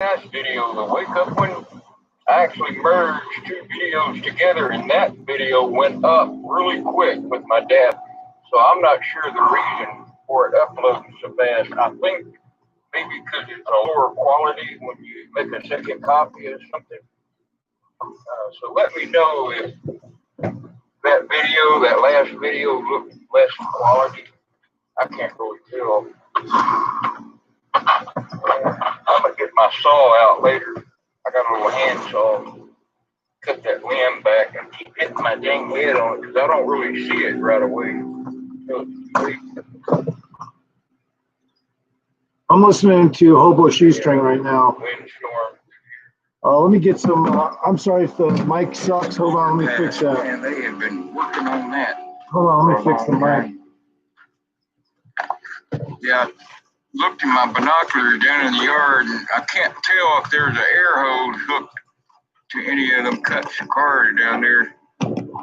last video, the wake up one, I actually merged two videos together, and that video went up really quick with my dad. So I'm not sure the reason for it uploading so fast. I think maybe because it's a lower quality when you make a second copy or something. So let me know if that last video, looked less quality. I can't really tell. I'm gonna get my saw out later. I got a little hand saw. Cut that limb back and keep hitting my dang head on it because I don't really see it right away. I'm listening to Hobo Shoestring right now. Windstorm. Let me get some. I'm sorry if the mic sucks. Hold on, let me fix that. Man, they have been working on that. Hold on, let me fix the mic. Yeah, I looked in my binoculars down in the yard, and I can't tell if there's an air hose hooked to any of them cuts of cars down there. They'll hook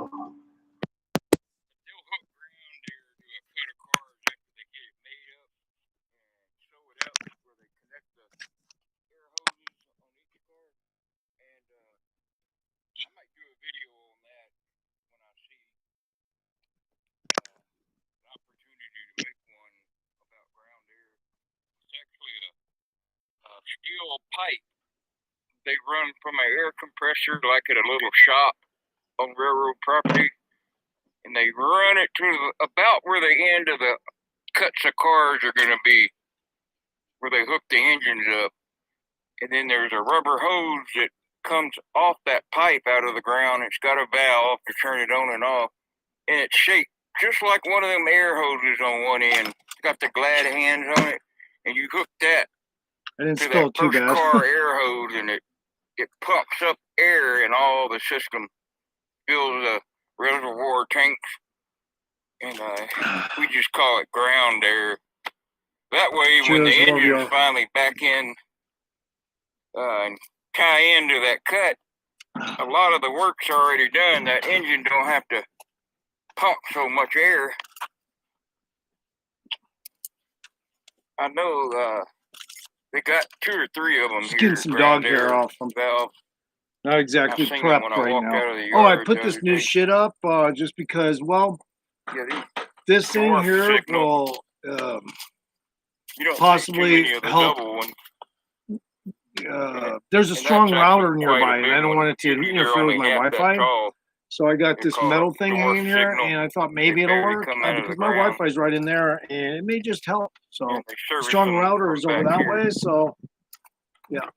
ground there to a cut of cars after they get it made up and sew it up where they connect the air hoses on each car. And I might do a video on that when I see an opportunity to make one about ground air. It's actually a steel pipe. They run from an air compressor like at a little shop on railroad property, and they run it to about where the end of the cuts of cars are going to be, where they hook the engines up. And then there's a rubber hose that comes off that pipe out of the ground. It's got a valve to turn it on and off, and it's shaped just like one of them air hoses on one end. It's got the glad hands on it, and you hook that I didn't to spill that too first bad. car air hose, and it pumps up air in all the system, fills the reservoir tanks, and we just call it ground air. That way, when the engine's finally back in and tie into that cut, a lot of the work's already done. That engine don't have to pump so much air. I know they got 2 or 3 of them Just here. getting some dog hair off them. Valves. Not exactly prepped right now. Oh, I put this new shit up just because, well, this thing here will possibly help. There's a strong router nearby, and I don't want it to interfere with my Wi-Fi. So I got this metal thing hanging here, and I thought maybe it'll work because my Wi-Fi is right in there, and it may just help. So strong router is over that way, so yeah.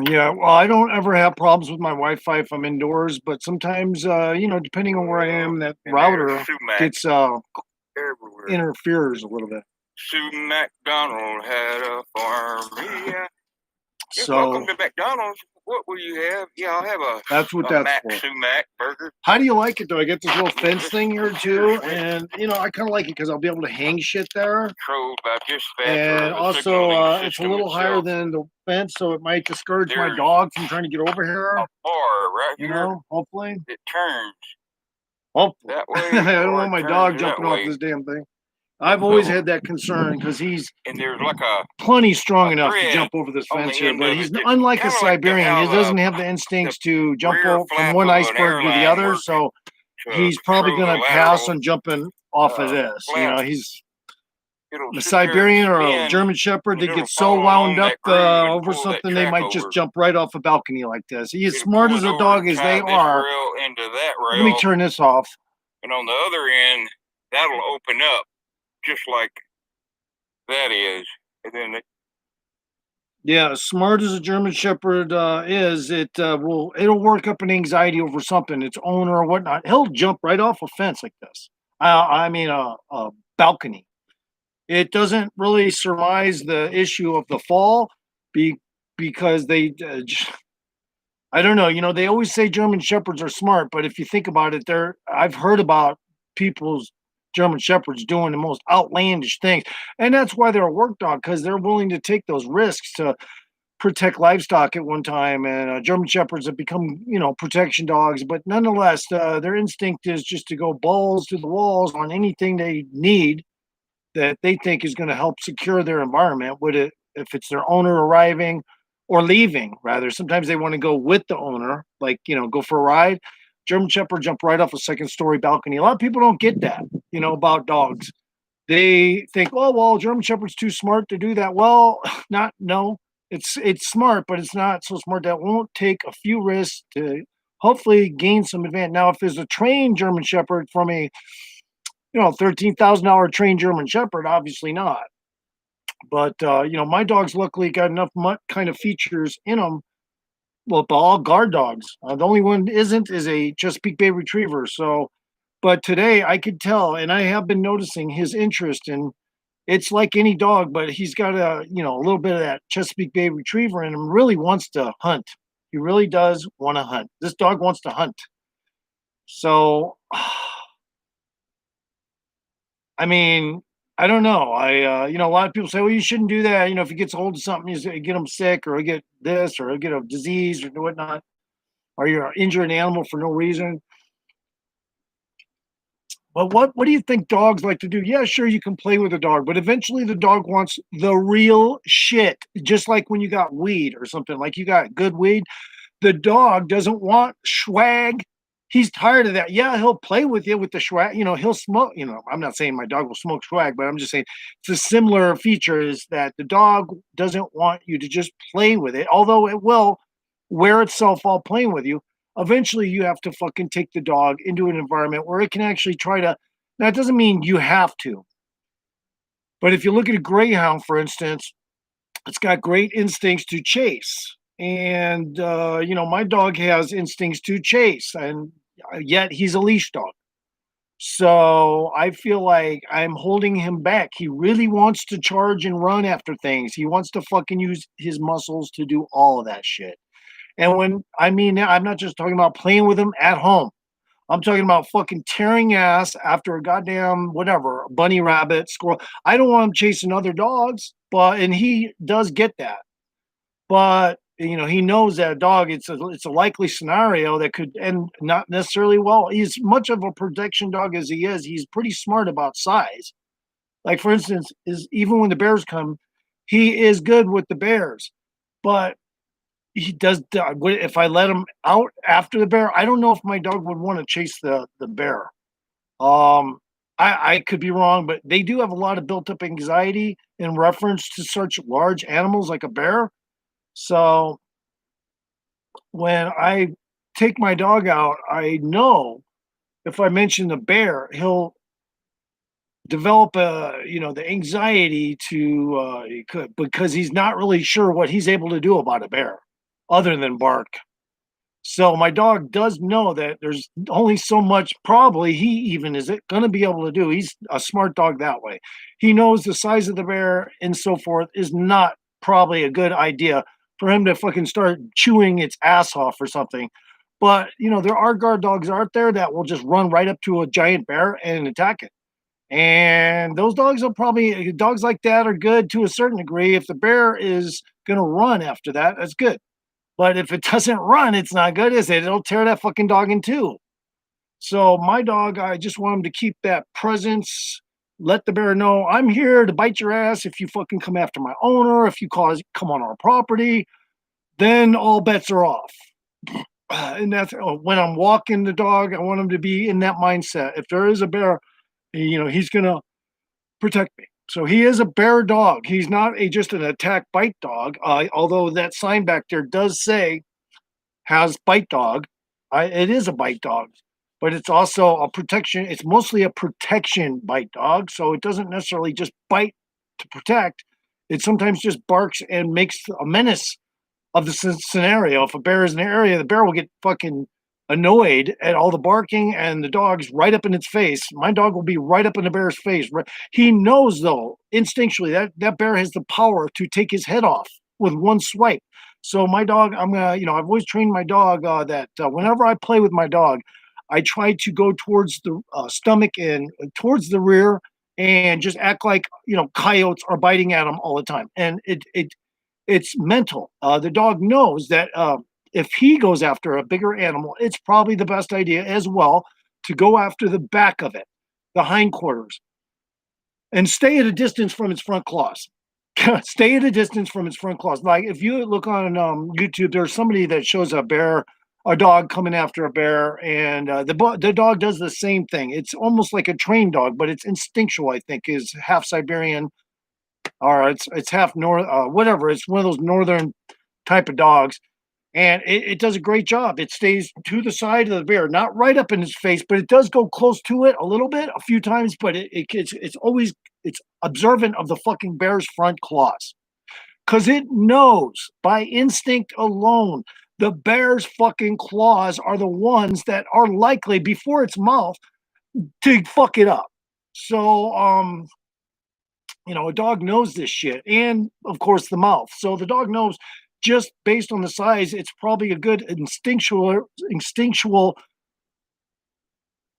Yeah, well, I don't ever have problems with my Wi-Fi if I'm indoors, but sometimes, depending on where I am, that router gets interferes a little bit. Sue McDonald had a farm. Yeah. So welcome to McDonald's. What will you have? Yeah, I'll have a. That's what that's for. Sumac burger. How do you like it though? I get this little fence thing here too, and I kind of like it because I'll be able to hang shit there. And also, it's a little higher than the fence, so it might discourage my dog from trying to get over here. A bar right here. Hopefully. It turns. Hopefully. That way. I don't want my dog jumping off this damn thing. I've always had that concern because he's plenty strong enough to jump over this fence here, but he's unlike a Siberian. He doesn't have the instincts to jump from one iceberg to the other, so he's probably going to pass on jumping off of this. He's a Siberian or a German Shepherd. They get so wound up over something, they might just jump right off a balcony like this. He's as smart as a dog as they are. Let me turn this off. And on the other end, that'll open up. Just like that is, and then yeah, as smart as a German Shepherd is, it'll work up an anxiety over something, its owner or whatnot. He'll jump right off a fence like this. I mean a balcony. It doesn't really surmise the issue of the fall, because they. I don't know. They always say German Shepherds are smart, but if you think about it, I've heard about people's German Shepherds doing the most outlandish things. And that's why they're a work dog, because they're willing to take those risks to protect livestock at one time. And German Shepherds have become, protection dogs. But nonetheless, their instinct is just to go balls to the walls on anything they need. that they think is going to help secure their environment. Would it, if it's their owner arriving or leaving, rather? Sometimes they want to go with the owner, like, go for a ride. German Shepherd jump right off a second story balcony. A lot of people don't get that, about dogs. They think, oh well, German Shepherd's too smart to do that. Well, not no. It's smart, but it's not so smart that won't take a few risks to hopefully gain some advantage. Now, if there's a trained German Shepherd from a $13,000 trained German Shepherd, obviously not. But my dogs luckily got enough kind of features in them. Well, all guard dogs. The only one isn't is a Chesapeake Bay Retriever. So, but today I could tell, and I have been noticing his interest in. It's like any dog, but he's got a little bit of that Chesapeake Bay Retriever in him. Really wants to hunt. He really does want to hunt. This dog wants to hunt. So, I mean, I don't know. A lot of people say, well, you shouldn't do that. If he gets hold of something, you get him sick, or he'll get this, or he'll get a disease, or whatnot, or you're injuring an animal for no reason. But what do you think dogs like to do? Yeah, sure, you can play with a dog, but eventually the dog wants the real shit. Just like when you got weed or something, like you got good weed, the dog doesn't want swag. He's tired of that. Yeah, he'll play with you with the swag. He'll smoke. I'm not saying my dog will smoke swag, but I'm just saying it's a similar feature is that the dog doesn't want you to just play with it, although it will wear itself out playing with you. Eventually, you have to fucking take the dog into an environment where it can actually try to. Now, it doesn't mean you have to, but if you look at a greyhound, for instance, it's got great instincts to chase. And, my dog has instincts to chase, and yet he's a leash dog. So I feel like I'm holding him back. He really wants to charge and run after things. He wants to fucking use his muscles to do all of that shit. And I'm not just talking about playing with him at home. I'm talking about fucking tearing ass after a goddamn whatever, bunny rabbit, squirrel. I don't want him chasing other dogs, and he does get that. But he knows that a dog, it's a likely scenario that could end not necessarily well. He's much of a protection dog as he is. He's pretty smart about size. Like for instance, is even when the bears come, he is good with the bears. But he does. If I let him out after the bear, I don't know if my dog would want to chase the bear. Um, I could be wrong, but they do have a lot of built up anxiety in reference to such large animals like a bear. So when I take my dog out, I know if I mention the bear, he'll develop the anxiety to he could because he's not really sure what he's able to do about a bear other than bark. So my dog does know that there's only so much probably he even is it going to be able to do. He's a smart dog that way. He knows the size of the bear and so forth is not probably a good idea for him to fucking start chewing its ass off or something. But there are guard dogs out there that will just run right up to a giant bear and attack it. And those dogs are probably dogs like that are good to a certain degree. If the bear is going to run after that, that's good. But if it doesn't run, it's not good, is it? It'll tear that fucking dog in two. So my dog, I just want him to keep that presence. Let the bear know I'm here to bite your ass if you fucking come after my owner, if you come on our property, then all bets are off. And that's when I'm walking the dog, I want him to be in that mindset. If there is a bear, he's gonna protect me. So he is a bear dog. He's not just an attack bite dog. Although that sign back there does say has bite dog. It is a bite dog, but it's also a protection. It's mostly a protection bite dog. So it doesn't necessarily just bite to protect. It sometimes just barks and makes a menace of the scenario. If a bear is in the area, the bear will get fucking annoyed at all the barking and the dog's right up in its face. My dog will be right up in the bear's face. He knows though, instinctually, that bear has the power to take his head off with one swipe. So my dog, I've always trained my dog that whenever I play with my dog, I try to go towards the stomach and towards the rear and just act like, coyotes are biting at him all the time. And it's mental. The dog knows that if he goes after a bigger animal, it's probably the best idea as well to go after the back of it, the hindquarters. and stay at a distance from its front claws. Stay at a distance from its front claws. Like if you look on YouTube, there's somebody that shows a dog coming after a bear, and the dog does the same thing. It's almost like a trained dog, but it's instinctual. I think is half Siberian, or it's half north, whatever. It's one of those northern type of dogs, and it does a great job. It stays to the side of the bear, not right up in his face, but it does go close to it a little bit, a few times. But it's always it's observant of the fucking bear's front claws, because it knows by instinct alone the bear's fucking claws are the ones that are likely before its mouth to fuck it up. So a dog knows this shit, and of course the mouth. So the dog knows just based on the size, it's probably a good instinctual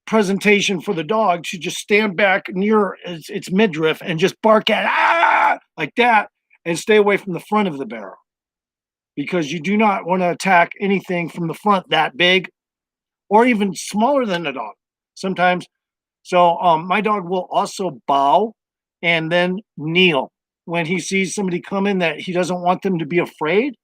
presentation for the dog to just stand back near its midriff and just bark at like that, and stay away from the front of the bear, because you do not want to attack anything from the front that big or even smaller than the dog sometimes. So my dog will also bow and then kneel when he sees somebody coming that he doesn't want them to be afraid.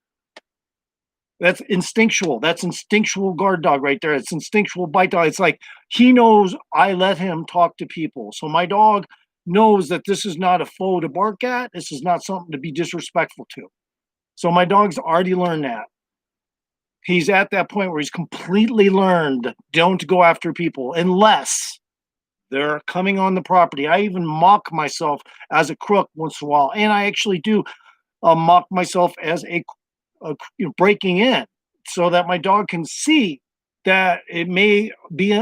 That's instinctual. That's instinctual guard dog right there. It's instinctual bite dog. It's like he knows I let him talk to people. So my dog knows that this is not a foe to bark at. This is not something to be disrespectful to. So my dog's already learned that. He's at that point where he's completely learned don't go after people unless they're coming on the property. I even mock myself as a crook once in a while. And I actually do mock myself as a breaking in, so that my dog can see that it may be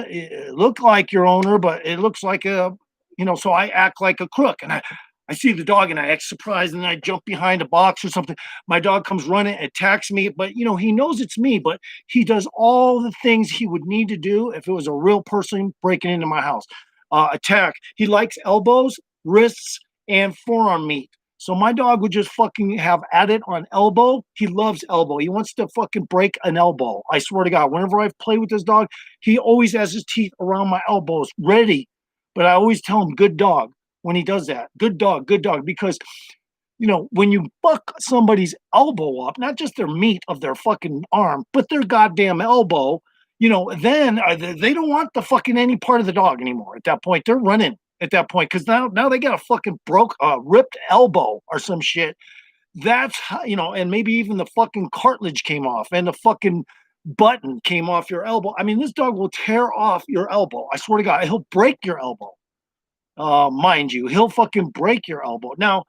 look like your owner, but it looks like so I act like a crook, and I see the dog and I act surprised, and I jump behind a box or something. My dog comes running, attacks me, but he knows it's me, but he does all the things he would need to do if it was a real person breaking into my house. Attack. He likes elbows, wrists, and forearm meat. So my dog would just fucking have at it on elbow. He loves elbow. He wants to fucking break an elbow. I swear to God, whenever I play with this dog, he always has his teeth around my elbows, ready. But I always tell him, good dog, when he does that. Good dog, because, when you fuck somebody's elbow up, not just their meat of their fucking arm, but their goddamn elbow, then they don't want the fucking any part of the dog anymore. At that point, they're running. At that point, because now they got a fucking ripped elbow or some shit. That's how, and maybe even the fucking cartilage came off and the fucking button came off your elbow. I mean, this dog will tear off your elbow. I swear to God, he'll break your elbow. Mind you, he'll fucking break your elbow. Now,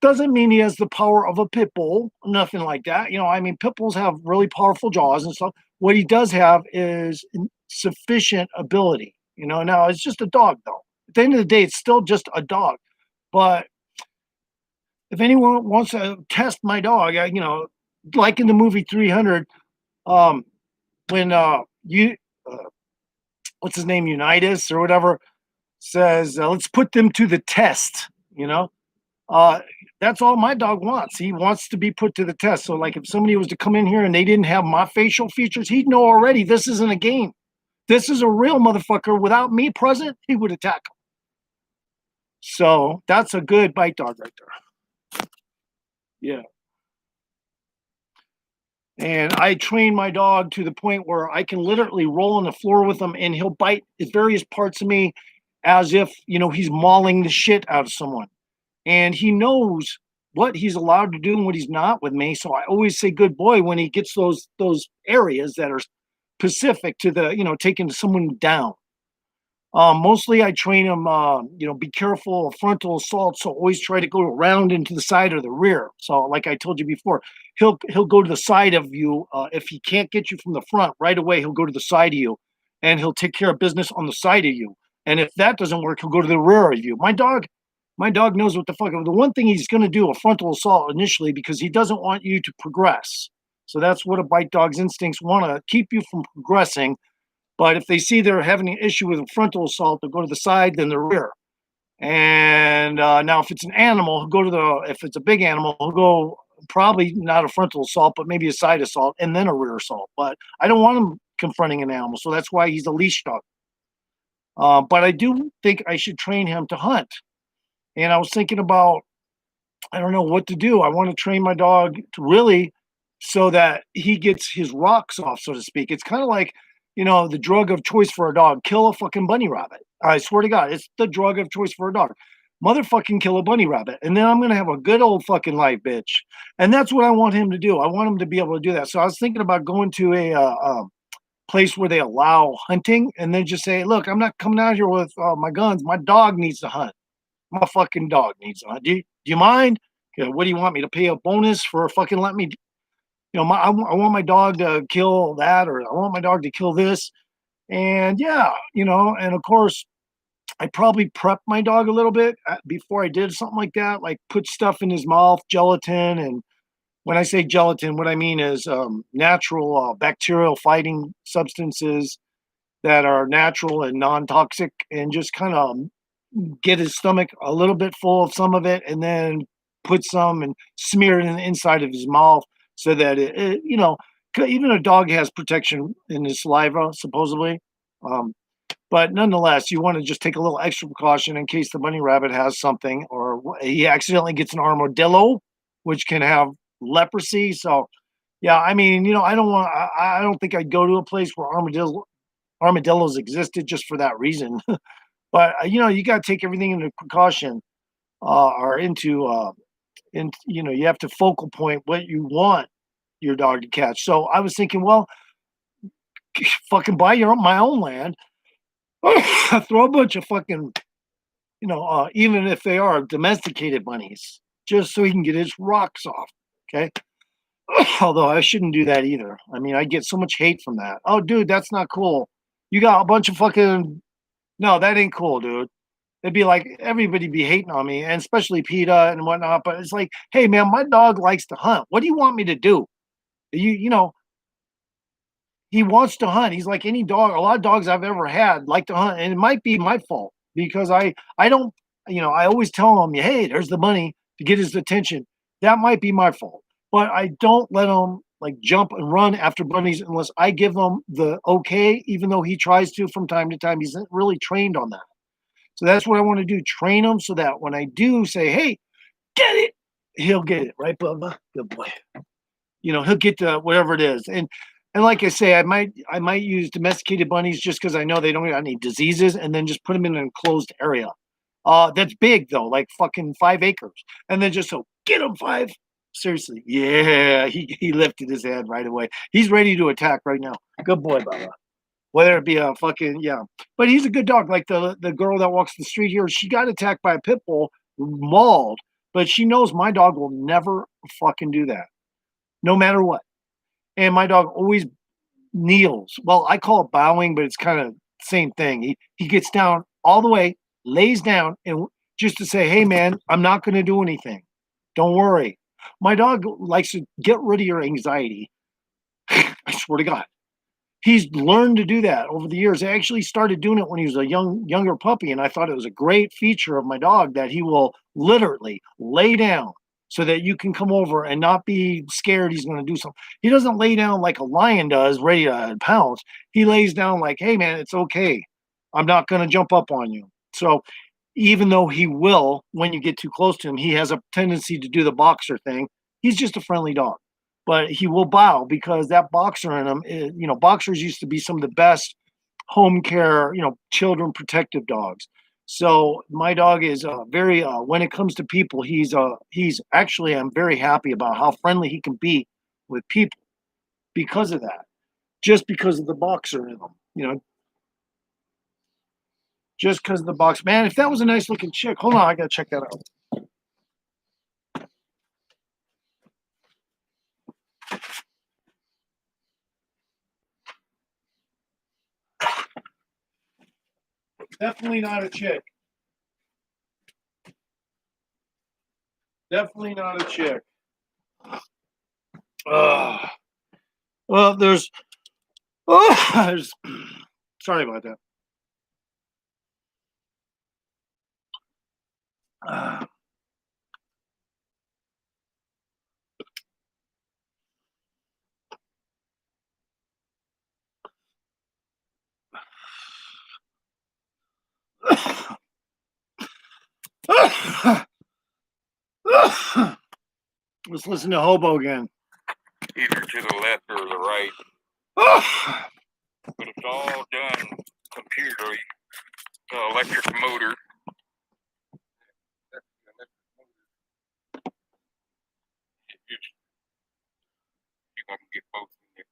doesn't mean he has the power of a pit bull, nothing like that. I mean, pit bulls have really powerful jaws and stuff. What he does have is sufficient ability. Now it's just a dog though. At the end of the day, it's still just a dog. But if anyone wants to test my dog, like in the movie 300, when what's his name, Unitas or whatever, says, let's put them to the test, that's all my dog wants. He wants to be put to the test. So like if somebody was to come in here and they didn't have my facial features, he'd know already this isn't a game. This is a real motherfucker. Without me present, he would attack him. So that's a good bite dog right there. Yeah. And I train my dog to the point where I can literally roll on the floor with him and he'll bite various parts of me as if, he's mauling the shit out of someone. And he knows what he's allowed to do and what he's not with me. So I always say good boy when he gets those areas that are specific to the, taking someone down. Mostly I train him, be careful of frontal assault. So always try to go around into the side or the rear. So like I told you before, he'll go to the side of you. If he can't get you from the front right away, he'll go to the side of you and he'll take care of business on the side of you. And if that doesn't work, he'll go to the rear of you. My dog knows what the fuck. The one thing he's going to do a frontal assault initially because he doesn't want you to progress. So that's what a bite dog's instincts want to keep you from progressing. But if they see they're having an issue with a frontal assault, they'll go to the side, then the rear. And now if it's an animal, he'll go to if it's a big animal, he'll go probably not a frontal assault, but maybe a side assault and then a rear assault. But I don't want him confronting an animal. So that's why he's a leash dog. But I do think I should train him to hunt. And I was thinking about, I don't know what to do. I want to train my dog to really so that he gets his rocks off, so to speak. It's kind of like, the drug of choice for a dog. Kill a fucking bunny rabbit. I swear to God, it's the drug of choice for a dog. Motherfucking kill a bunny rabbit. And then I'm going to have a good old fucking life, bitch. And that's what I want him to do. I want him to be able to do that. So I was thinking about going to a place where they allow hunting and then just say, look, I'm not coming out here with my guns. My dog needs to hunt. My fucking dog needs to hunt. Do you mind? What do you want me to pay a bonus for fucking let me? I want my dog to kill that, or I want my dog to kill this, and yeah, and of course, I probably prep my dog a little bit before I did something like that, like put stuff in his mouth, gelatin, and when I say gelatin, what I mean is natural bacterial fighting substances that are natural and non-toxic, and just kind of get his stomach a little bit full of some of it, and then put some and smear it in the inside of his mouth so that even a dog has protection in his saliva, supposedly. Um, but nonetheless, you want to just take a little extra precaution in case the bunny rabbit has something or he accidentally gets an armadillo, which can have leprosy. So, yeah, I mean, I don't want, I don't think I'd go to a place where armadillos existed just for that reason. But you got to take everything into precaution or you have to focal point what you want your dog to catch. So I was thinking, well, fucking buy my own land, throw a bunch of fucking, even if they are domesticated bunnies, just so he can get his rocks off. Okay. Although I shouldn't do that either. I mean, I get so much hate from that. Oh, dude, that's not cool. You got a bunch of fucking. No, that ain't cool, dude. It'd be like everybody be hating on me, and especially PETA and whatnot. But it's like, hey man, my dog likes to hunt. What do you want me to do? You know, he wants to hunt. He's like any dog. A lot of dogs I've ever had like to hunt, and it might be my fault because I don't. I always tell him, hey, there's the money to get his attention. That might be my fault, but I don't let him like jump and run after bunnies unless I give him the okay. Even though he tries to from time to time, he's not really trained on that. So that's what I want to do. Train him so that when I do say, hey, get it, he'll get it, right, Bubba? Good boy. He'll get the whatever it is. And like I say, I might use domesticated bunnies just because I know they don't got any diseases, and then just put them in an enclosed area. That's big though, like fucking 5 acres. And then just so get him five. Seriously. Yeah, he lifted his head right away. He's ready to attack right now. Good boy, Bubba. Whether it be a fucking yeah. But he's a good dog. Like the girl that walks the street here, she got attacked by a pit bull, mauled, but she knows my dog will never fucking do that, no matter what. And my dog always kneels. Well, I call it bowing, but it's kind of same thing. He gets down all the way, lays down, and just to say, "Hey, man, I'm not going to do anything. Don't worry." My dog likes to get rid of your anxiety. I swear to God, he's learned to do that over the years. I actually started doing it when he was a younger puppy, and I thought it was a great feature of my dog that he will literally lay down so that you can come over and not be scared he's going to do something. He doesn't lay down like a lion does, ready to pounce. He lays down like, "Hey man, it's okay. I'm not going to jump up on you." So even though he will, when you get too close to him, he has a tendency to do the boxer thing. He's just a friendly dog, but he will bow because that boxer in him, boxers used to be some of the best home care, children protective dogs. So my dog is very, when it comes to people, he's actually, I'm very happy about how friendly he can be with people because of that, just because of the boxer in him, just because of the box. Man, if that was a nice looking chick, hold on, I got to check that out. Definitely not a chick. Definitely not a chick. Uh, well, there's, sorry about that. Uh, Let's listen to Hobo again. either to the left or the right. But it's all done computer, electric motor. See if I can get both in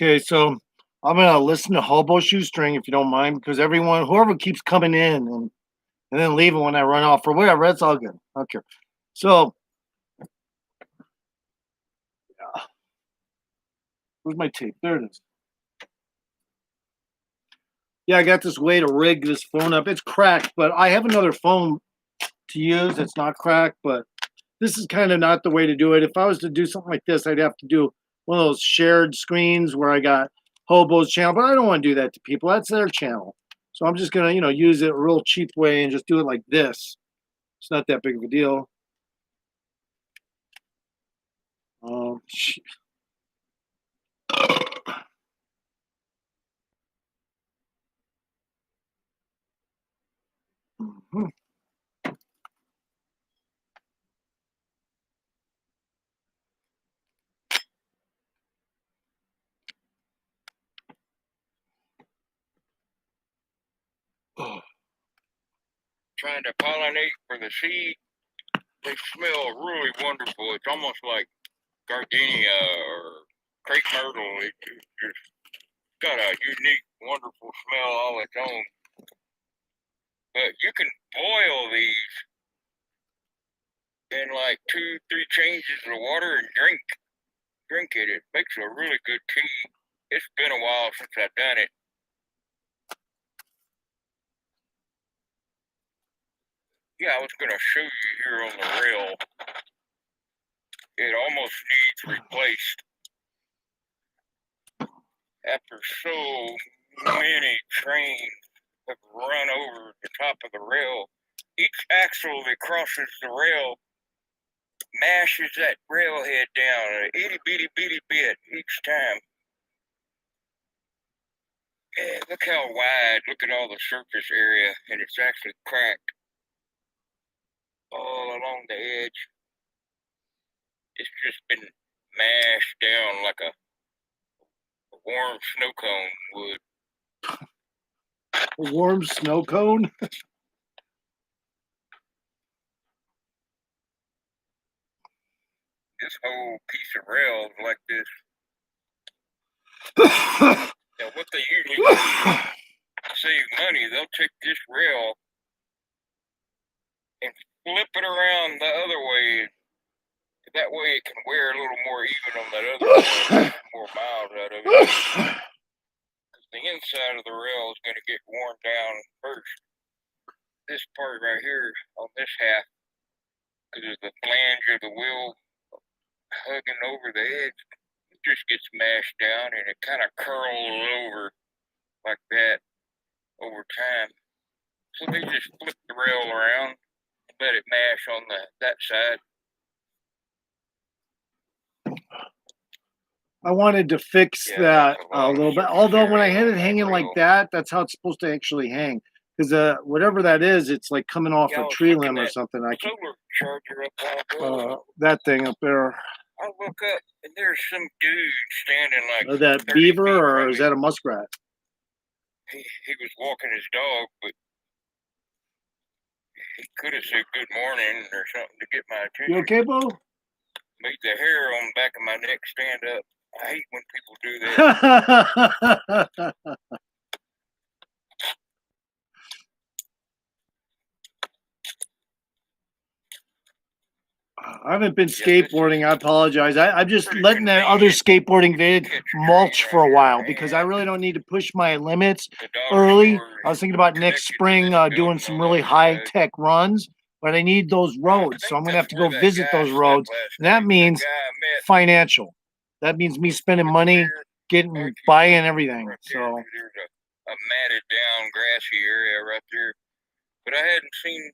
there. Okay, so I'm gonna listen to Hobo Shoestring if you don't mind, because everyone, whoever keeps coming in and then leaving when I run off or whatever, that's all good. I don't care. So, where's my tape? There it is. Yeah, I got this way to rig this phone up. It's cracked, but I have another phone to use. It's not cracked, but this is kind of not the way to do it. If I was to do something like this, I'd have to do one of those shared screens where I got Hobo's channel, but I don't want to do that to people. That's their channel. So I'm just gonna, use it a real cheap way and just do it like this. It's not that big of a deal. Um, mhm. Trying to pollinate for the seed. They smell really wonderful. It's almost like gardenia or crepe myrtle. It just got a unique, wonderful smell all its own. But you can boil these in like 2-3 changes of water and drink it. It makes a really good tea. It's been a while since I've done it. Yeah, I was gonna show you here on the rail. It almost needs replaced. After so many trains have run over the top of the rail, each axle that crosses the rail mashes that railhead down an itty bitty bit each time. Yeah, look how wide, look at all the surface area, and it's actually cracked all along the edge. It's just been mashed down like a warm snow cone would. A warm snow cone? This whole piece of rail is like this. Now, what they usually do to save money, they'll take this rail and flip it around the other way. That way it can wear a little more even on that other side, more miles out of it. Because the inside of the rail is going to get worn down first. This part right here on this half, because of the flange of the wheel hugging over the edge, it just gets mashed down and it kind of curls over like that over time. So they just flip the rail around and let it mash on that side. I wanted to fix that a little bit. Although when I had it hanging like that, that's how it's supposed to actually hang. Because whatever that is, it's like coming off a tree limb or something. I can, solar charger up that thing up there. I look up and there's some dude standing like That beaver, or is that a muskrat? He was walking his dog, but he could have said good morning or something to get my attention. You okay, Bo? Made the hair on the back of my neck stand up. I hate when people do that. I haven't been skateboarding. I apologize. I'm just letting that other skateboarding vid mulch for a while because I really don't need to push my limits early. I was thinking about next spring doing some really high tech runs, but I need those roads. So I'm going to have to go visit those roads. And that means financial. That means me spending money, buying everything. So there's a matted down grassy area right there, but I hadn't seen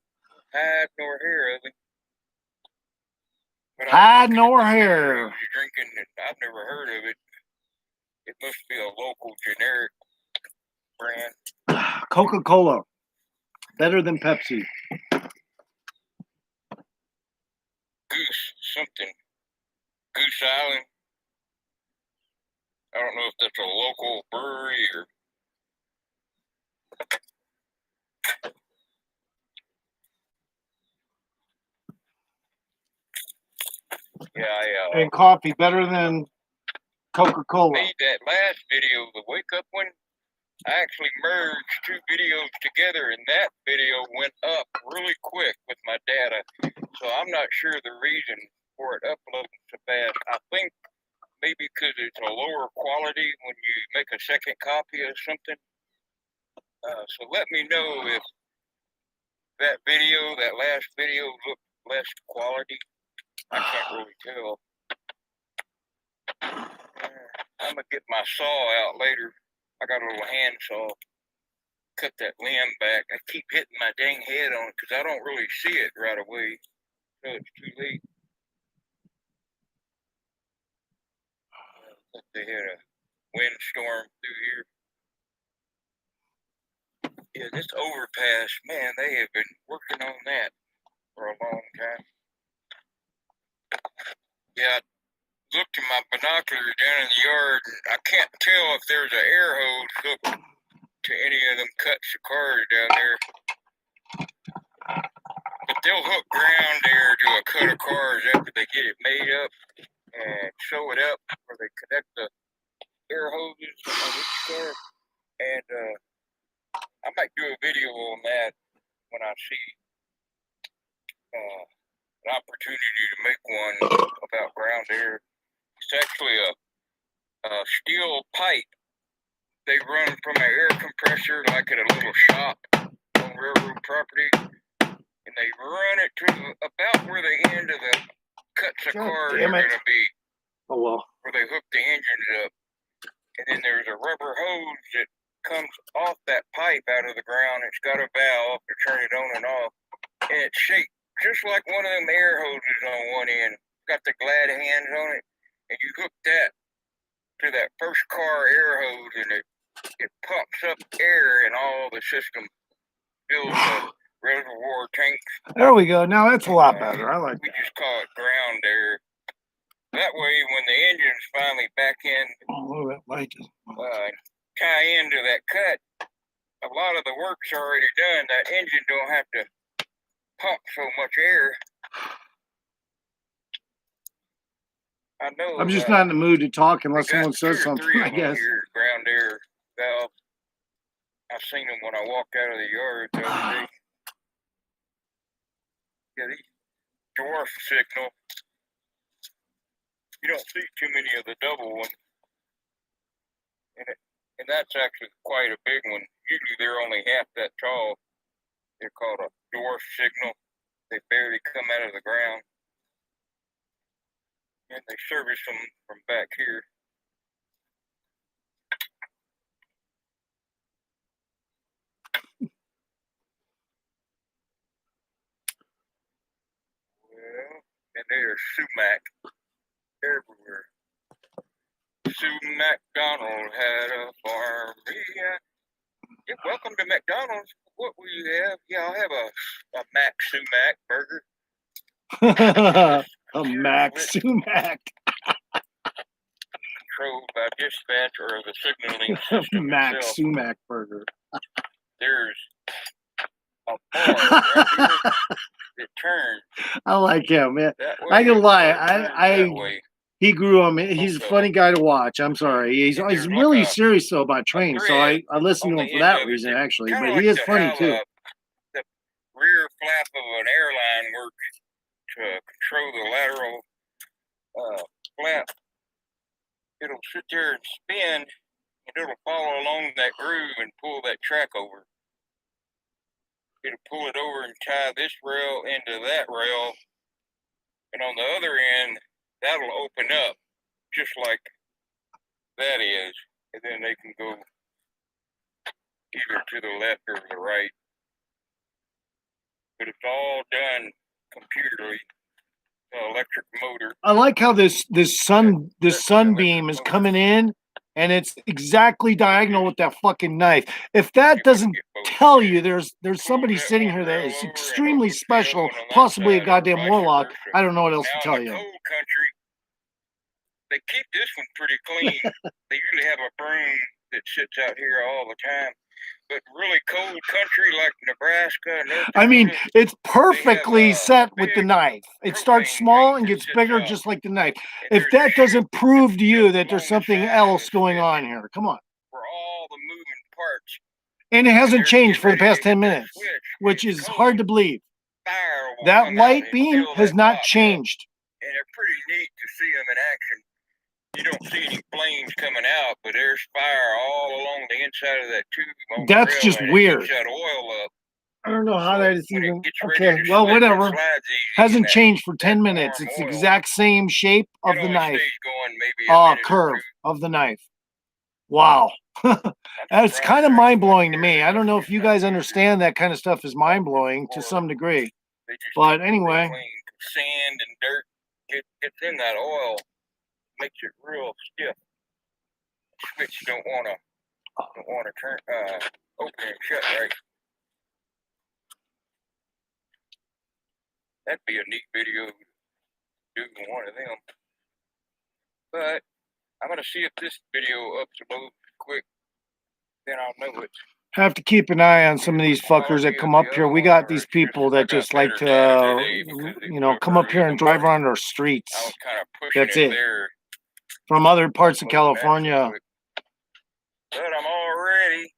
hide nor hair of it. Hide nor hair. Drinking, I've never heard of it. It must be a local generic brand. Coca-Cola, better than Pepsi. Goose something. Goose Island. I don't know if that's a local brewery or. Yeah, And coffee better than Coca-Cola. made that last video, the wake up one. I actually merged two videos together, and that video went up really quick with my data. So I'm not sure the reason for it uploading so fast. I think maybe because it's a lower quality when you make a second copy of something. So let me know if that video, that last video, looked less quality. I can't really tell. I'm gonna get my saw out later. I got a little hand saw. Cut that limb back. I keep hitting my dang head on it because I don't really see it right away. So it's too late. They had a windstorm through here. Yeah, this overpass, man, they have been working on that for a long time. Yeah, I looked in my binocular down in the yard, and I can't tell if there's an air hose hooked to any of them cuts of cars down there. But they'll hook ground there to a cut of cars after they get it made up and sew it up where they connect the air hoses on each car. And I might do a video on that when I see an opportunity to make one about ground air. It's actually a steel pipe. They run from an air compressor like at a little shop on railroad property, and they run it to about where the end of the cuts of cars are going to be. Oh well. Where they hook the engines up, and then there's a rubber hose that comes off that pipe out of the ground. It's got a valve to turn it on and off, and it's shaped just like one of them air hoses on one end. Got the glad hands on it, and you hook that to that first car air hose, and it pumps up air in all the system, fills the reservoir tanks. There we go. Now that's a lot better. I like we that. We just call it ground air. That way, when the engine's finally back in, tie into that cut, a lot of the work's already done. That engine don't have to pump so much air. I know. I'm just not in the mood to talk unless someone says something, I guess. Here, ground air valve. I seen them when I walked out of the yard the other day. Yeah, these dwarf signal. You don't see too many of the double ones. And that's actually quite a big one. Usually they're only half that tall. They're called a dwarf signal. They barely come out of the ground. And they service them from back here. Well, and they are sumac everywhere. Sue McDonald had a farm. Yeah, welcome to McDonald's. What will you have? Yeah, I'll have a Mac Sumac burger. A Mac Sumac. Controlled by dispatch or the signaling system Mac itself. Sumac burger. There's a bar right here that turns. I like him, man. I can lie. He grew on me. He's a funny guy to watch. I'm sorry. He's really serious though about trains. So I listen to him for that reason actually. But he is funny too. The rear flap of an airline works to control the lateral flap. It'll sit there and spin, and it'll follow along that groove and pull that track over. It'll pull it over and tie this rail into that rail, and on the other end, that'll open up just like that is, and then they can go either to the left or the right. But it's all done computerly, electric motor. I like how this sunbeam is coming in and it's exactly diagonal with that fucking knife. If that doesn't tell you there's somebody sitting here that is extremely special, possibly a goddamn warlock, I don't know what else to tell you. Now in the cold country, they keep this one pretty clean. They usually have a broom that sits out here all the time. But really cold country like Nebraska, North Dakota, I mean, it's perfectly set with the knife. It starts small and gets bigger just like the knife. If that doesn't prove to you that there's something else going on here, come on. For all the moving parts. And it hasn't changed for the past 10 minutes, which is hard to believe. That light beam has not changed. And they're pretty neat to see them in action. You don't see any flames coming out, but there's fire all along the inside of that tube. That's just weird. That oil up. I don't know how that is even okay. Well, whatever. Hasn't changed for 10 minutes. It's the exact same shape of the knife. Curve of the knife. Wow. That's kind of mind blowing to me. I don't know if you guys understand that kind of stuff is mind blowing to some degree. But anyway, sand and dirt gets in that oil, makes it real stiff. Switch don't want to turn open and shut right. That'd be a neat video to do one of them. But I'm gonna see if this video uploads quick. Then I'll know it. Have to keep an eye on some of these fuckers that come up here. We got these people that just like to, come up here and drive around our streets. That's it. From other parts of California. But I'm all ready.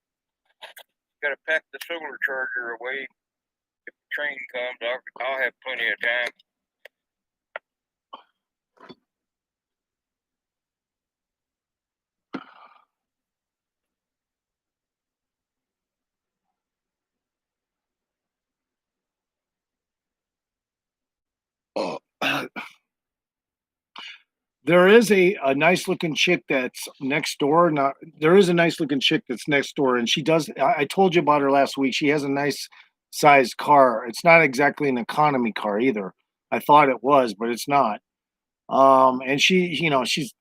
Gotta pack the solar charger away. If the train comes, I'll have plenty of time. There is a nice looking chick that's next door. There is a nice looking chick that's next door, and she does. I told you about her last week. She has a nice sized car. It's not exactly an economy car either. I thought it was, but it's not. And she's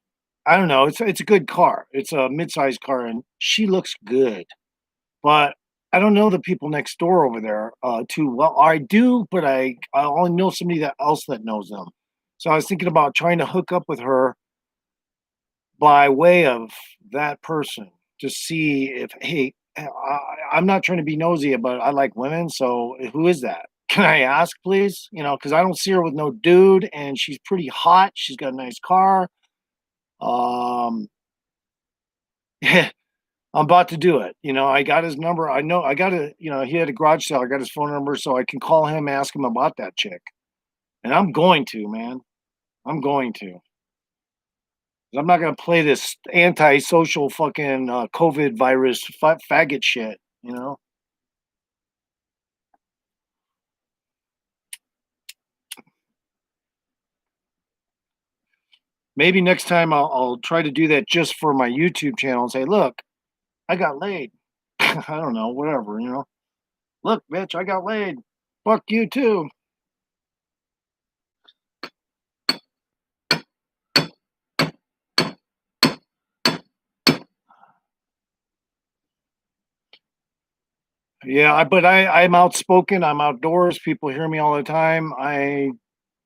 I don't know. It's a good car. It's a mid-sized car, and she looks good. But I don't know the people next door over there too well. I do, but I only know somebody else that knows them. So I was thinking about trying to hook up with her by way of that person to see if, hey, I'm not trying to be nosy, but I like women. So who is that? Can I ask, please? Because I don't see her with no dude, and she's pretty hot. She's got a nice car. Yeah, I'm about to do it. I got his number. I know I got he had a garage sale. I got his phone number so I can call him, ask him about that chick. And I'm going to, man. I'm going to. I'm not going to play this anti-social fucking COVID virus faggot shit, Maybe next time I'll try to do that just for my YouTube channel and say, look, I got laid. I don't know, whatever, Look, bitch, I got laid. Fuck you too. Yeah, but I'm outspoken. I'm outdoors. People hear me all the time. I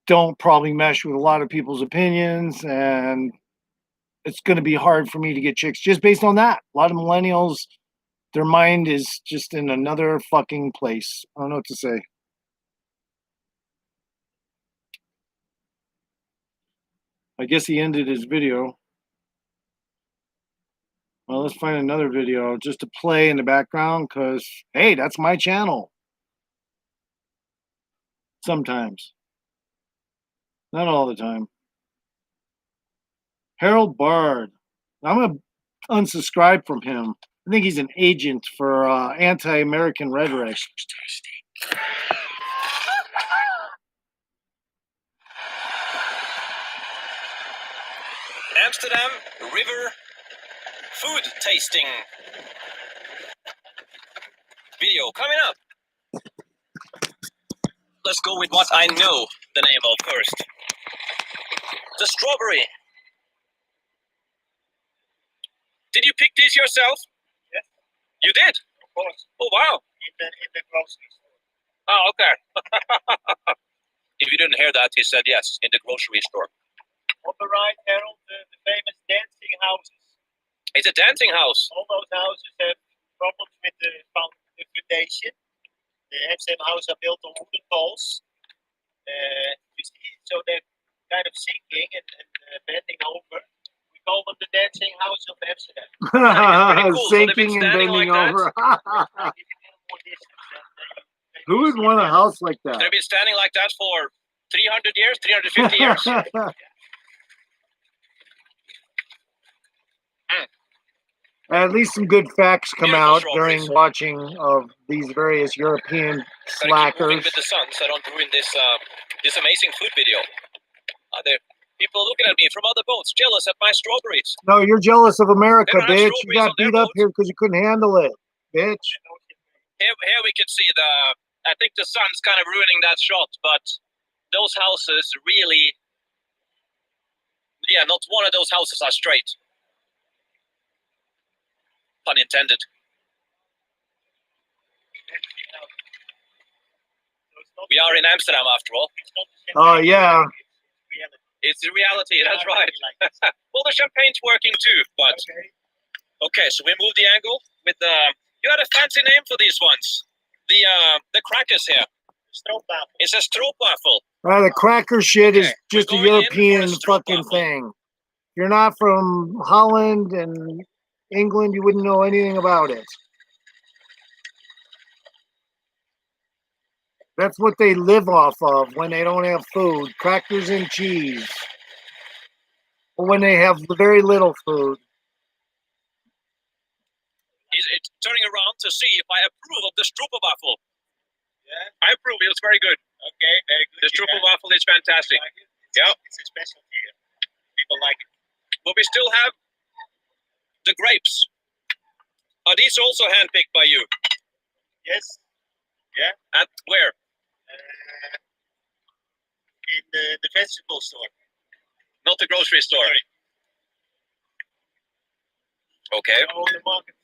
don't probably mesh with a lot of people's opinions, and it's going to be hard for me to get chicks just based on that. A lot of millennials, their mind is just in another fucking place. I don't know what to say. I guess he ended his video. Well, let's find another video just to play in the background because, hey, that's my channel. Sometimes. Not all the time. Harold Bard. I'm going to unsubscribe from him. I think he's an agent for anti-American rhetoric. Amsterdam River food tasting video coming up. Let's go with what I know the name of first. The strawberry. Did you pick these yourself? Yes. You did? Of course. Oh, wow. In the grocery store. Oh, okay. If you didn't hear that, he said yes, in the grocery store. On the right, Harold, the famous dancing houses. It's a dancing house. All those houses have problems with the foundation. The same houses are built on wooden poles. You see, so they're kind of sinking and bending over. We call them the dancing house of Amsterdam. Pretty cool. So they've been Sinking and standing bending like that? over. I give you a little more distance, and Who would want a house like that? They've been standing like that for 300 years, 350 years. At least some good facts come Beautiful out strawberries. during watching of these various European Gotta keep moving slackers. with the sun so I don't ruin this this amazing food video. There people looking at me from other boats, jealous at my strawberries. No, you're jealous of America, They don't have bitch. You strawberries got on their beat up boats. here because you couldn't handle it, bitch. Here we can see I think the sun's kind of ruining that shot, but those houses really, yeah, not one of those houses are straight. Pun intended. We are in Amsterdam after all. Oh, yeah. It's the reality, that's right. Well, the champagne's working too, but okay, so we move the angle with you had a fancy name for these ones. The crackers here. It's a stroopwafel. The cracker shit is Okay, just a we're going in for a European fucking stroopwafel. thing. If you're not from Holland and England, you wouldn't know anything about it. That's what they live off of when they don't have food. Crackers and cheese. Or when they have very little food. It's turning around to see if I approve of the stroopwafel. Yeah, I approve. It's very good. Okay, very good. The stroopwafel is fantastic. Yeah, it's a specialty here. People like it. But we still have the grapes. Are these also handpicked by you? Yes. Yeah. At where? In the vegetable store. Not the grocery store. Sorry. Okay. No, in the market.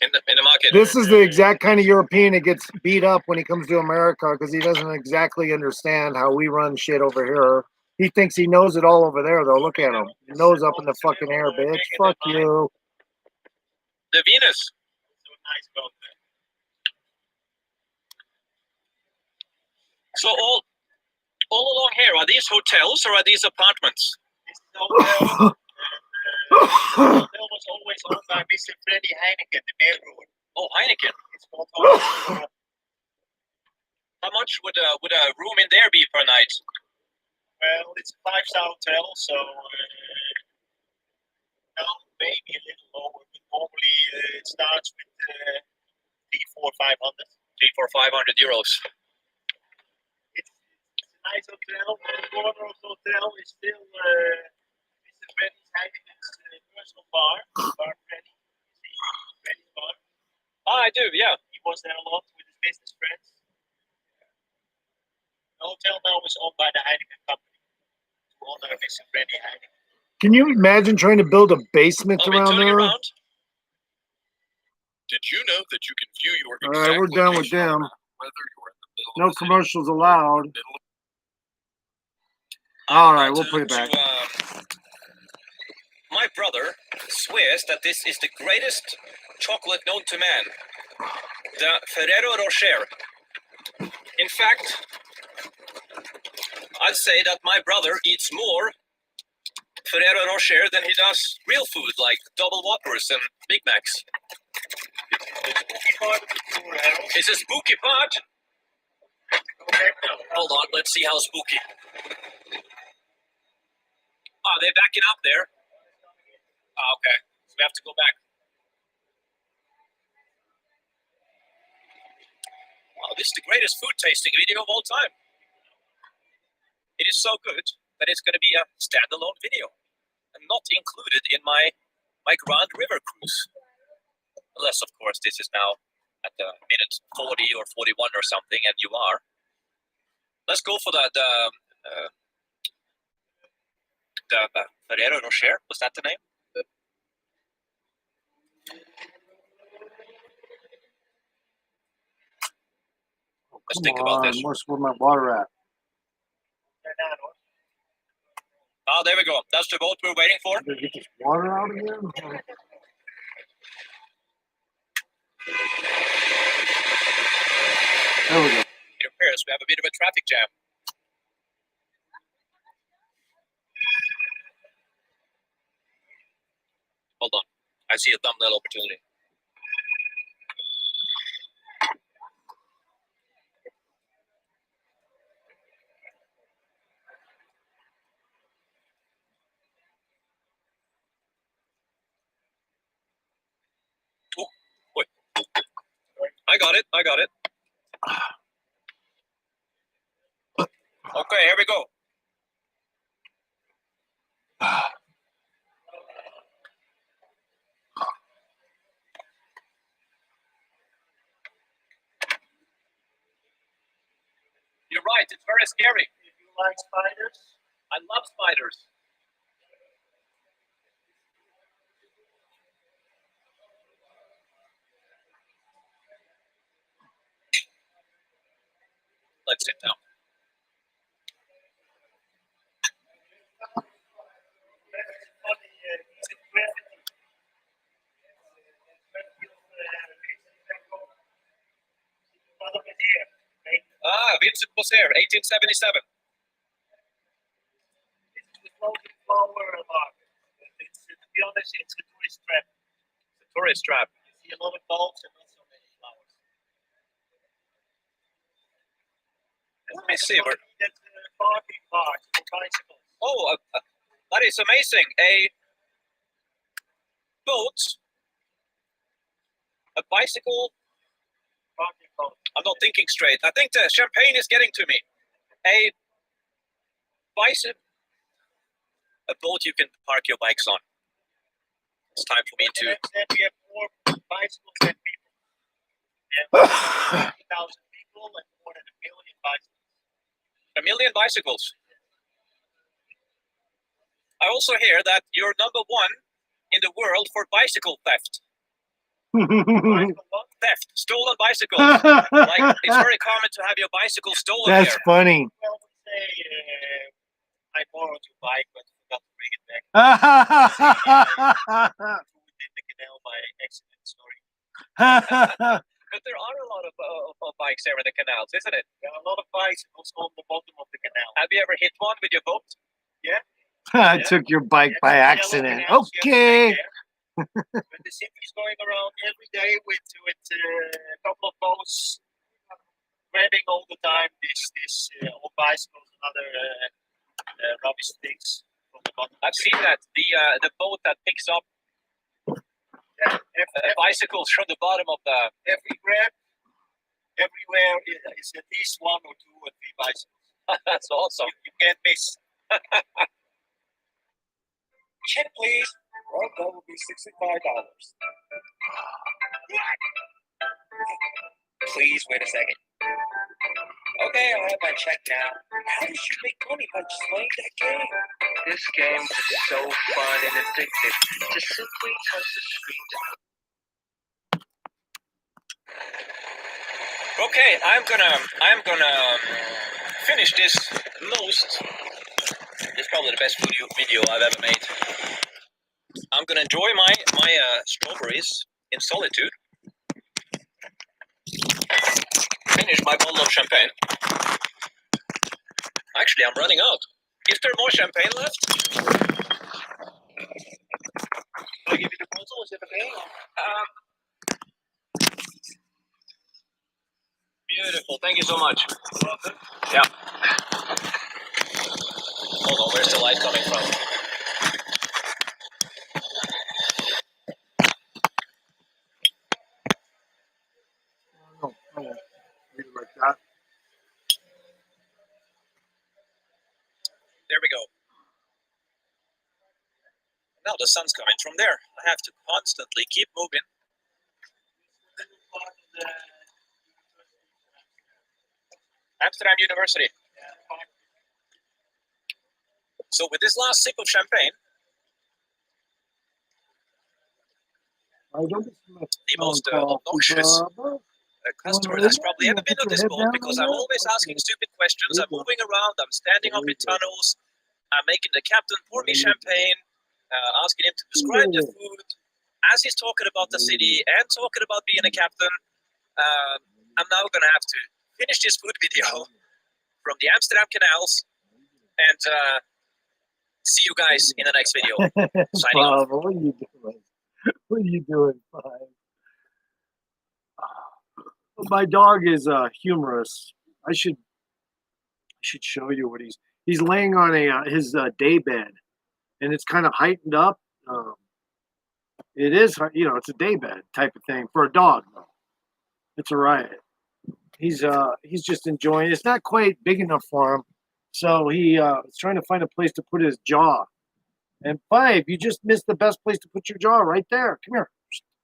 In the market. This is the exact kind of European that gets beat up when he comes to America because he doesn't exactly understand how we run shit over here. He thinks he knows it all over there, though. Look at him. Nose up in the fucking air, bitch. Fuck you. The Venus. So nice boat there. So all along here, are these hotels or are these apartments? This is hotel. The hotel was always owned by Mr. Freddy Heineken, the mayor. Oh, Heineken. It's called Hotel. How much would a room in there be per night? Well, it's a 5-star hotel, so well, maybe a little lower, but normally it starts with 3, 4, 500. 300, 400, 500 euros. It's a nice hotel. The corner of the hotel is still Mr. Freddy Heineken's personal bar. Bar Freddy. See, Freddy's bar. Ah, I do, yeah. He was there a lot with his business friends. The hotel now is owned by the Heineken company. The owner of Mr. Freddy Heineken. Can you imagine trying to build a basement Are we around turning there? around? Did you know that you can view your All right, we're done with them. whether you're in the middle No of the city, commercials allowed. middle of- All I'm right, about we'll put it to, back. My brother swears that this is the greatest chocolate known to man, the Ferrero Rocher. In fact, I'd say that my brother eats more Ferrero Rocher than he does real food like double Whoppers and Big Macs. It's a spooky part. Hold on, let's see how spooky. Oh, they're backing up there. Oh, okay. So we have to go back. Wow, this is the greatest food tasting video of all time. It is so good that it's going to be a standalone video and not included in my Grand River cruise. Unless, of course, this is now at the minute 40 or 41 or something, and you are. Let's go for the Ferrero Rocher. Was that the name? Let's Come think about this. on, where's where my water at? Ah, there we go. That's the boat we're waiting for. Did I get this water out again? There we go. It appears we have a bit of a traffic jam. Hold on. I see a thumbnail opportunity. Oh, wait. I got it. Okay, here we go. You're right. It's very scary. If you like spiders, I love spiders. Let's sit down. Ah, Vincent was here, 1877. It's the floating flower market. To be honest, it's a tourist trap. The tourist trap. You see a lot of bulbs and not so many flowers. Let me see. That's a parking park for bicycles. Oh, that is amazing. A boat, a bicycle. Parking park. I'm not thinking straight. I think the champagne is getting to me. A bicycle, a boat you can park your bikes on. It's time for me to. And then we have more bicycles than people. We have 50,000 people and more than 1 million bicycles. 1 million bicycles. I also hear that you're number one in the world for bicycle theft. Bicycle what? Theft, stolen bicycles. Like it's very common to have your bicycle stolen That's here. funny. Well, we say I borrowed your bike, but forgot to bring it back. Threw it in the canal by accident. Sorry. But there are a lot of bikes here in the canals, isn't it? There are a lot of bicycles on the bottom of the canal. Have you ever hit one with your boat? I took your bike by accident. Okay. But the city is going around every day with a couple of boats, grabbing all the time these old bicycles and other rubbish things from the bottom. I've seen that the boat that picks up bicycles from the bottom of the. Every grab, everywhere is at least 1 or 2 or 3 bicycles. That's awesome. You can't miss. Check, please. Well, that will be $65. Please wait a second. Okay, I'll have my check now. How did you make money by just playing that game? This game is so fun and addictive. Just simply touch the screen to. Okay, I'm gonna finish this most. It's probably the best video I've ever made. I'm gonna enjoy my strawberries in solitude. Finish my bottle of champagne. Actually, I'm running out. Is there more champagne left? I'll give you the bottle. Is it okay? Beautiful. Thank you so much. Yeah. Hold on. Where's the light coming from? Like that. There we go. Now the sun's coming from there. I have to constantly keep moving. Amsterdam University. So with this last sip of champagne, the most obnoxious customer that's probably ever been on this boat, because I'm always asking stupid questions. I'm moving around. I'm standing up in tunnels. I'm making the captain pour me champagne, asking him to describe the food as he's talking about the city and talking about being a captain. I'm now going to have to finish this food video from the Amsterdam canals and see you guys in the next video. Signing off. Bob, what are you doing? What are you doing, Bob? My dog is humorous. I should show you what he's laying on his day bed, and it's kind of heightened up. It is, it's a day bed type of thing for a dog. It's a riot. He's just enjoying it. It's not quite big enough for him, so he is trying to find a place to put his jaw. And Five, you just missed the best place to put your jaw right there. Come here.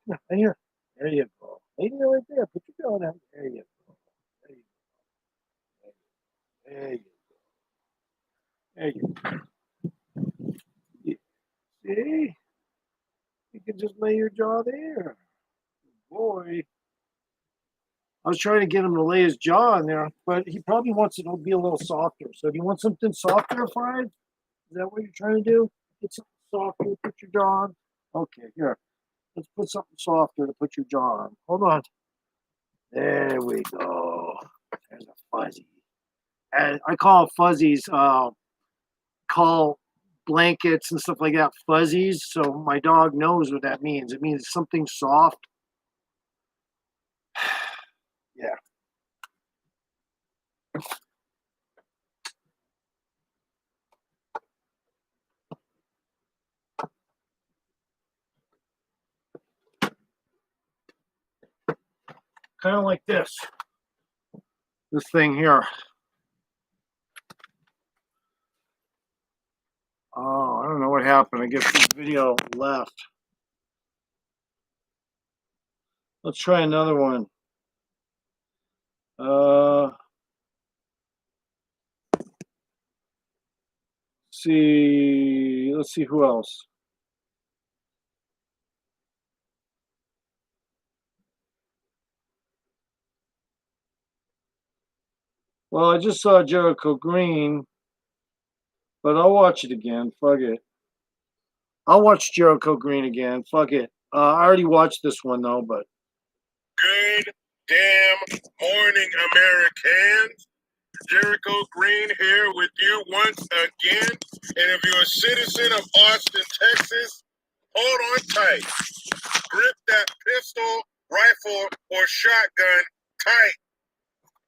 Right here. There you go. Right there, right there. Put your jaw down. There you go. There you go. There you go. See? You can just lay your jaw there. Boy. I was trying to get him to lay his jaw in there, but he probably wants it to be a little softer. So do you want something softer, Five? Is that what you're trying to do? Get something softer to put your jaw on? Okay, here. Let's put something softer to put your jaw on. Hold on. There we go. There's a fuzzy. And I call fuzzies, call blankets and stuff like that fuzzies. So my dog knows what that means. It means something soft. Yeah. Kind of like this. This thing here. Oh, I don't know what happened. I guess this video left. Let's try another one. Let's see who else. Well, I just saw Jericho Green, but I'll watch it again. Fuck it. I'll watch Jericho Green again. Fuck it. I already watched this one though, but. Good damn morning, Americans. Jericho Green here with you once again. And if you're a citizen of Austin, Texas, hold on tight. Grip that pistol, rifle, or shotgun tight.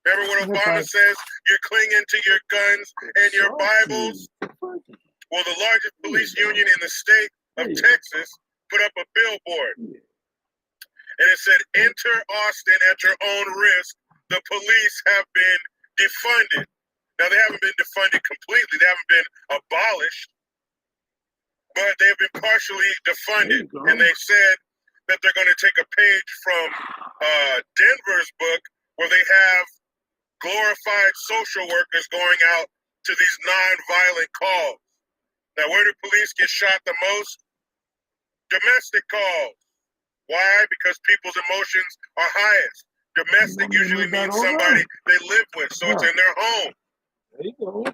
Remember what Obama says? You're clinging to your guns and your Bibles. Well, the largest police union in the state of Texas put up a billboard. And it said, enter Austin at your own risk. The police have been defunded. Now, they haven't been defunded completely. They haven't been abolished. But they've been partially defunded. And they said that they're going to take a page from Denver's book where they have glorified social workers going out to these non-violent calls. Now, where do police get shot the most? Domestic calls. Why? Because people's emotions are highest. Domestic usually means somebody they live with, so it's in their home. There you go.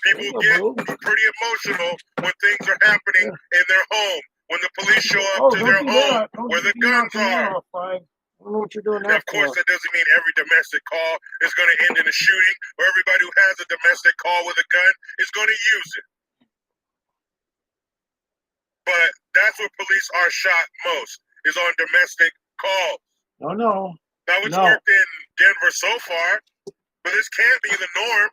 People get pretty emotional when things are happening in their home. When the police show up to their home where the guns are. I don't know what you're doing Now, of course, that doesn't mean every domestic call is going to end in a shooting, or everybody who has a domestic call with a gun is going to use it. But that's where police are shot most, is on domestic calls. No. Now, it's worked in Denver so far, but this can't be the norm.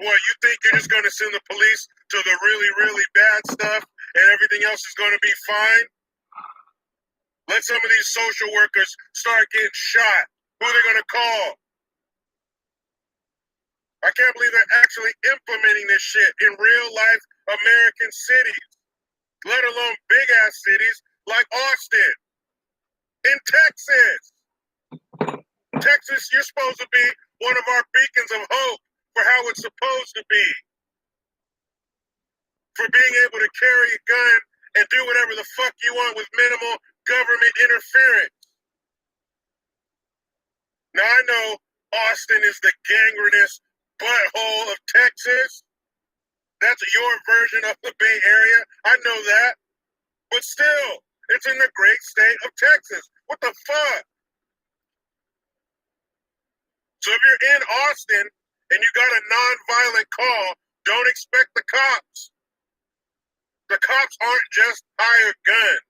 Boy, you think you're just going to send the police to the really, really bad stuff and everything else is going to be fine? Let some of these social workers start getting shot. Who are they going to call? I can't believe they're actually implementing this shit in real life American cities, let alone big ass cities like Austin. In Texas. Texas, you're supposed to be one of our beacons of hope for how it's supposed to be. For being able to carry a gun and do whatever the fuck you want with minimal government interference. Now I know Austin is the gangrenous butthole of Texas. That's your version of the Bay Area. I know that. But still, it's in the great state of Texas. What the fuck? So if you're in Austin and you got a non-violent call, don't expect the cops. The cops aren't just hired guns.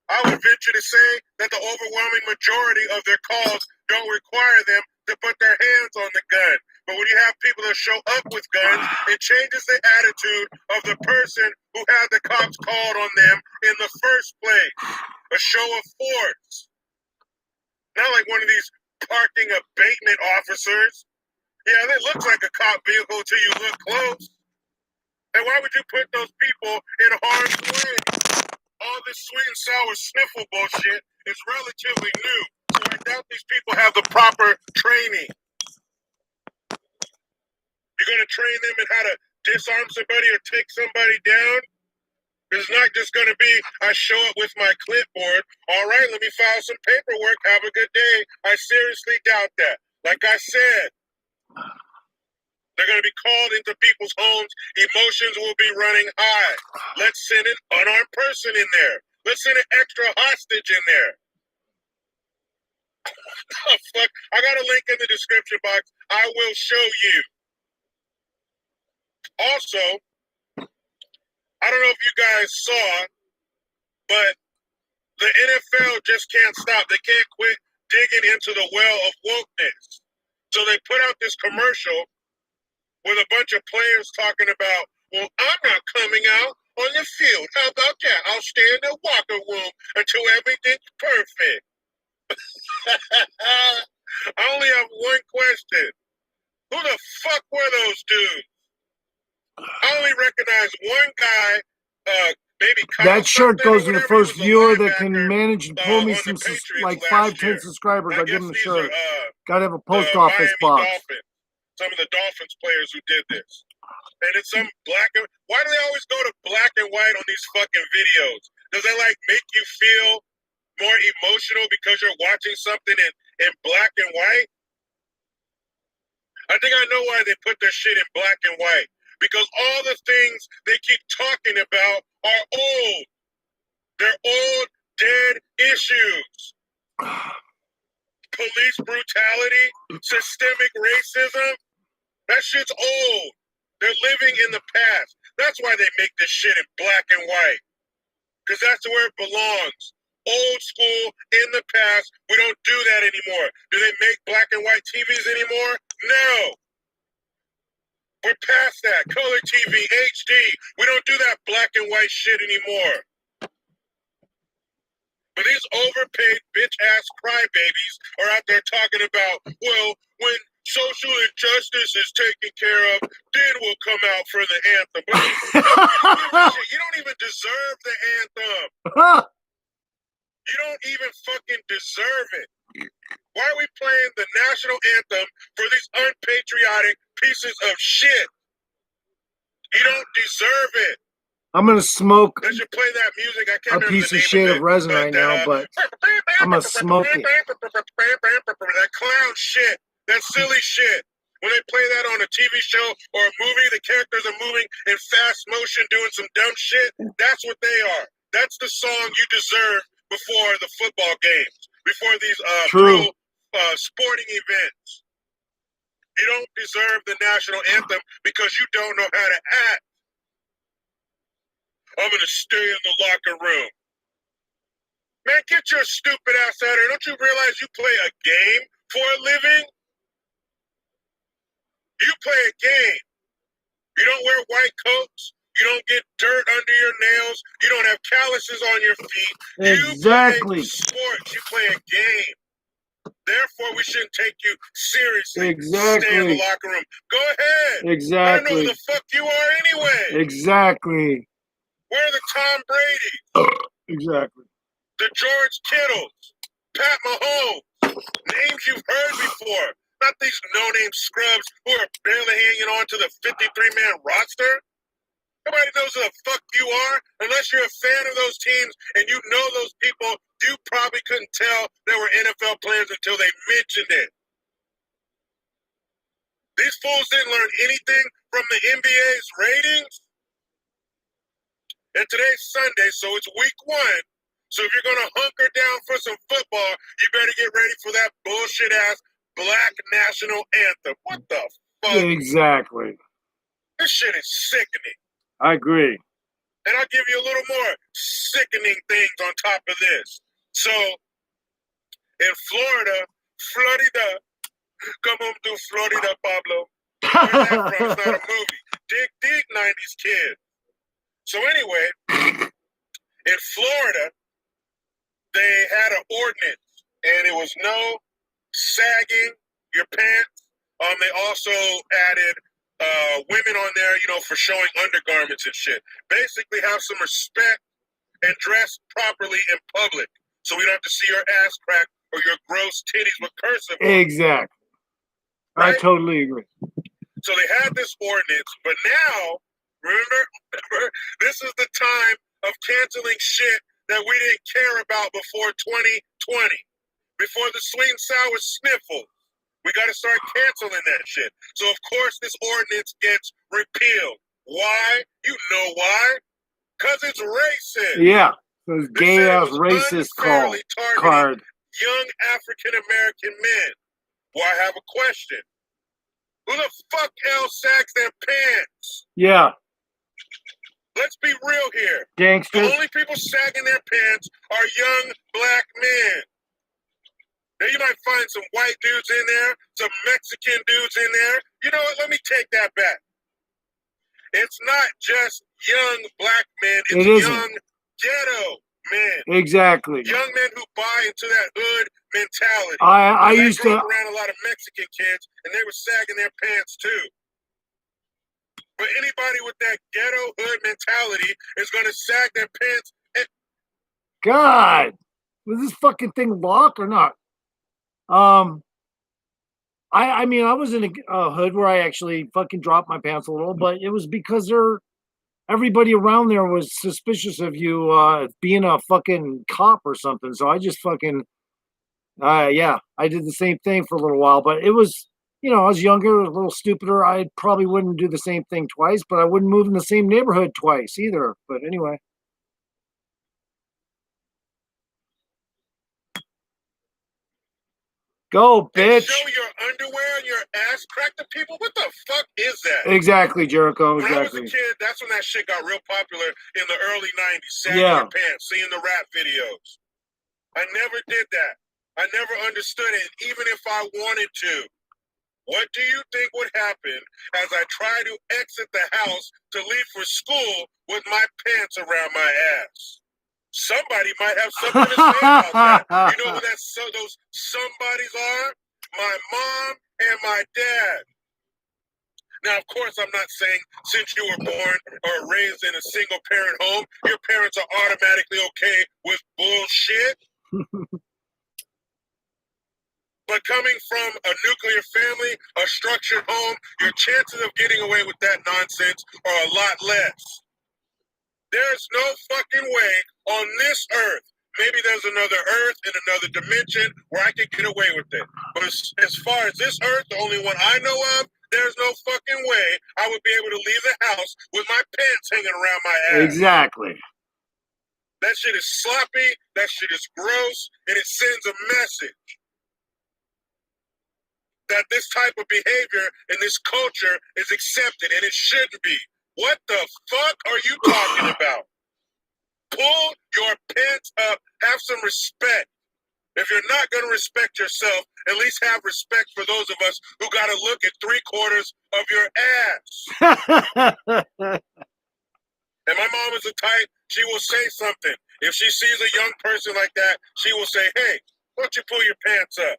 I would venture to say that the overwhelming majority of their calls don't require them to put their hands on the gun. But when you have people that show up with guns, it changes the attitude of the person who had the cops called on them in the first place. A show of force. Not like one of these parking abatement officers. Yeah, that looks like a cop vehicle till you look close. And why would you put those people in harm's way? All this sweet and sour sniffle bullshit is relatively new, so I doubt these people have the proper training. You're going to train them in how to disarm somebody or take somebody down? It's not just going to be, I show up with my clipboard, all right, let me file some paperwork, have a good day. I seriously doubt that. Like I said, they're going to be called into people's homes. Emotions will be running high. Let's send an unarmed person in there. Let's send an extra hostage in there. Oh, fuck. I got a link in the description box. I will show you. Also, I don't know if you guys saw, but the NFL just can't stop. They can't quit digging into the well of wokeness. So they put out this commercial with a bunch of players talking about, well, I'm not coming out on the field. How about that? I'll stay in the locker room until everything's perfect. I only have one question. Who the fuck were those dudes? I only recognize one guy, maybe Kyle That shirt something or goes to the whatever. He first was a viewer that can linebacker, manage to pull me on some, the Patriots like last 5, 10 year. subscribers. I I'll give guess him a these shirt. are Gotta have a the post office Miami box. Dolphins. Some of the Dolphins players who did this. And it's some black and why do they always go to black and white on these fucking videos? Does it like make you feel more emotional because you're watching something in black and white? I think I know why they put their shit in black and white. Because all the things they keep talking about are old. They're old, dead issues. Police brutality, systemic racism, that shit's old. They're living in the past. That's why they make this shit in black and white. Because that's where it belongs. Old school, in the past. We don't do that anymore. Do they make black and white TVs anymore? No. We're past that. Color TV, HD. We don't do that black and white shit anymore. But these overpaid bitch-ass crybabies are out there talking about, well, when social injustice is taken care of, then we'll come out for the anthem. But you don't even deserve the anthem. You don't even fucking deserve it. Why are we playing the national anthem for these unpatriotic pieces of shit? You don't deserve it. I'm gonna smoke They should play that music. I can't a remember piece the of name shit of of it, resin but right now, but I'm gonna smoke it. That clown shit, that silly shit. When they play that on a TV show or a movie, the characters are moving in fast motion doing some dumb shit. That's what they are. That's the song you deserve before the football games, before these True. pro sporting events. You don't deserve the national anthem because you don't know how to act. I'm going to stay in the locker room. Man, get your stupid ass out of here. Don't you realize you play a game for a living? You play a game. You don't wear white coats. You don't get dirt under your nails. You don't have calluses on your feet. Exactly. You play sports. You play a game. Therefore, we shouldn't take you seriously. Exactly. Stay in the locker room. Go ahead. Exactly. I know who the fuck you are anyway. Exactly. We're the Tom Brady. Exactly. The George Kittles, Pat Mahomes, names you've heard before, not these no-name scrubs who are barely hanging on to the 53-man roster. Nobody knows who the fuck you are unless you're a fan of those teams and you know those people you probably couldn't tell they were NFL players until they mentioned it. These fools didn't learn anything from the NBA's ratings. And today's Sunday, so it's week 1. So if you're going to hunker down for some football, you better get ready for that bullshit-ass Black National Anthem. What the fuck? Exactly. This shit is sickening. I agree. And I'll give you a little more sickening things on top of this. So, in Florida, come home to Florida, Pablo. Where's that from? It's not a movie. Dig, 90s kid. So anyway, in Florida, they had an ordinance, and it was no sagging your pants. They also added women on there, for showing undergarments and shit. Basically, have some respect and dress properly in public, so we don't have to see your ass crack or your gross titties with cursive. Exactly. Right? I totally agree. So they had this ordinance, but now, remember, this is the time of canceling shit that we didn't care about before 2020, before the sweet and sour sniffle. We got to start canceling that shit. So, of course, this ordinance gets repealed. Why? You know why? Because it's racist. Yeah. Those They gay said it ass was racist unfairly targeting card. young African-American men. Well, I have a question. Who the fuck else sags their pants? Yeah. Let's be real here. Gangsters. The only people sagging their pants are young black men. Now, you might find some white dudes in there, some Mexican dudes in there. You know what? Let me take that back. It's not just young black men. It's young ghetto men. Exactly. Young men who buy into that hood mentality. I used grew to. up around a lot of Mexican kids, and they were sagging their pants too. But anybody with that ghetto hood mentality is going to sag their pants. God, was this fucking thing locked or not? I mean, I was in a hood where I actually fucking dropped my pants a little, but it was because everybody around there was suspicious of you being a fucking cop or something. So I just fucking, yeah, I did the same thing for a little while. But it was, I was younger, a little stupider. I probably wouldn't do the same thing twice, but I wouldn't move in the same neighborhood twice either. But anyway. Go, bitch. Show your underwear and your ass crack to people? What the fuck is that? Exactly, Jericho. When Exactly. I was a kid, that's when that shit got real popular in the early 90s. Sagging Yeah. your pants, seeing the rap videos. I never did that. I never understood it, even if I wanted to. What do you think would happen as I try to exit the house to leave for school with my pants around my ass? Somebody might have something to say about that. You know who those somebodies are? My mom and my dad. Now, of course, I'm not saying since you were born or raised in a single-parent home, your parents are automatically okay with bullshit. But coming from a nuclear family, a structured home, your chances of getting away with that nonsense are a lot less. There's no fucking way on this earth. Maybe there's another earth in another dimension where I can get away with it. But as far as this earth, the only one I know of, there's no fucking way I would be able to leave the house with my pants hanging around my ass. Exactly. That shit is sloppy, that shit is gross, and it sends a message that this type of behavior in this culture is accepted, and it shouldn't be. What the fuck are you talking about? Pull your pants up. Have some respect. If you're not going to respect yourself, at least have respect for those of us who got to look at 3/4 of your ass. And my mom is the type, she will say something. If she sees a young person like that, she will say, hey, why don't you pull your pants up?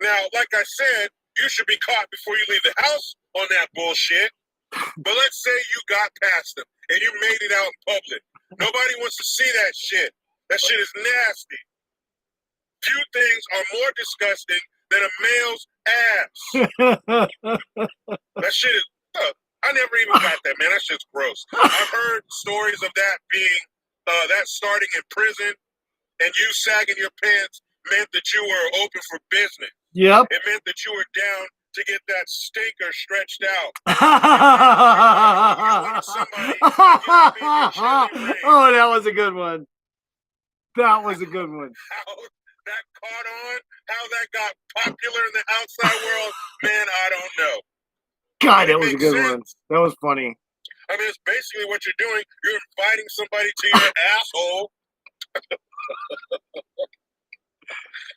Now, like I said, you should be caught before you leave the house on that bullshit. But let's say you got past them and you made it out in public. Nobody wants to see that shit. That shit is nasty. Few things are more disgusting than a male's ass. That shit is, I never even got that, man. That shit's gross. I've heard stories of that being that starting in prison and you sagging your pants meant that you were open for business. Yep. It meant that you were down to get that stinker stretched out. Oh, that was a good one. That was a good one. How that caught on, how that got popular in the outside world, man, I don't know. God, that was a good one. That was funny. I mean, it's basically what you're doing. You're inviting somebody to your asshole.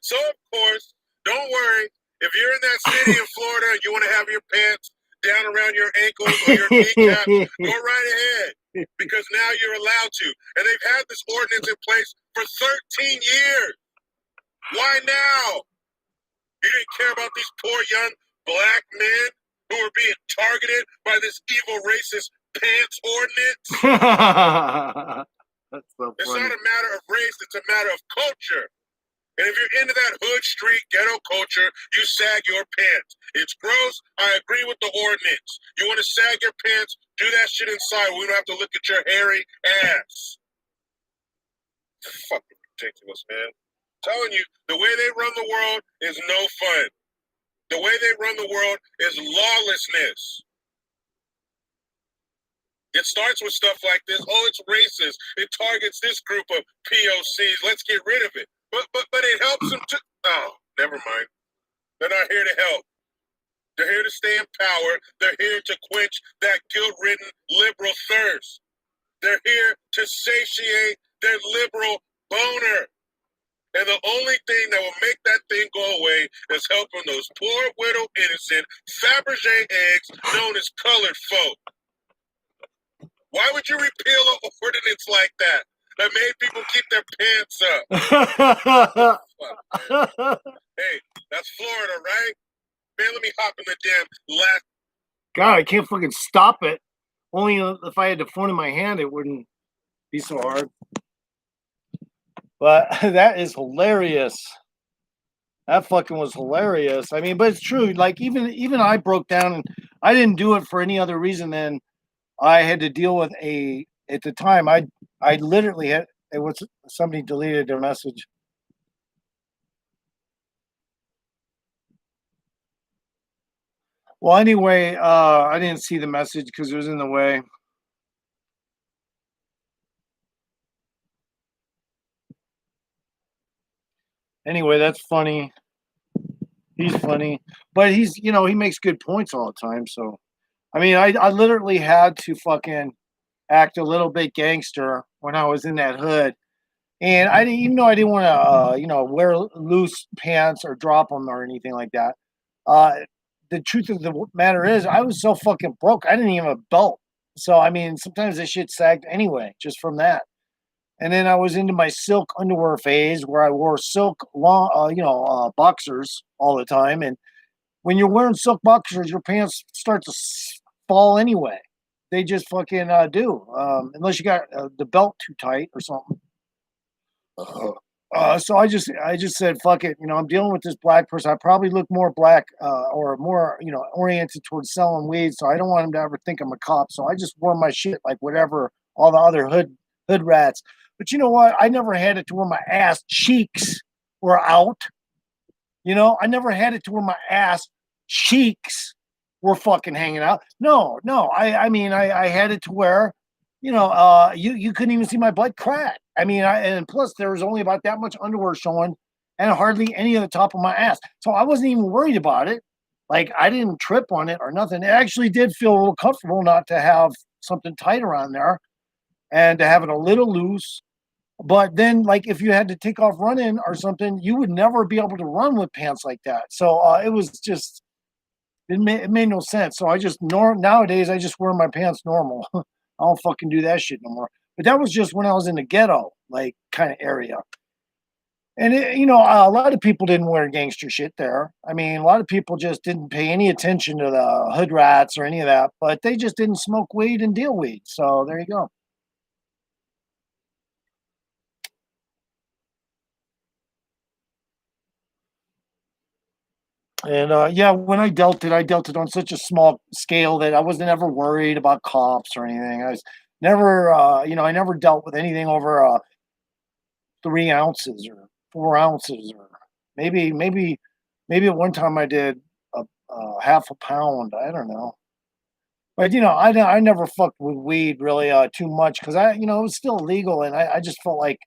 So, of course, don't worry. If you're in that city in Florida and you want to have your pants down around your ankles or your kneecaps, go right ahead. Because now you're allowed to. And they've had this ordinance in place for 13 years. Why now? You didn't care about these poor young black men who were being targeted by this evil racist pants ordinance? That's so It's funny. not a matter of race, it's a matter of culture. And if you're into that hood street ghetto culture, you sag your pants. It's gross. I agree with the ordinance. You want to sag your pants? Do that shit inside. We don't have to look at your hairy ass. Fucking ridiculous, man. I'm telling you, the way they run the world is no fun. The way they run the world is lawlessness. It starts with stuff like this. Oh, it's racist. It targets this group of POCs. Let's get rid of it. But it helps them to. Oh, never mind. They're not here to help. They're here to stay in power. They're here to quench that guilt-ridden liberal thirst. They're here to satiate their liberal boner. And the only thing that will make that thing go away is helping those poor, widow, innocent Fabergé eggs known as colored folk. Why would you repeal an ordinance like that made people keep their pants up? Hey, that's Florida, right? Man, let me hop in the damn last. God, I can't fucking stop it. Only if I had the phone in my hand, it wouldn't be so hard. But that is hilarious. That fucking was hilarious. I mean, but it's true. Like even I broke down, and I didn't do it for any other reason than I had to deal with at the time. I literally had it was somebody deleted their message. Well, anyway, I didn't see the message because it was in the way. Anyway, that's funny. He's funny, but he makes good points all the time. So, I mean, I literally had to fucking act a little bit gangster when I was in that hood. And I didn't, even though I didn't want to, wear loose pants or drop them or anything like that. The truth of the matter is, I was so fucking broke. I didn't even have a belt. So, I mean, sometimes this shit sagged anyway, just from that. And then I was into my silk underwear phase where I wore silk long, boxers all the time. And when you're wearing silk boxers, your pants start to fall anyway. They just fucking do, unless you got the belt too tight or something. So I just said, fuck it. I'm dealing with this black person. I probably look more black or more, oriented towards selling weed. So I don't want him to ever think I'm a cop. So I just wore my shit like whatever all the other hood rats. But you know what? I never had it to where my ass cheeks were out. I never had it to where my ass cheeks were fucking hanging out. No. I mean, I had it to where, you couldn't even see my butt crack. I mean, and plus there was only about that much underwear showing and hardly any of the top of my ass. So I wasn't even worried about it. Like I didn't trip on it or nothing. It actually did feel a little comfortable not to have something tight around there and to have it a little loose. But then, like, if you had to take off running or something, you would never be able to run with pants like that. So it was just, it made no sense. So I just, nowadays, I just wear my pants normal. I don't fucking do that shit no more. But that was just when I was in the ghetto, like, kind of area. And, a lot of people didn't wear gangster shit there. I mean, a lot of people just didn't pay any attention to the hood rats or any of that, but they just didn't smoke weed and deal weed. So there you go. And when I dealt it on such a small scale that I wasn't ever worried about cops or anything. Never, I never dealt with anything over 3 ounces or 4 ounces, or maybe at one time I did a half a pound. I don't know. But I never fucked with weed really too much because it was still legal, and I just felt like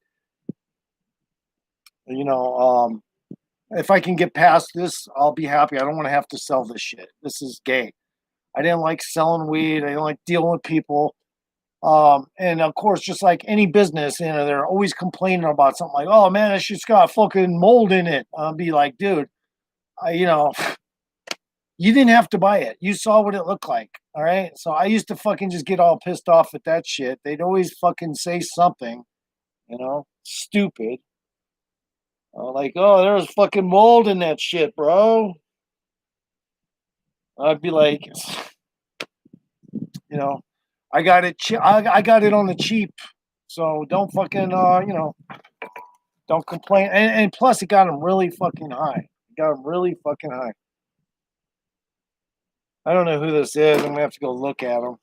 you know if I can get past this, I'll be happy. I don't want to have to sell this shit. This is gay. I didn't like selling weed. I didn't like dealing with people. And of course, just like any business, they're always complaining about something like, "Oh man, that shit's got fucking mold in it." I'll be like, "Dude, you didn't have to buy it. You saw what it looked like. All right." So I used to fucking just get all pissed off at that shit. They'd always fucking say something, stupid. Like, "Oh, there's fucking mold in that shit, bro." I'd be like, you know, I got it. I got it on the cheap. So don't fucking, don't complain. And plus, it got them really fucking high. It got them really fucking high. I don't know who this is. I'm gonna have to go look at him.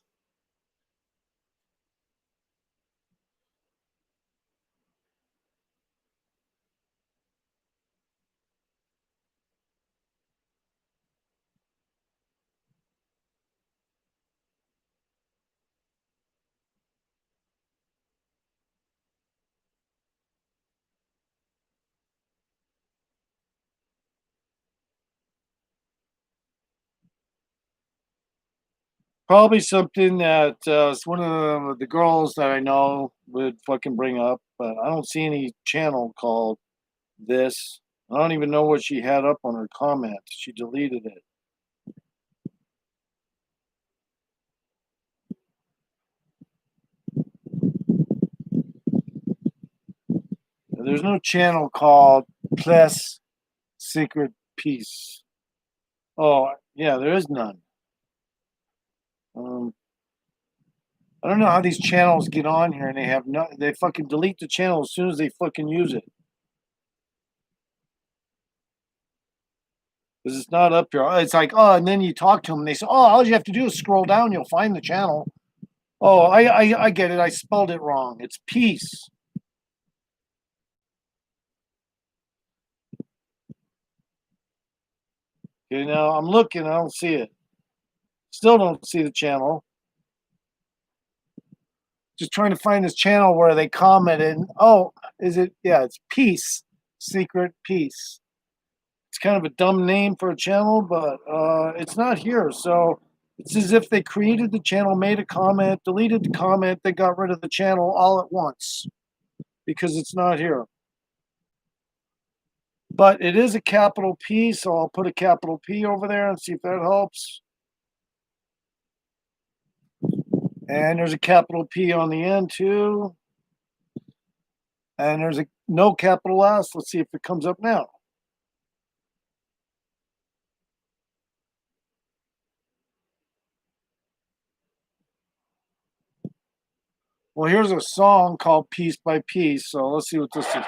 Probably something that it's one of the girls that I know would fucking bring up, but I don't see any channel called this. I don't even know what she had up on her comment. She deleted it. There's no channel called Plus Secret Peace. Oh, yeah, there is none. I don't know how these channels get on here and they fucking delete the channel as soon as they fucking use it. Because it's not up here. It's like, oh, and then you talk to them and they say, oh, all you have to do is scroll down, you'll find the channel. Oh, I get it. I spelled it wrong. It's peace. I'm looking, I don't see it. Still don't see the channel. Just trying to find this channel where they commented. Oh, is it? Yeah, it's Peace. Secret Peace. It's kind of a dumb name for a channel, but it's not here. So it's as if they created the channel, made a comment, deleted the comment, they got rid of the channel all at once because it's not here. But it is a capital P, so I'll put a capital P over there and see if that helps. And there's a capital P on the end too. And there's a no capital S. Let's see if it comes up now. Well, here's a song called Piece by Piece. So let's see what this is.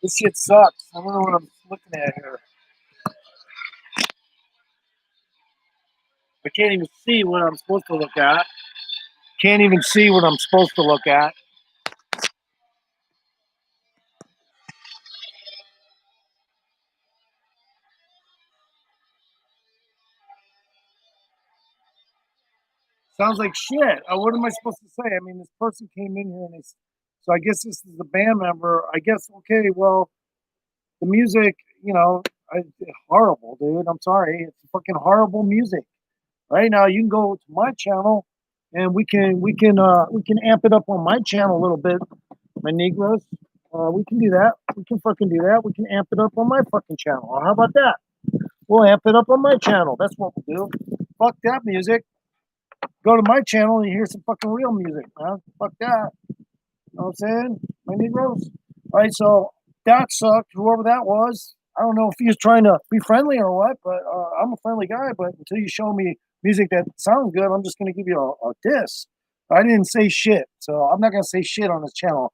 This shit sucks. I don't know what I'm looking at here. I can't even see what I'm supposed to look at. Can't even see what I'm supposed to look at. Sounds like shit. What am I supposed to say? I mean, this person came in here and so I guess this is the band member. I guess, okay, well, the music, horrible, dude. I'm sorry. It's fucking horrible music. Right now, you can go to my channel and we can amp it up on my channel a little bit, my Negros. We can do that. We can fucking do that. We can amp it up on my fucking channel. How about that? We'll amp it up on my channel. That's what we'll do. Fuck that music. Go to my channel and you hear some fucking real music, man. Fuck that. know what I'm saying? My Negroes. All right, so that sucked. Whoever that was, I don't know if he was trying to be friendly or what, but I'm a friendly guy. But until you show me music that sounds good, I'm just going to give you a diss. I didn't say shit, so I'm not going to say shit on this channel.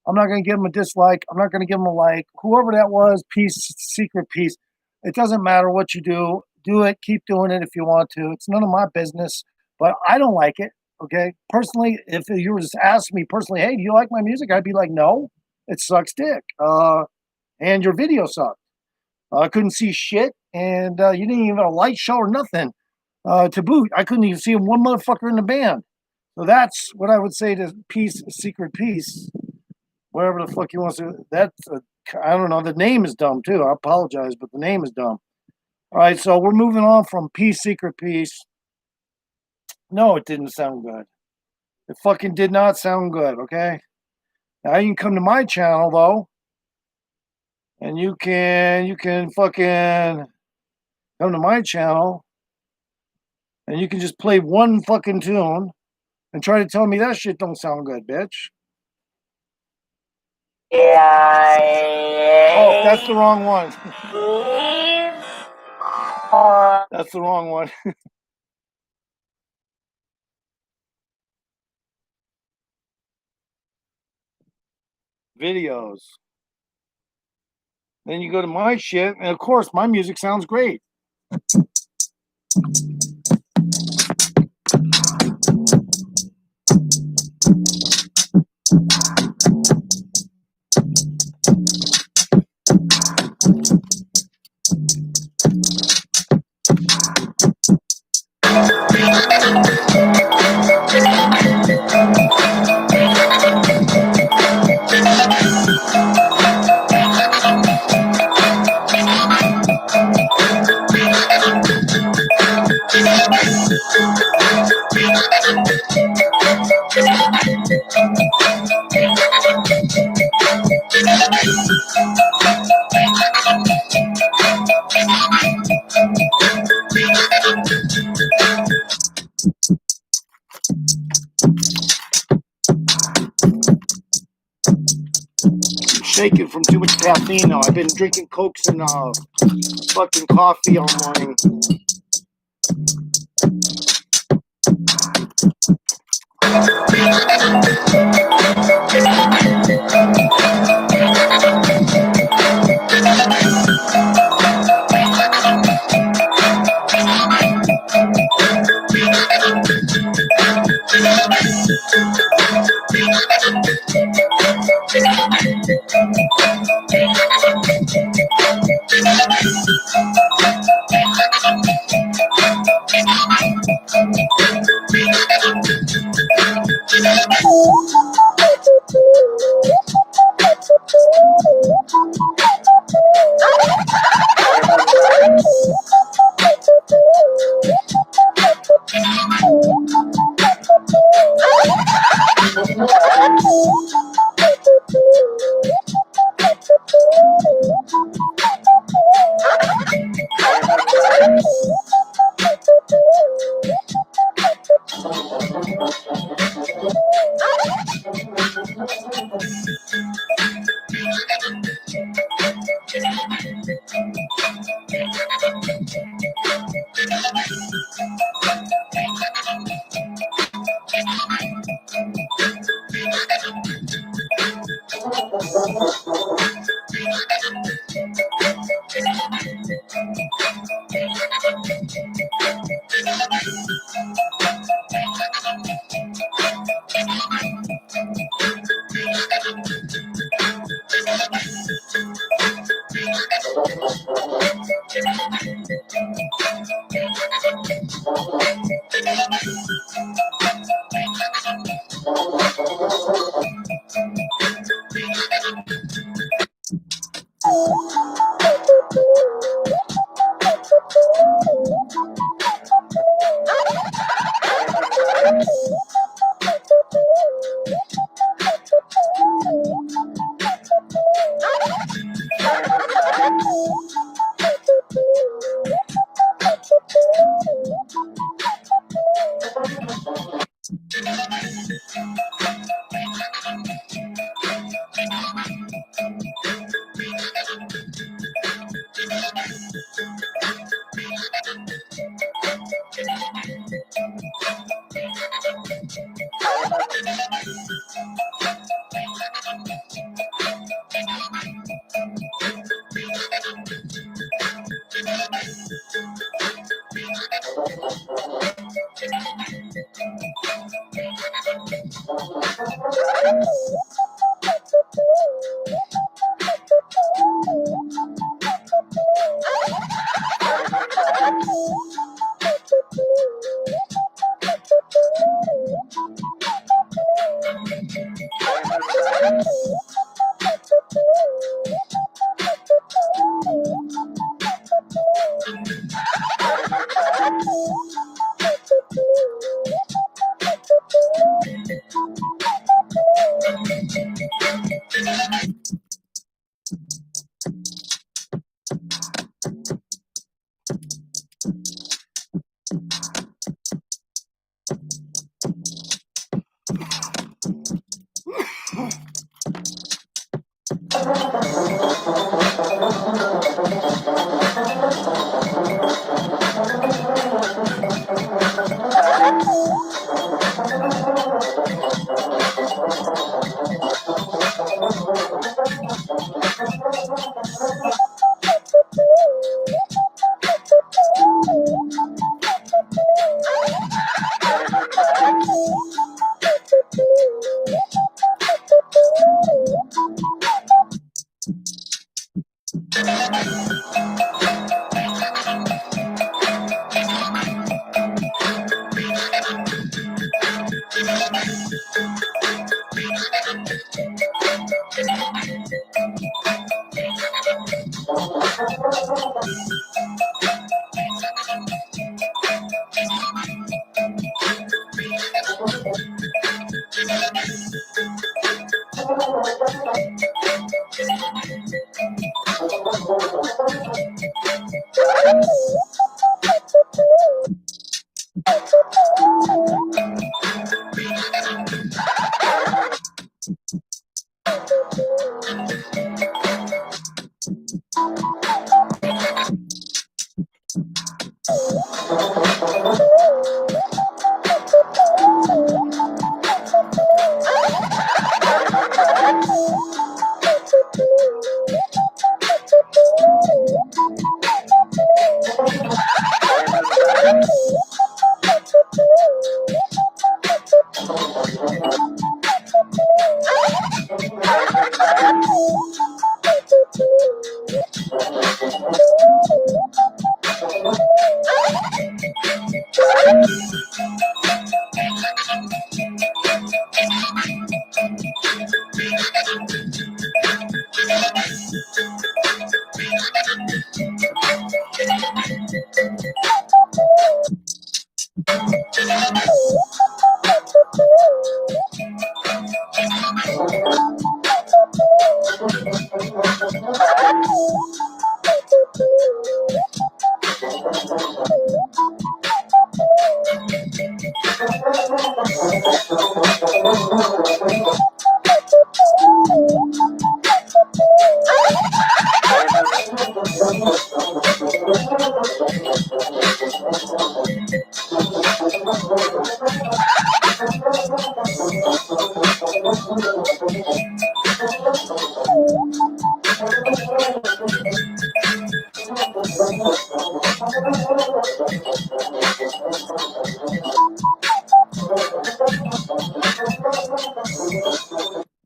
I'm not going to give him a dislike. I'm not going to give him a like. Whoever that was, peace, secret peace. It doesn't matter what you do. Do it. Keep doing it if you want to. It's none of my business, but I don't like it. Okay. Personally, if you were just asking me personally, hey, do you like my music? I'd be like, no, it sucks dick. And your video sucked. I couldn't see shit, and you didn't even have a light show or nothing. To boot, I couldn't even see one motherfucker in the band. So that's what I would say to peace, secret peace. Whatever the fuck you want to. That's I don't know. The name is dumb too. I apologize, but the name is dumb. All right, so we're moving on from peace, secret peace. No, it didn't sound good. It fucking did not sound good. Okay. Now you can come to my channel though, and you can fucking come to my channel, and you can just play one fucking tune and try to tell me that shit don't sound good, bitch. Oh, that's the wrong one. That's the wrong one. Videos. Then you go to my shit, and of course, my music sounds great. Shaking from too much caffeine now. I've been drinking Cokes and fucking coffee all morning.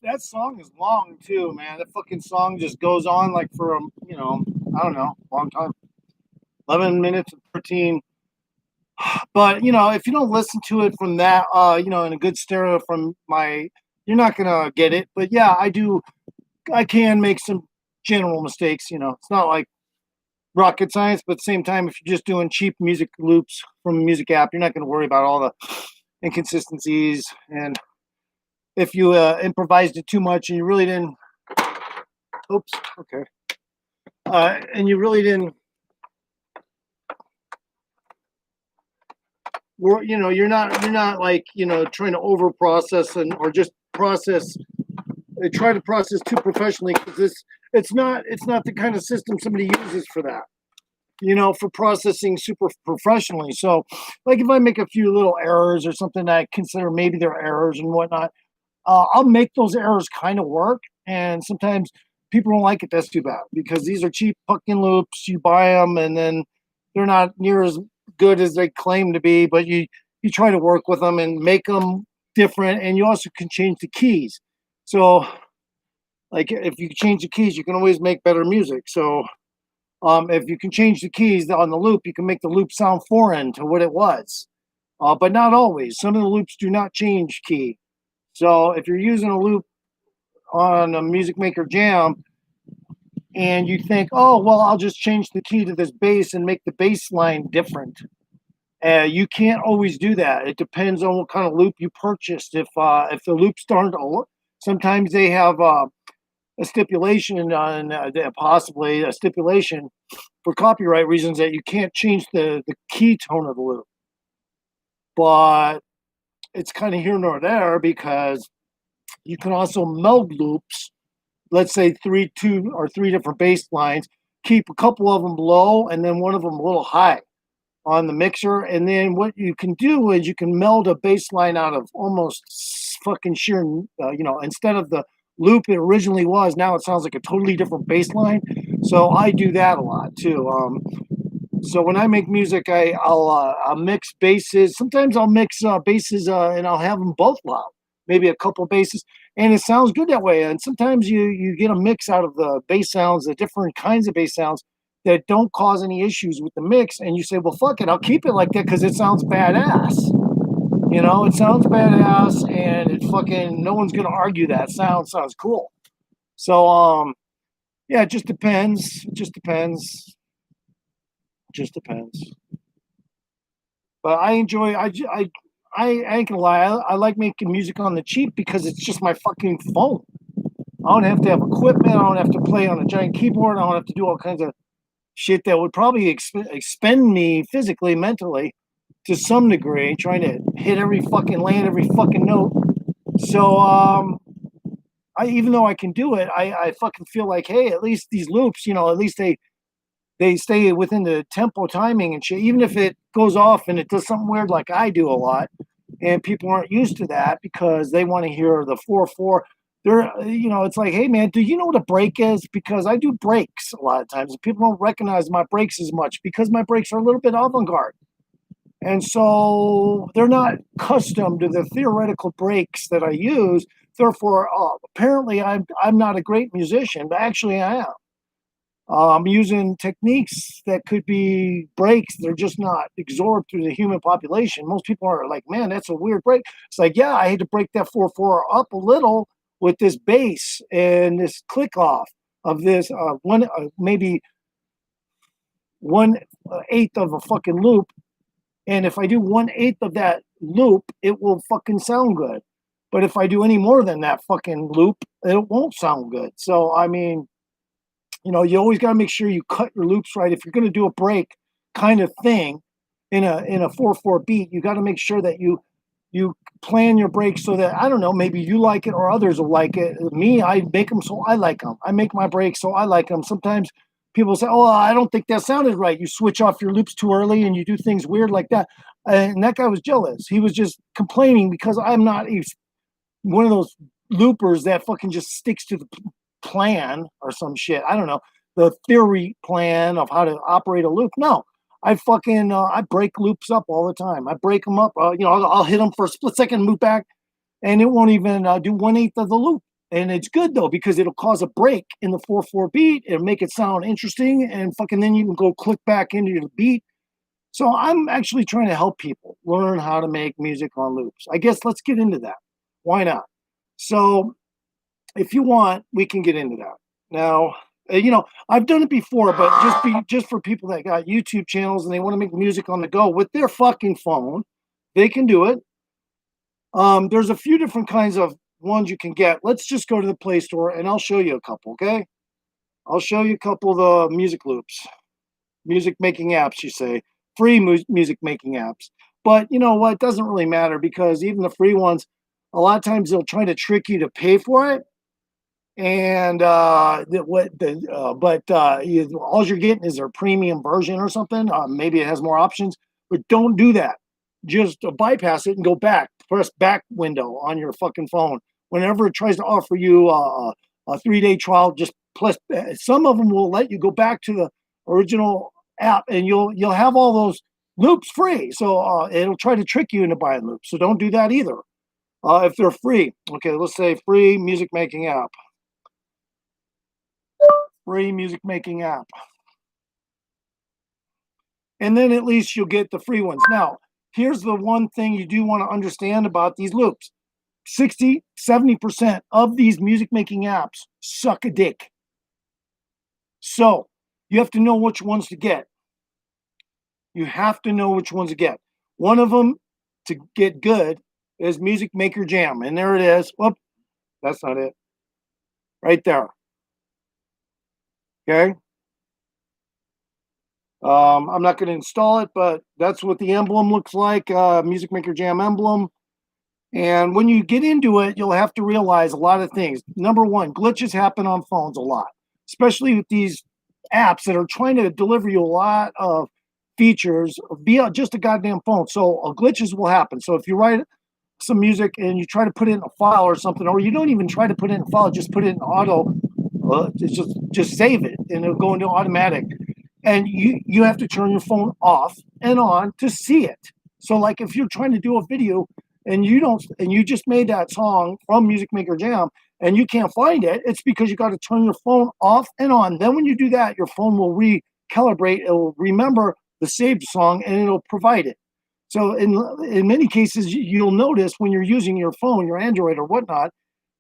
That song is long too, man. That fucking song just goes on like for I don't know, long time. 11 minutes and 13. But if you don't listen to it from that, in a good stereo from you're not gonna get it. But yeah, I can make some general mistakes. It's not like rocket science, but at the same time, if you're just doing cheap music loops from a music app, you're not gonna worry about all the inconsistencies. And if you improvised it too much and you really didn't, oops, okay, and you really didn't. You're not like trying to over process or just process. Try to process too professionally because it's not the kind of system somebody uses for that. For processing super professionally. So, like if I make a few little errors or something that I consider maybe they're errors and whatnot, I'll make those errors kind of work. And sometimes people don't like it. That's too bad because these are cheap fucking loops. You buy them and then they're not near as good as they claim to be, but you try to work with them and make them different, and you also can change the keys. So, like, if you change the keys, you can always make better music. So, if you can change the keys on the loop, you can make the loop sound foreign to what it was. But not always. Some of the loops do not change key. So, if you're using a loop on a Music Maker Jam, and you think, oh, well, I'll just change the key to this bass and make the bass line different. You can't always do that. It depends on what kind of loop you purchased. If the loops aren't, sometimes they have a stipulation on possibly a stipulation for copyright reasons that you can't change the key tone of the loop. But it's kind of here nor there because you can also meld loops. Let's say three different bass lines. Keep a couple of them low and then one of them a little high on the mixer. And then what you can do is you can meld a bass line out of almost fucking sheer, instead of the loop it originally was, now it sounds like a totally different bass line. So I do that a lot too. So when I make music, I'll mix basses. Sometimes I'll mix basses and I'll have them both loud, maybe a couple basses, and it sounds good that way. And sometimes you get a mix out of the bass sounds, the different kinds of bass sounds that don't cause any issues with the mix. And you say, well, fuck it, I'll keep it like that because it sounds badass. It sounds badass, and it fucking no one's gonna argue that sounds cool. So yeah, it just depends. Just depends. But I enjoy. I ain't gonna lie. I like making music on the cheap because it's just my fucking phone. I don't have to have equipment. I don't have to play on a giant keyboard. I don't have to do all kinds of shit that would probably expend me physically, mentally, to some degree, trying to hit every fucking land, every fucking note. So I even though I can do it, I fucking feel like, hey, at least these loops, at least they stay within the tempo timing and shit. Even if it goes off and it does something weird like I do a lot, and people aren't used to that because they want to hear the 4/4. It's like, hey man, do you know what a break is? Because I do breaks a lot of times. People don't recognize my breaks as much because my breaks are a little bit avant-garde. And so they're not accustomed to the theoretical breaks that I use. Therefore, apparently I'm not a great musician, but actually I am. I'm using techniques that could be breaks. They're just not absorbed through the human population. Most people are like, man, that's a weird break. It's like, yeah, I had to break that 4/4 up a little with this bass and this click off of this maybe 1/8 of a fucking loop. And if I do 1/8 of that loop, it will fucking sound good. But if I do any more than that fucking loop, it won't sound good. So, I mean, you always got to make sure you cut your loops right. If you're going to do a break kind of thing in a 4/4 beat, you got to make sure that you plan your breaks so that, I don't know, maybe you like it or others will like it. Me, I make them so I like them. I make my breaks so I like them. Sometimes people say, oh, I don't think that sounded right. You switch off your loops too early and you do things weird like that. And that guy was jealous. He was just complaining because I'm not one of those loopers that fucking just sticks to the plan or some shit. I don't know, the theory plan of how to operate a loop. No, I fucking I break loops up all the time. I break them up. I'll hit them for a split second, move back, and it won't even do 1/8 of the loop. And it's good though because it'll cause a break in the 4/4 beat. It'll make it sound interesting, and fucking then you can go click back into the beat. So I'm actually trying to help people learn how to make music on loops. I guess let's get into that. Why not? So if you want, we can get into that. Now, I've done it before, but just for people that got YouTube channels and they want to make music on the go with their fucking phone, they can do it. There's a few different kinds of ones you can get. Let's just go to the Play Store and I'll show you a couple, okay? I'll show you a couple of the music loops, music making apps, you say, free music making apps. But you know what? It doesn't really matter because even the free ones, a lot of times they'll try to trick you to pay for it. And all you're getting is their premium version or something. Maybe it has more options, but don't do that. Just bypass it and go back. Press back window on your fucking phone. Whenever it tries to offer you a 3-day trial, just plus. Some of them will let you go back to the original app, and you'll have all those loops free. So it'll try to trick you into buying loops. So don't do that either. if they're free. Okay, let's say free music making app. Free music making app. And then at least you'll get the free ones. Now, here's the one thing you do want to understand about these loops. 60, 70% of these music making apps suck a dick. So you have to know which ones to get. You have to know which ones to get. One of them to get good is Music Maker Jam. And there it is. Whoop, that's not it. Right there. Okay. I'm not going to install it, but that's what the emblem looks like. Music Maker Jam emblem. And when you get into it, you'll have to realize a lot of things. Number one, glitches happen on phones a lot, especially with these apps that are trying to deliver you a lot of features via just a goddamn phone. So glitches will happen. So if you write some music and you try to put it in a file or something, or you don't even try to put it in a file, just put it in auto, just save it and it'll go into automatic. And you have to turn your phone off and on to see it. So like if you're trying to do a video and you just made that song from Music Maker Jam and you can't find it, it's because you got to turn your phone off and on. Then when you do that, your phone will recalibrate, it will remember the saved song and it'll provide it. So in many cases, you'll notice when you're using your phone, your Android or whatnot,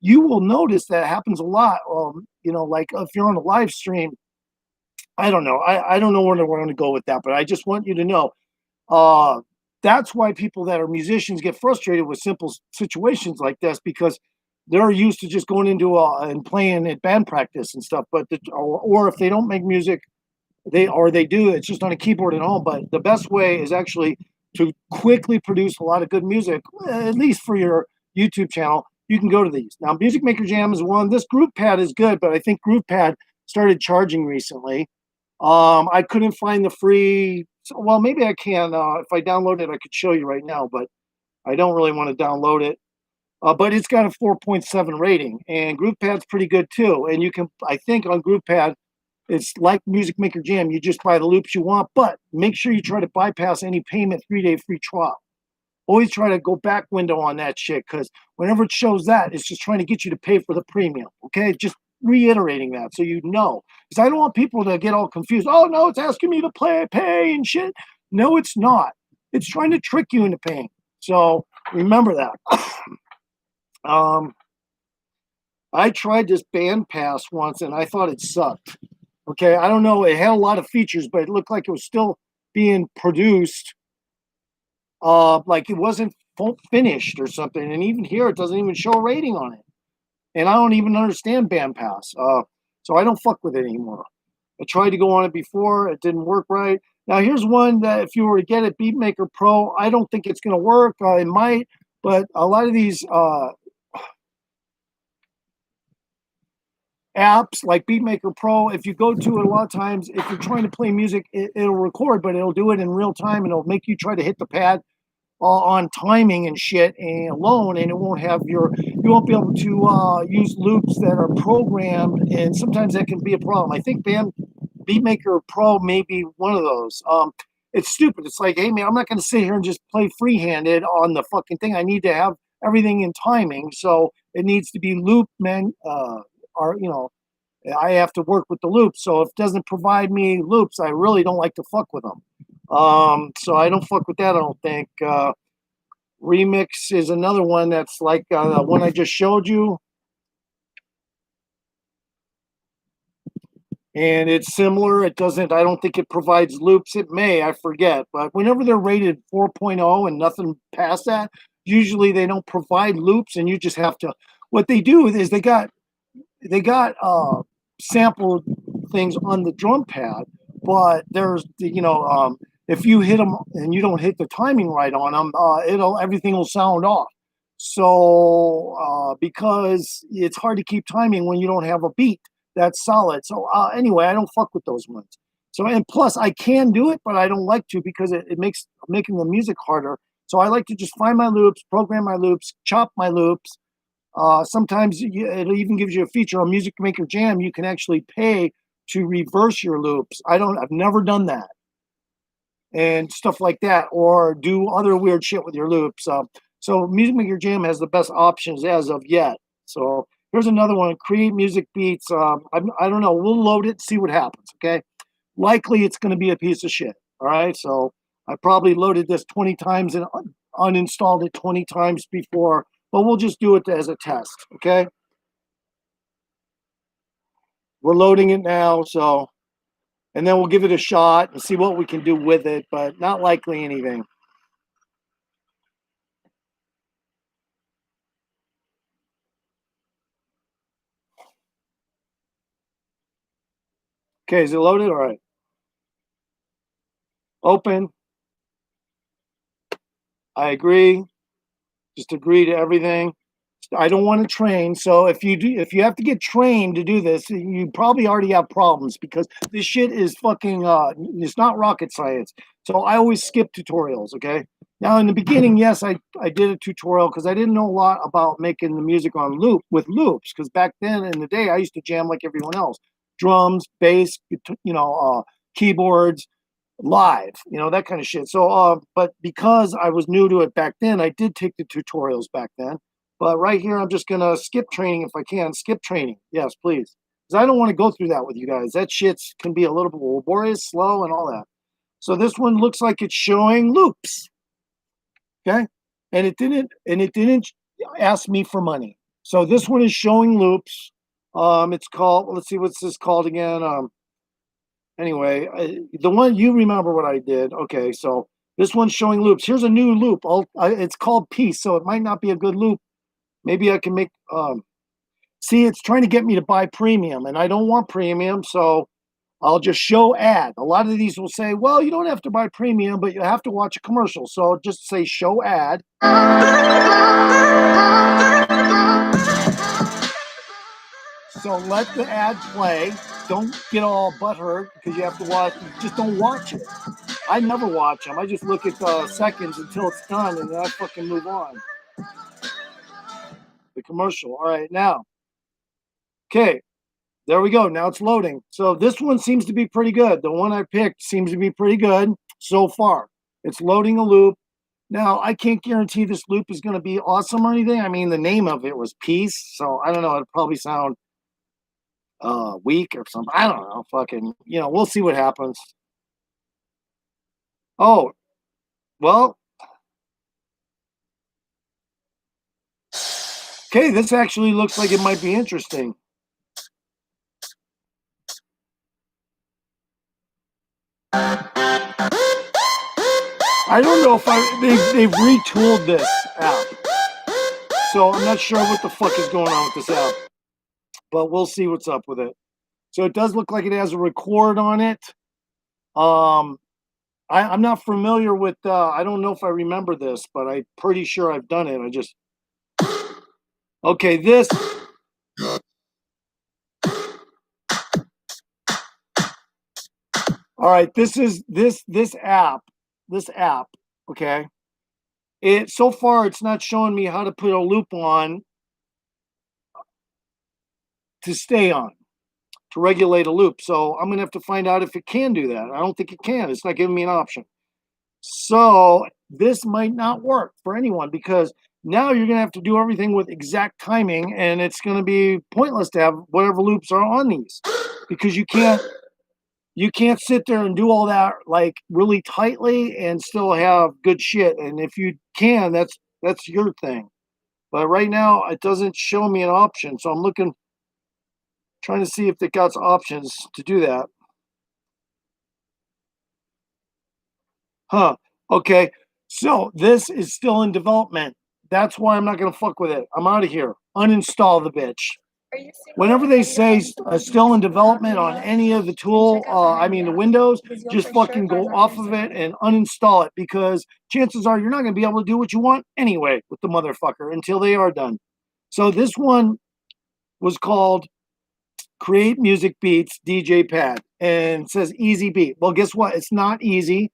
you will notice that happens a lot. Like if you're on a live stream, I don't know. I don't know where we're going to go with that, but I just want you to know that's why people that are musicians get frustrated with simple situations like this, because they're used to just going into and playing at band practice and stuff. But or if they don't make music, they do, it's just on a keyboard at home. But the best way is actually to quickly produce a lot of good music, at least for your YouTube channel. You can go to these. Now, Music Maker Jam is one. This GroovePad is good, but I think GroovePad started charging recently. I couldn't find the free. Well, maybe I can. If I download it, I could show you right now, but I don't really want to download it. But it's got a 4.7 rating, and GroovePad's pretty good too. And you can, I think, on GroovePad, it's like Music Maker Jam. You just buy the loops you want, but make sure you try to bypass any payment 3-day free trial. Always try to go back window on that shit, because whenever it shows that, it's just trying to get you to pay for the premium. Okay, just reiterating that so you know, because I don't want people to get all confused. Oh no, it's asking me to pay and shit. No, it's not. It's trying to trick you into paying. So remember that. I tried this band pass once and I thought it sucked. Okay, I don't know. It had a lot of features, but it looked like it was still being produced. Like it wasn't finished or something. And even here, it doesn't even show a rating on it. And I don't even understand Bandpass. So I don't fuck with it anymore. I tried to go on it before. It didn't work right. Now, here's one that if you were to get it, Beatmaker Pro, I don't think it's going to work. It might, but a lot of these apps like Beatmaker Pro, if you go to it a lot of times, if you're trying to play music, it'll record, but it'll do it in real time and it'll make you try to hit the pad on timing and shit and alone, and it won't have you won't be able to use loops that are programmed, and sometimes that can be a problem. I think Beatmaker Pro may be one of those. It's stupid. It's like, hey man, I'm not going to sit here and just play free-handed on the fucking thing. I need to have everything in timing, so it needs to be loop, man. I have to work with the loops. So if it doesn't provide me loops, I really don't like to fuck with them. So I don't fuck with that, I don't think. Remix is another one that's like the one I just showed you. And it's similar. It doesn't, I don't think it provides loops. It may, I forget. But whenever they're rated 4.0 and nothing past that, usually they don't provide loops, and you just have to, what they do is they got sampled things on the drum pad, but there's, if you hit them and you don't hit the timing right on them, everything will sound off. So because it's hard to keep timing when you don't have a beat that's solid. So anyway, I don't fuck with those ones. So, and plus I can do it, but I don't like to, because it makes making the music harder. So I like to just find my loops, program my loops, chop my loops. Sometimes it even gives you a feature on Music Maker Jam. You can actually pay to reverse your loops. I've never done that, and stuff like that, or do other weird shit with your loops. So Music Maker Jam has the best options as of yet. So here's another one, create music beats. I don't know, we'll load it, see what happens, okay? Likely it's gonna be a piece of shit, all right? So I probably loaded this 20 times and uninstalled it 20 times before, but we'll just do it as a test, okay? We're loading it now, so, and then we'll give it a shot and see what we can do with it, but not likely anything. Okay, is it loaded? All right. Open. I agree. Just agree to everything. I don't want to train. So if you have to get trained to do this, you probably already have problems because this shit is fucking it's not rocket science. So I always skip tutorials, okay? Now in the beginning, yes, I did a tutorial because I didn't know a lot about making the music on loop with loops, because back then in the day I used to jam like everyone else. Drums, bass, keyboards, live, that kind of shit. So but because I was new to it back then, I did take the tutorials back then. But right here, I'm just gonna skip training if I can. Skip training, yes, please, because I don't want to go through that with you guys. That shit can be a little bit laborious, slow, and all that. So this one looks like it's showing loops, okay, and it didn't ask me for money. So this one is showing loops. It's called. Let's see, what's this called again? Anyway, the one you remember what I did. Okay, so this one's showing loops. Here's a new loop. It's called Peace, so it might not be a good loop. Maybe I can make, see, it's trying to get me to buy premium, and I don't want premium, so I'll just show ad. A lot of these will say, well, you don't have to buy premium, but you have to watch a commercial. So I'll just say show ad. So let the ad play. Don't get all butthurt because you have to watch. Just don't watch it. I never watch them. I just look at the seconds until it's done, and then I fucking move on. The commercial. All right, now. Okay, there we go. Now it's loading. So this one seems to be pretty good. The one I picked seems to be pretty good so far. It's loading a loop. Now, I can't guarantee this loop is going to be awesome or anything. I mean, the name of it was Peace, so I don't know. It'd probably sound weak or something. I don't know. Fucking, we'll see what happens. Oh, well. Okay, this actually looks like it might be interesting. I don't know if they've retooled this app. So I'm not sure what the fuck is going on with this app. But we'll see what's up with it. So it does look like it has a record on it. I'm not familiar with, I don't know if I remember this, but I'm pretty sure I've done it. Okay, this. All right, this is this app, okay? So far it's not showing me how to put a loop on to stay on, to regulate a loop. So I'm gonna have to find out if it can do that. I don't think it can. It's not giving me an option. So this might not work for anyone because now you're gonna have to do everything with exact timing, and it's gonna be pointless to have whatever loops are on these because you can't sit there and do all that like really tightly and still have good shit. And if you can, that's your thing. But right now it doesn't show me an option, so I'm trying to see if it got options to do that. Huh. Okay. So this is still in development. That's why I'm not gonna fuck with it. I'm out of here. Uninstall the bitch. Whenever they say still in development on any of the the Windows, just fucking go off of it and uninstall it because chances are you're not going to be able to do what you want anyway with the motherfucker until they are done. So this one was called Create Music Beats DJ Pad and it says easy beat. Well, guess what? It's not easy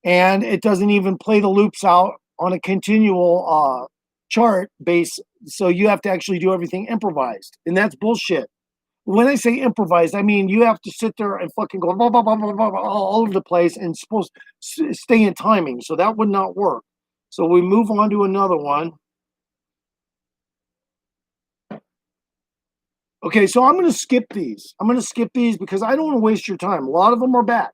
and it doesn't even play the loops out on a continual chart base, so you have to actually do everything improvised, and that's bullshit. When I say improvised, I mean you have to sit there and fucking go blah, blah, blah, blah, blah, all over the place and supposed to stay in timing, so that would not work. So we move on to another one. Okay, so I'm going to skip these. I'm going to skip these because I don't want to waste your time. A lot of them are bad.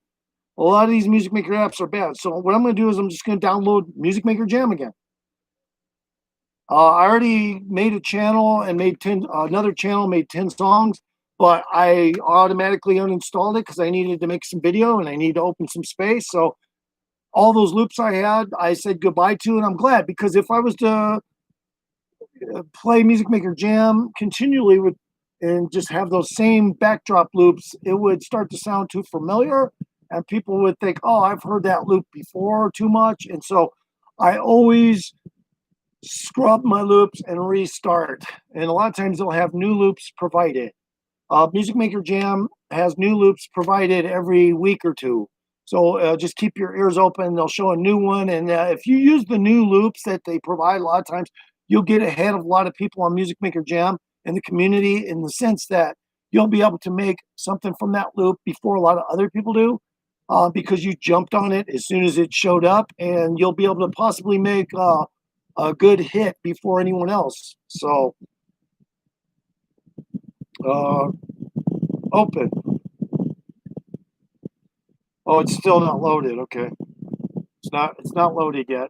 A lot of these Music Maker apps are bad. So what I'm going to do is I'm just going to download Music Maker Jam again. I already made a channel and made another channel, made 10 songs, but I automatically uninstalled it because I needed to make some video and I need to open some space. So all those loops I had, I said goodbye to, and I'm glad, because if I was to play Music Maker Jam continually with and just have those same backdrop loops, it would start to sound too familiar, and people would think, "Oh, I've heard that loop before too much." And so I always scrub my loops and restart. And a lot of times they'll have new loops provided. Music Maker Jam has new loops provided every week or two. So just keep your ears open. They'll show a new one. And if you use the new loops that they provide, a lot of times you'll get ahead of a lot of people on Music Maker Jam in the community, in the sense that you'll be able to make something from that loop before a lot of other people do, because you jumped on it as soon as it showed up, and you'll be able to possibly make a good hit before anyone else. So open. Oh, it's still not loaded. Okay. It's not loaded yet.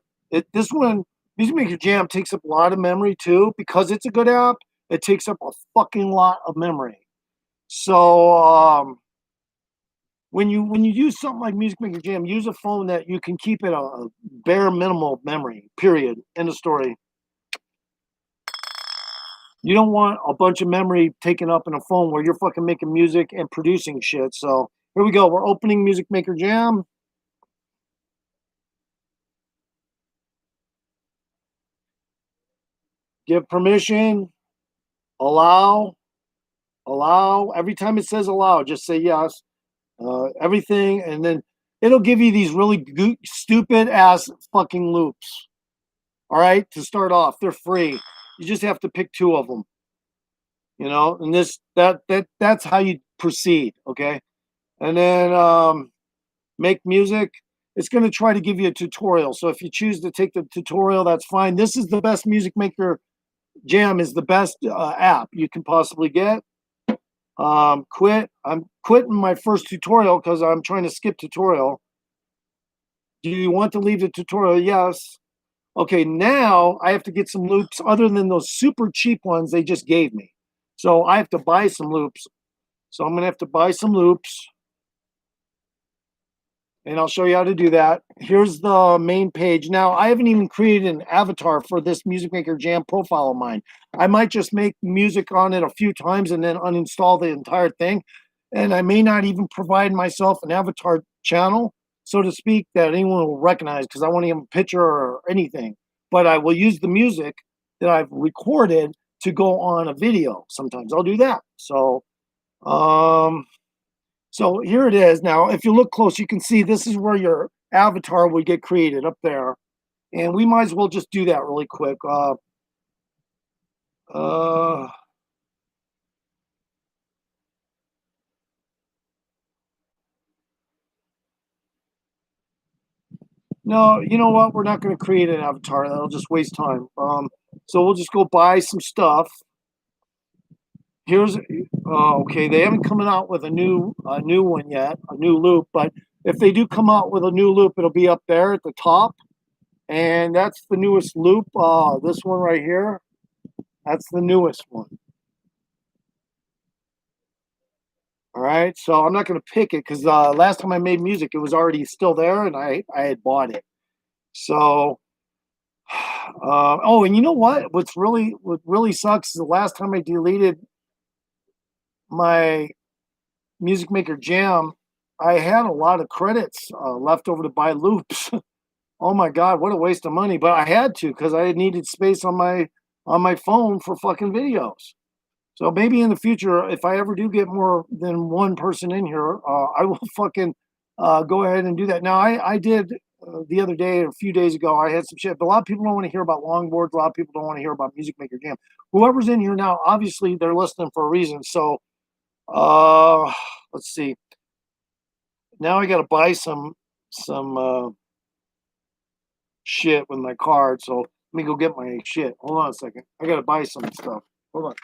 This one, Music Maker Jam, takes up a lot of memory too, because it's a good app. It takes up a fucking lot of memory. So when you use something like Music Maker Jam, use a phone that you can keep it a bare minimal memory. Period. End of story. You don't want a bunch of memory taken up in a phone where you're fucking making music and producing shit. So here we go. We're opening Music Maker Jam. Give permission. Allow. Allow. Every time it says allow, just say yes. Everything. And then it'll give you these really stupid ass fucking loops. All right. To start off, they're free. You just have to pick two of them. You know, and that's how you proceed. Okay. And then make music. It's going to try to give you a tutorial. So if you choose to take the tutorial, that's fine. This is the best. Music Maker Jam is the best app you can possibly get. Quit. I'm quitting my first tutorial because I'm trying to skip tutorial. Do you want to leave the tutorial? Yes. Okay, now I have to get some loops other than those super cheap ones they just gave me. So I have to buy some loops. So I'm going to have to buy some loops. And I'll show you how to do that. Here's the main page. Now, I haven't even created an avatar for this Music Maker Jam profile of mine. I might just make music on it a few times and then uninstall the entire thing. And I may not even provide myself an avatar channel, so to speak, that anyone will recognize, because I won't even picture or anything. But I will use the music that I've recorded to go on a video. Sometimes I'll do that. So here it is. Now, if you look close, you can see this is where your avatar would get created up there. And we might as well just do that really quick. No, you know what? We're not going to create an avatar. That'll just waste time. So we'll just go buy some stuff. Here's okay. They haven't come out with a new one yet, a new loop. But if they do come out with a new loop, it'll be up there at the top. And that's the newest loop. This one right here. That's the newest one. All right. So I'm not going to pick it because last time I made music, it was already still there and I had bought it. So, oh, and you know what? What really sucks is the last time I deleted my Music Maker Jam, I had a lot of credits left over to buy loops. Oh my God, what a waste of money. But I had to because I needed space on my phone for fucking videos. So maybe in the future, if I ever do get more than one person in here, I will fucking go ahead and do that. Now, I did the other day, a few days ago, I had some shit, but a lot of people don't want to hear about longboards. A lot of people don't want to hear about Music Maker Jam. Whoever's in here now, obviously they're listening for a reason. So let's see. Now I got to buy some shit with my card. So let me go get my shit. Hold on a second. I gotta buy some stuff. Hold on.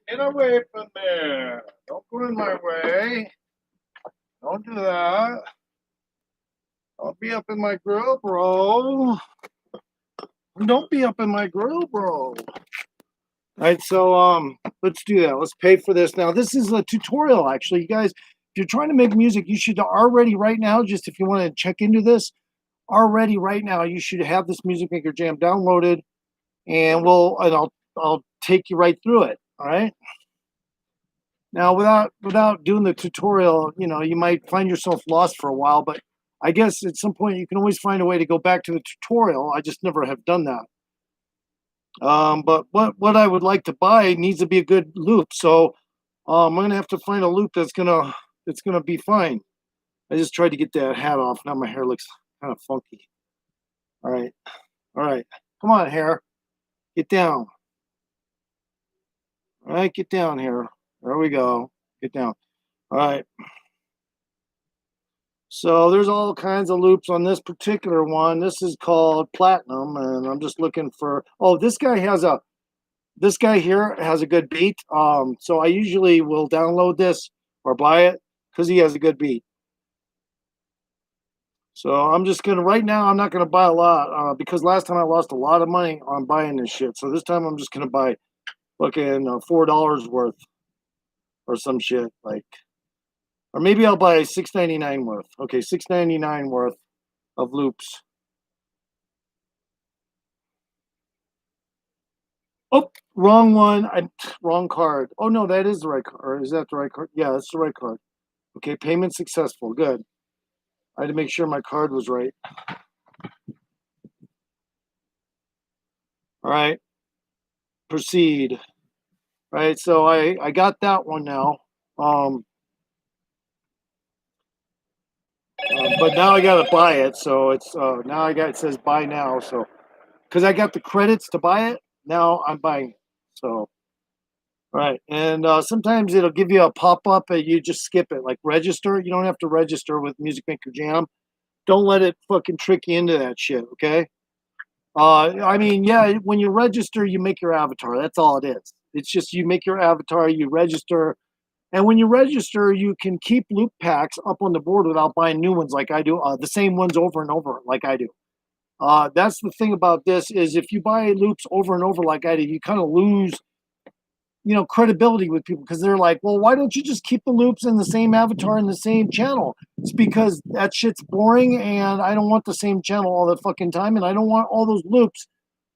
Get away from there. Don't go in my way. Don't do that. Don't be up in my grill, bro. Don't be up in my grill, bro. All right, so let's do that. Let's pay for this. Now, this is a tutorial, actually. You guys, if you're trying to make music, you should already right now, just if you want to check into this, already right now, you should have this Music Maker Jam downloaded, and I'll take you right through it. All right. Now, without doing the tutorial, you know, you might find yourself lost for a while, but I guess at some point you can always find a way to go back to the tutorial. I just never have done that. But what I would like to buy needs to be a good loop. So I'm gonna have to find a loop that's gonna be fine. I just tried to get that hat off. Now my hair looks kind of funky. All right. All right. Come on, hair. Get down. All right, get down here. There we go. Get down. All right. So there's all kinds of loops on this particular one. This is called Platinum, and I'm just looking for. Oh, this guy here has a good beat. So I usually will download this or buy it because he has a good beat. So I'm just gonna right now. I'm not gonna buy a lot because last time I lost a lot of money on buying this shit. So this time I'm just gonna buy fucking $4 worth or some shit like. Or maybe I'll buy $6.99 worth. Okay, $6.99 worth of loops. Oh, wrong one. Wrong card. Oh no, that is the right card. Or is that the right card? Yeah, that's the right card. Okay, payment successful. Good. I had to make sure my card was right. All right. Proceed. All right, so I got that one now. But now I gotta buy it, so it's now it says buy now, so because I got the credits to buy it, now I'm buying it. So right, and sometimes it'll give you a pop-up and you just skip it, like register. You don't have to register with Music Maker Jam. Don't let it fucking trick you into that shit, okay? I mean, yeah, when you register, you make your avatar. That's all it is. It's just you make your avatar, you register, and when you register, you can keep loop packs up on the board without buying new ones like I do, the same ones over and over like I do. That's the thing about this is if you buy loops over and over like I do, you kind of lose, you know, credibility with people because they're like, well, why don't you just keep the loops in the same avatar in the same channel? It's because that shit's boring and I don't want the same channel all the fucking time and I don't want all those loops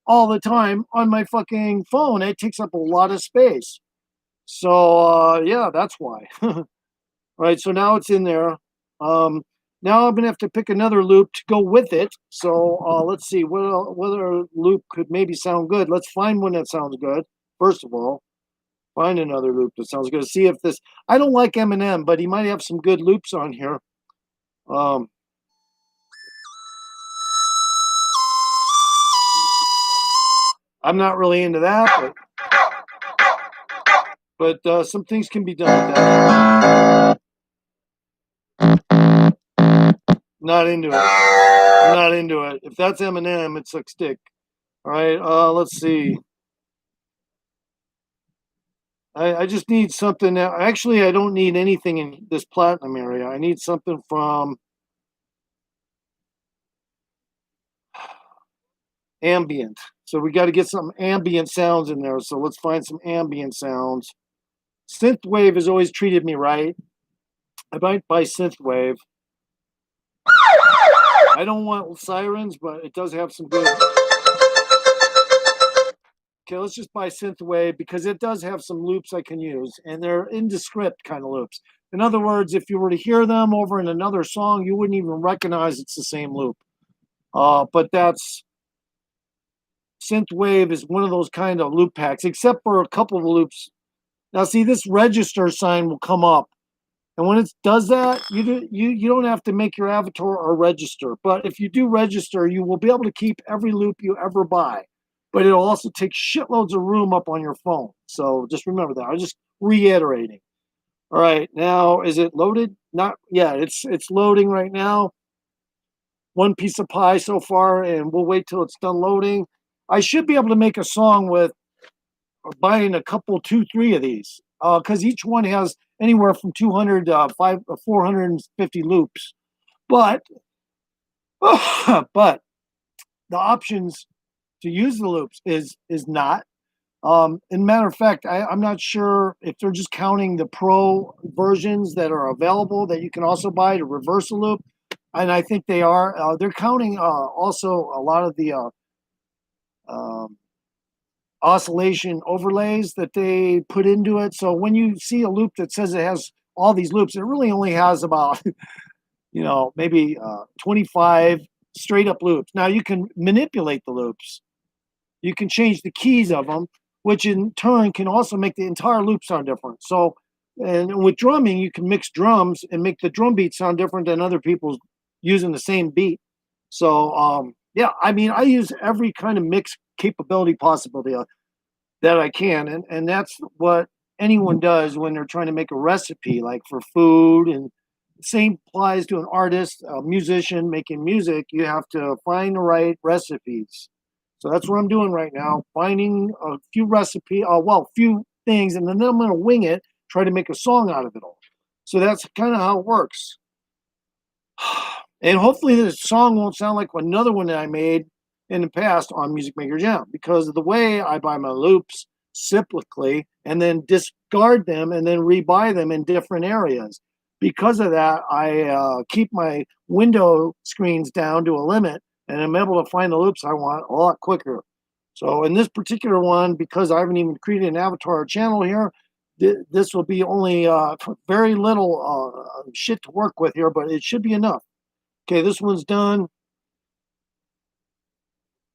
all the time on my fucking phone. It takes up a lot of space. So yeah, that's why. All right, so now it's in there. Now I'm gonna have to pick another loop to go with it. So let's see what other loop could maybe sound good. Let's find one that sounds good. First of all, find another loop that sounds good. See if this. I don't like Eminem, but he might have some good loops on here. I'm not really into that, but some things can be done with that. Not into it. Not into it. If that's Eminem, it sucks dick. All right, let's see. I just need something that actually I don't need anything in this platinum area. I need something from ambient. So we got to get some ambient sounds in there. So let's find some ambient sounds. Synthwave has always treated me right. I might buy Synthwave. I don't want sirens, but it does have some good. Okay, let's just buy Synthwave because it does have some loops I can use, and they're indescript kind of loops. In other words, if you were to hear them over in another song, you wouldn't even recognize it's the same loop. But that's Synthwave is one of those kind of loop packs, except for a couple of loops. Now, see, this register sign will come up, and when it does that, you don't have to make your avatar or register. But if you do register, you will be able to keep every loop you ever buy. But it'll also take shitloads of room up on your phone. So just remember that. I'm just reiterating. All right, now is it loaded? Not yeah, it's loading right now. one piece of pie so far, and we'll wait till it's done loading. I should be able to make a song with buying a couple, 2, 3 of these, because each one has anywhere from 200 450 loops. But but the options to use the loops is not. And matter of fact, I'm not sure if they're just counting the pro versions that are available that you can also buy to reverse a loop, and I think they are. They're counting also a lot of the um, oscillation overlays that they put into it. So when you see a loop that says it has all these loops, it really only has about maybe 25 straight up loops. Now you can manipulate the loops. You can change the keys of them, which in turn can also make the entire loop sound different. So, and with drumming, you can mix drums and make the drum beat sound different than other people's using the same beat. So, yeah, I mean, I use every kind of mix capability possible that I can, and that's what anyone does when they're trying to make a recipe, like for food. And same applies to an artist, a musician making music. You have to find the right recipes. So that's what I'm doing right now, finding a few few things, and then I'm going to wing it, try to make a song out of it all. So that's kind of how it works. And hopefully this song won't sound like another one that I made in the past on Music Maker Jam, because of the way I buy my loops cyclically and then discard them and then rebuy them in different areas. Because of that, I keep my window screens down to a limit, and I'm able to find the loops I want a lot quicker. So in this particular one, because I haven't even created an avatar channel here, this will be only very little shit to work with here, but it should be enough. Okay, this one's done.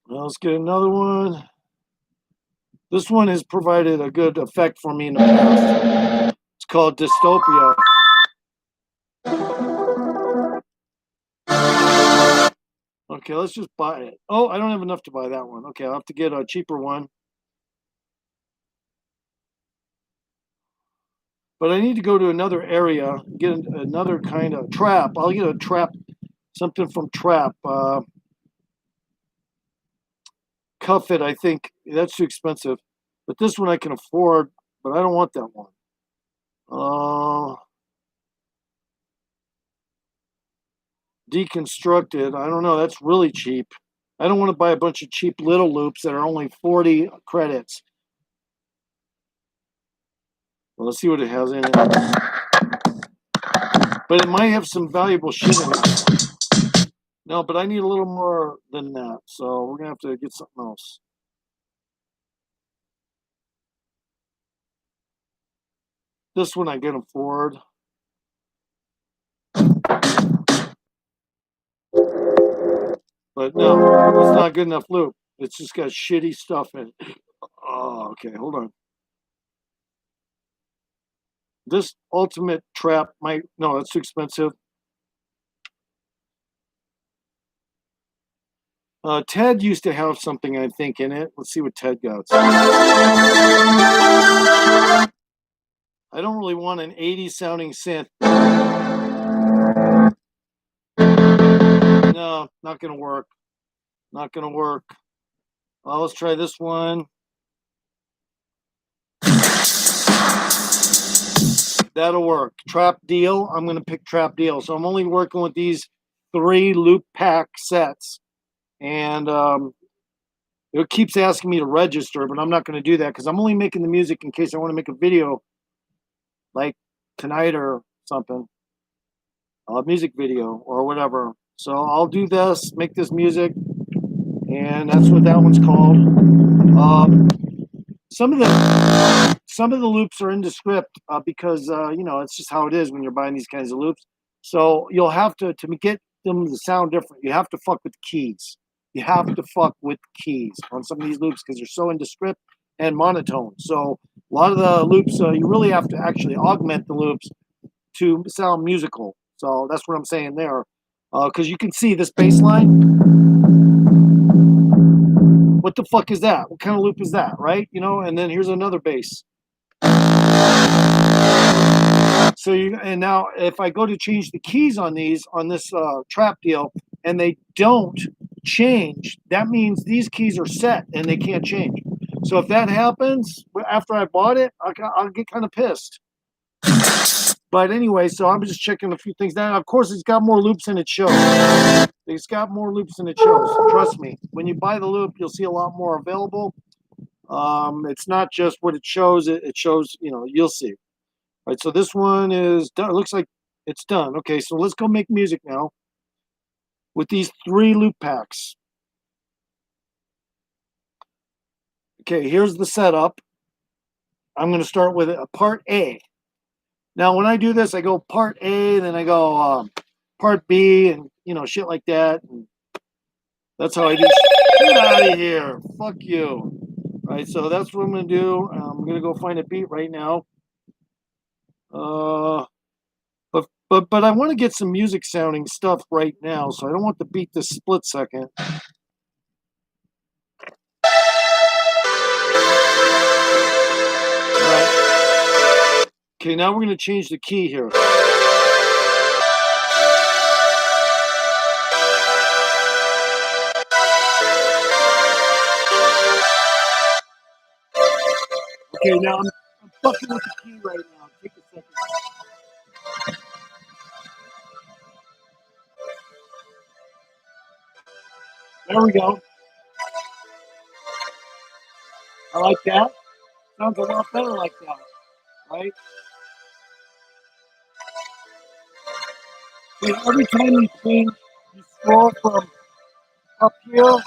Well, let's get another one. This one has provided a good effect for me in the past. It's called Dystopia. Okay, let's just buy it. Oh, I don't have enough to buy that one. Okay, I'll have to get a cheaper one. But I need to go to another area, get another kind of trap. I'll get a trap, something from Trap. Cuff It, I think. That's too expensive. But this one I can afford, but I don't want that one. Deconstructed. I don't know. That's really cheap. I don't want to buy a bunch of cheap little loops that are only 40 credits. Well, let's see what it has in it. But it might have some valuable shit in it. No, but I need a little more than that. So we're going to have to get something else. This one I can afford. But no, it's not good enough loop. It's just got shitty stuff in it. Oh, okay, hold on. This ultimate trap might, no, that's too expensive. Ted used to have something, I think, in it. Let's see what Ted got. I don't really want an 80s sounding synth. No, not gonna work. Not gonna work. Let's try this one. That'll work. Trap Deal. I'm gonna pick Trap Deal. So I'm only working with these 3 loop pack sets. And it keeps asking me to register, but I'm not going to do that because I'm only making the music in case I want to make a video like tonight or something, a music video or whatever. So I'll do this, make this music, and that's what that one's called. Some of the loops are in the script because it's just how it is when you're buying these kinds of loops. So you'll have to get them to sound different. You have to fuck with the keys. You have to fuck with keys on some of these loops because they're so into script and monotone. So a lot of the loops, you really have to actually augment the loops to sound musical. So that's what I'm saying there. Because you can see this bass line. What the fuck is that? What kind of loop is that, right? And then here's another bass. So and now if I go to change the keys on this Trap Deal, and they don't change, that means these keys are set and they can't change. So if that happens after I bought it, I'll get kind of pissed. But anyway, so I'm just checking a few things now. Of course, it's got more loops than it shows. It's got more loops than it shows. Trust me. When you buy the loop, you'll see a lot more available. It's not just what it shows. It shows, you'll see. All right, so this one is done. It looks like it's done. Okay, so let's go make music now with these 3 loop packs. Okay, here's the setup. I'm going to start with a part A. Now, when I do this, I go part A, then I go part B, and shit like that. And that's how I do. Get out of here! Fuck you! All right, so that's what I'm going to do. I'm going to go find a beat right now. But I want to get some music sounding stuff right now, so I don't want the beat this split second. Right. Okay, now we're going to change the key here. Okay, now I'm fucking with the key right now. Take a second. There we go. I like that. Sounds a lot better like that, right? And every time you change, you scroll from up here to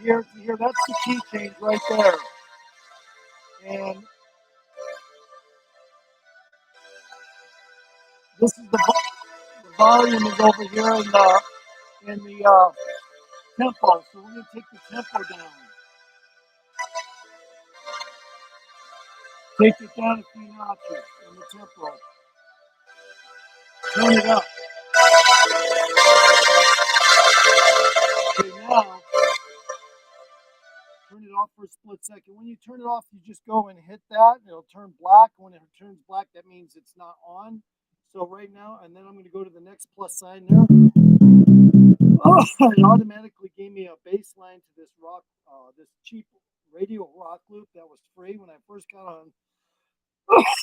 here to here. That's the key change right there. And this is the volume is over here in the tempo. So we're gonna take the tempo down. Take it down a few notches in the tempo. Turn it up. Okay, now turn it off for a split second. When you turn it off, you just go and hit that. It'll turn black. When it turns black, that means it's not on. So right now, and then I'm going to go to the next plus sign there. Oh, it automatically gave me a bass line to this this cheap radio rock loop that was free when I first got on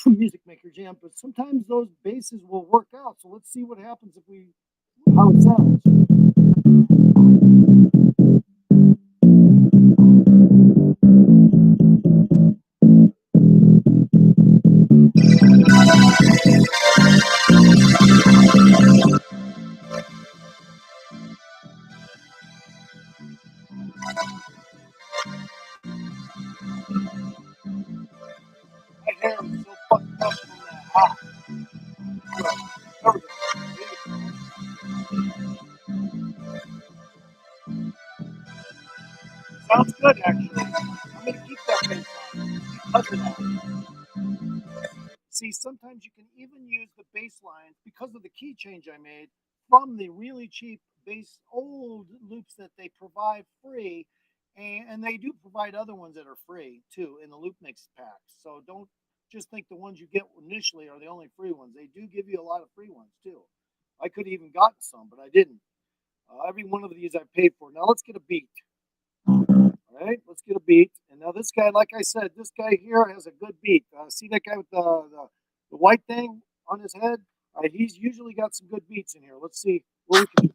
Music Maker Jam. But sometimes those basses will work out. So let's see what happens how it sounds. My hair is so fucked up from that hot. There we go. Sounds good, actually. I'm going to keep that bass line because of that. See, sometimes you can even use the bass lines because of the key change I made from the really cheap old loops that they provide free. And they do provide other ones that are free, too, in the loop mix packs. So don't just think the ones you get initially are the only free ones. They do give you a lot of free ones, too. I could have even gotten some, but I didn't. Every one of these I paid for. Now let's get a beat. All right, let's get a beat. And now this guy, like I said, this guy here has a good beat. See that guy with the white thing on his head? All right, he's usually got some good beats in here. Let's see what we can.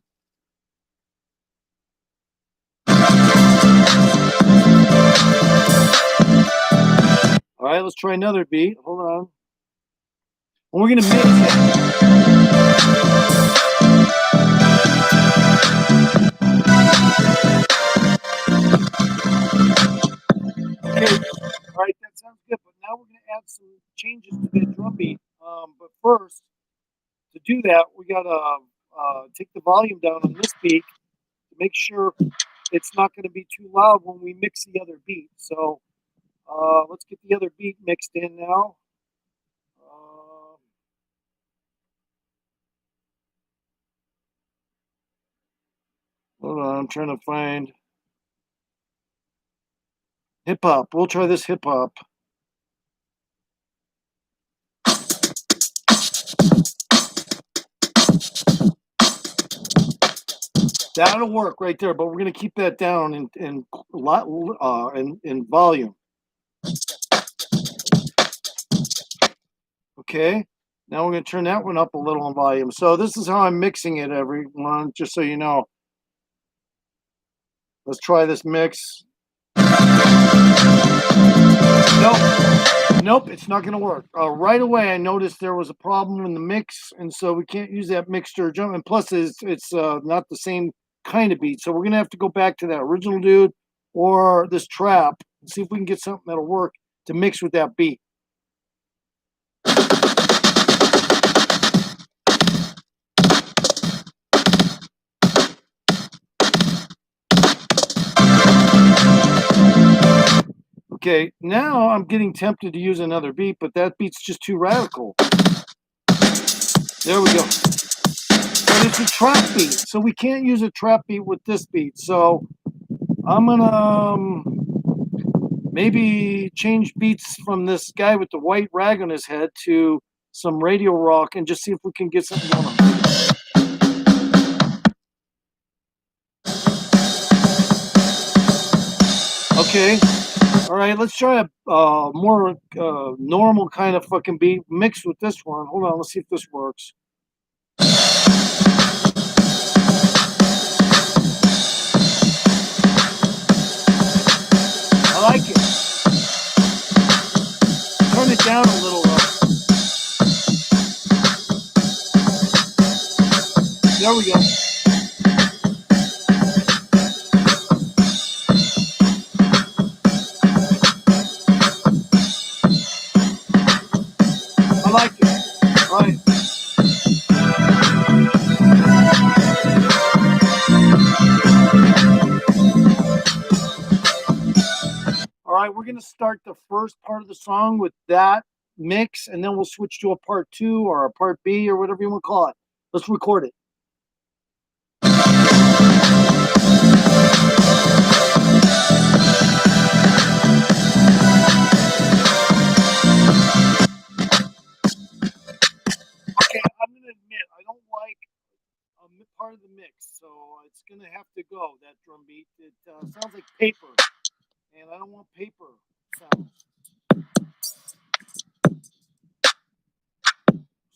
All right, let's try another beat. Hold on. And we're going to mix it. Okay, all right, that sounds good. But now we're going to add some changes to that drum beat. But first, to do that, we got to take the volume down on this beat to make sure it's not going to be too loud when we mix the other beat. So let's get the other beat mixed in now. Hold on, I'm trying to find hip hop. We'll try this hip hop. That'll work right there, but we're gonna keep that down in volume. Okay. Now we're gonna turn that one up a little in volume. So this is how I'm mixing it, everyone, just so you know. Let's try this mix. Nope, it's not gonna work. Right away, I noticed there was a problem in the mix, and so we can't use that mixture jump. And plus, it's not the same kind of beat, so we're gonna have to go back to that original dude or this trap and see if we can get something that'll work to mix with that beat. Okay, now I'm getting tempted to use another beat, but that beat's just too radical. There we go. But it's a trap beat, so we can't use a trap beat with this beat. So I'm gonna maybe change beats from this guy with the white rag on his head to some radio rock and just see if we can get something going on. Okay. All right, let's try a more normal kind of fucking beat mixed with this one. Hold on, let's see if this works. I like it. Turn it down a little. There we go. I like it. All right. All right, we're going to start the first part of the song with that mix, and then we'll switch to a part 2 or a part B or whatever you want to call it. Let's record it. Okay, I'm going to admit, I don't like part of the mix, so it's going to have to go, that drum beat. It sounds like paper, and I don't want paper sounds.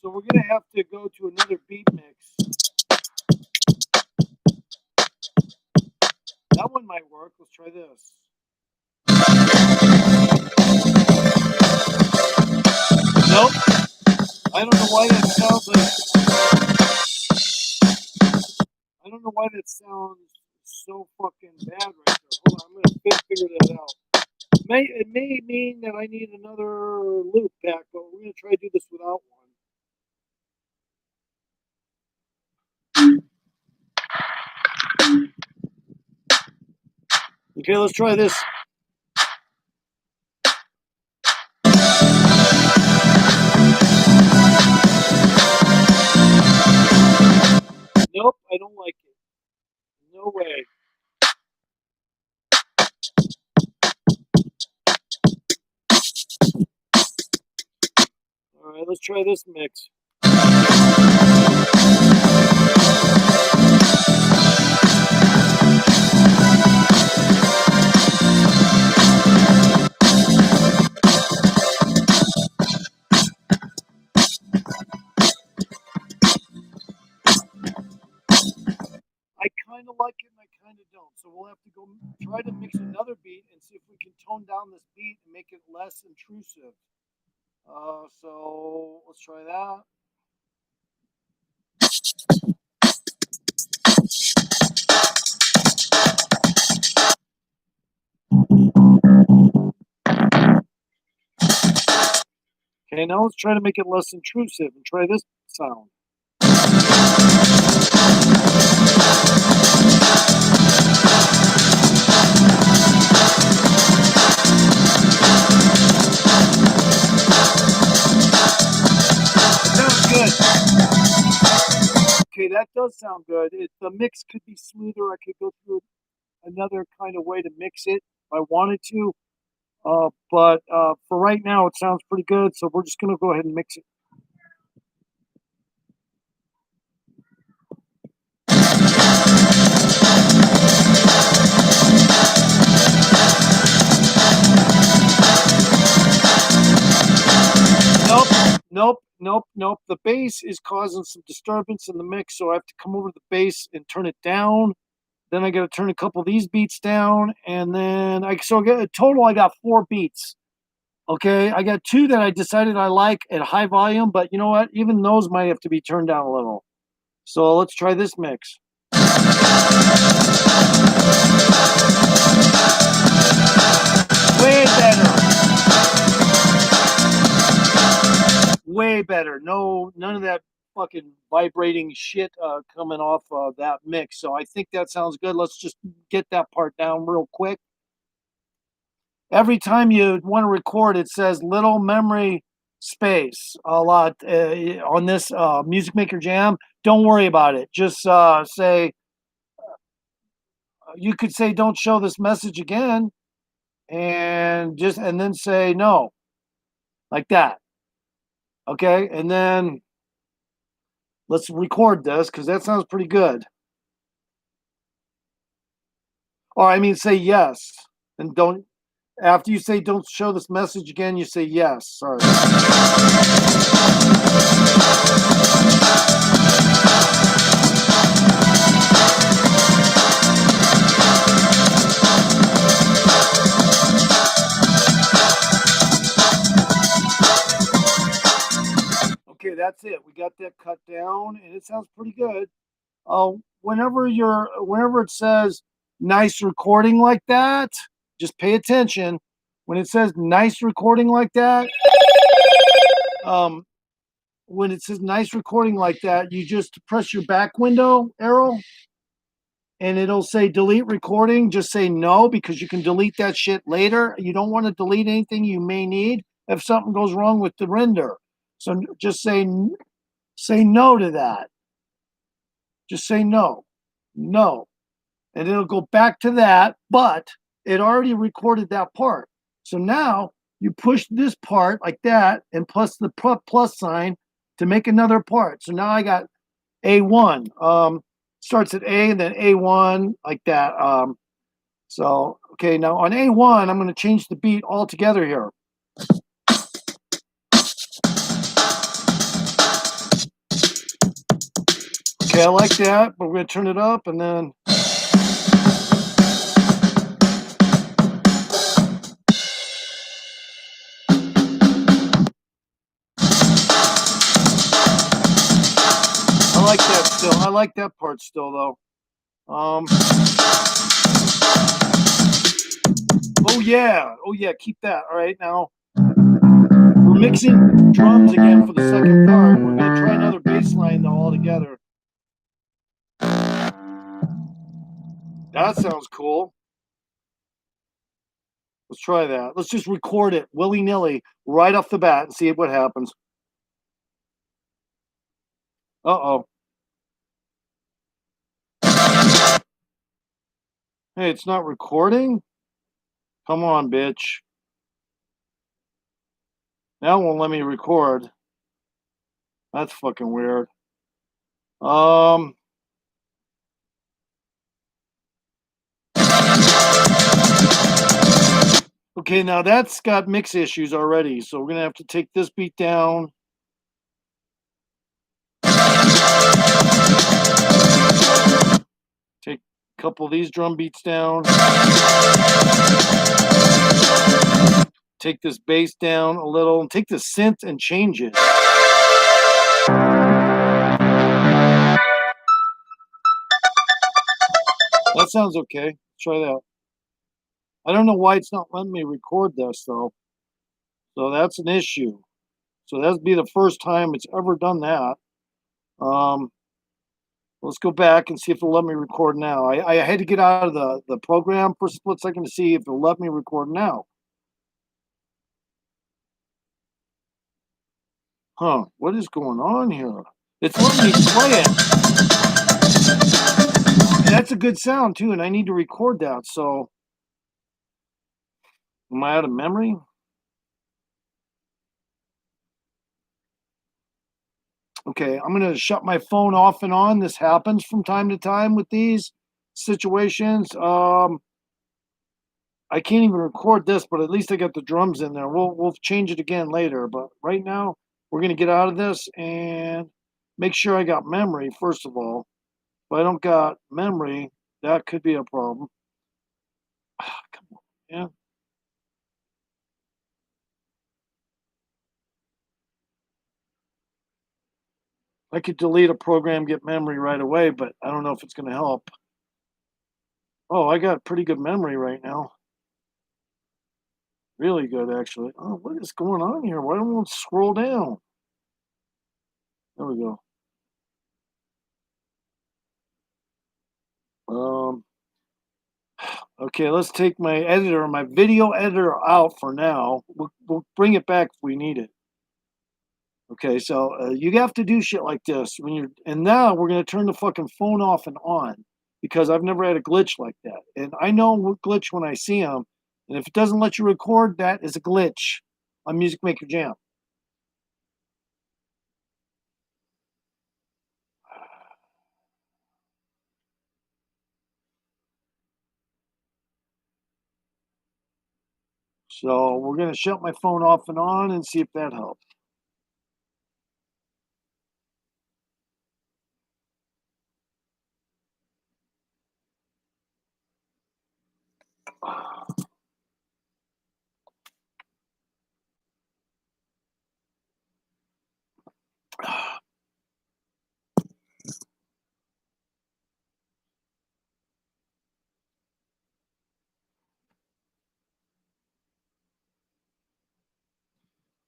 So we're going to have to go to another beat mix. That one might work. Let's try this. Nope. I don't know why that sounds like... I don't know why that sounds so fucking bad right there. Hold on, I'm going to figure that out. It may mean that I need another loop back, but we're going to try to do this without one. Okay, let's try this. Nope, I don't like it. No way. All right, let's try this mix. I kind of like it and I kind of don't. So we'll have to go try to mix another beat and see if we can tone down this beat and make it less intrusive. So let's try that. Okay, now let's try to make it less intrusive and try this sound. Sounds good. Okay, that does sound good. The mix could be smoother. I could go through another kind of way to mix it if I wanted to. But for right now, it sounds pretty good. So we're just going to go ahead and mix it. nope. The bass is causing some disturbance in the mix, so I have to come over to the bass and turn it down. Then I got to turn a couple of these beats down, and then I get a total. I got 4 beats. Okay, I got 2 that I decided I like at high volume, but you know what? Even those might have to be turned down a little. So let's try this mix. Way better. Way better. No, none of that fucking vibrating shit coming off that mix. So I think that sounds good. Let's just get that part down real quick. Every time you want to record, it says little memory space a lot on this Music Maker Jam. Don't worry about it. Just say, you could say, don't show this message again, and then say no, like that. Okay, and then let's record this because that sounds pretty good. Or I mean, say yes, and don't. After you say don't show this message again, you say yes. Sorry. Okay, that's it. We got that cut down, and it sounds pretty good. Whenever it says nice recording like that, just pay attention. When it says nice recording like that, you just press your back window arrow, and it'll say delete recording. Just say no, because you can delete that shit later. You don't want to delete anything you may need if something goes wrong with the render. So just say no to that. Just say no, and it'll go back to that, but it already recorded that part. So now you push this part like that and plus the plus sign to make another part. So now I got A1. Starts at A and then A1 like that. So, okay, now on A1, I'm going to change the beat altogether here. Okay, I like that, but we're going to turn it up and then. I like that still. I like that part still, though. Oh yeah, keep that. All right, now we're mixing drums again for the second part. We're gonna try another bass line though altogether. That sounds cool. Let's try that. Let's just record it willy-nilly right off the bat and see what happens. Uh-oh. Hey, it's not recording? Come on, bitch. Now it won't let me record. That's fucking weird. Okay, now that's got mix issues already, so we're gonna have to take this beat down. Take a couple of these drum beats down. Take this bass down a little, and take the synth and change it. That sounds okay. Try that. I don't know why it's not letting me record this though. So that's an issue. So that'd be the first time it's ever done that. Let's go back and see if it'll let me record now. I had to get out of the program for a split second to see if it'll let me record now. Huh, what is going on here? It's letting me play it. And that's a good sound too, and I need to record that, so am I out of memory? Okay, I'm gonna shut my phone off and on. This happens from time to time with these situations. I can't even record this, but at least I got the drums in there. We'll change it again later, but right now we're gonna get out of this and make sure I got memory first of all. If I don't got memory, that could be a problem. Come on, yeah. I could delete a program, get memory right away, but I don't know if it's gonna help. Oh, I got pretty good memory right now. Really good, actually. Oh, what is going on here? Why don't we scroll down? There we go. Um, okay, let's take my editor, my video editor out for now. We'll bring it back if we need it. Okay, so you have to do shit like this when you're, and now we're gonna turn the fucking phone off and on because I've never had a glitch like that, and I know what glitch when I see them, and if it doesn't let you record, that is a glitch on Music Maker Jam. So we're gonna shut my phone off and on and see if that helps.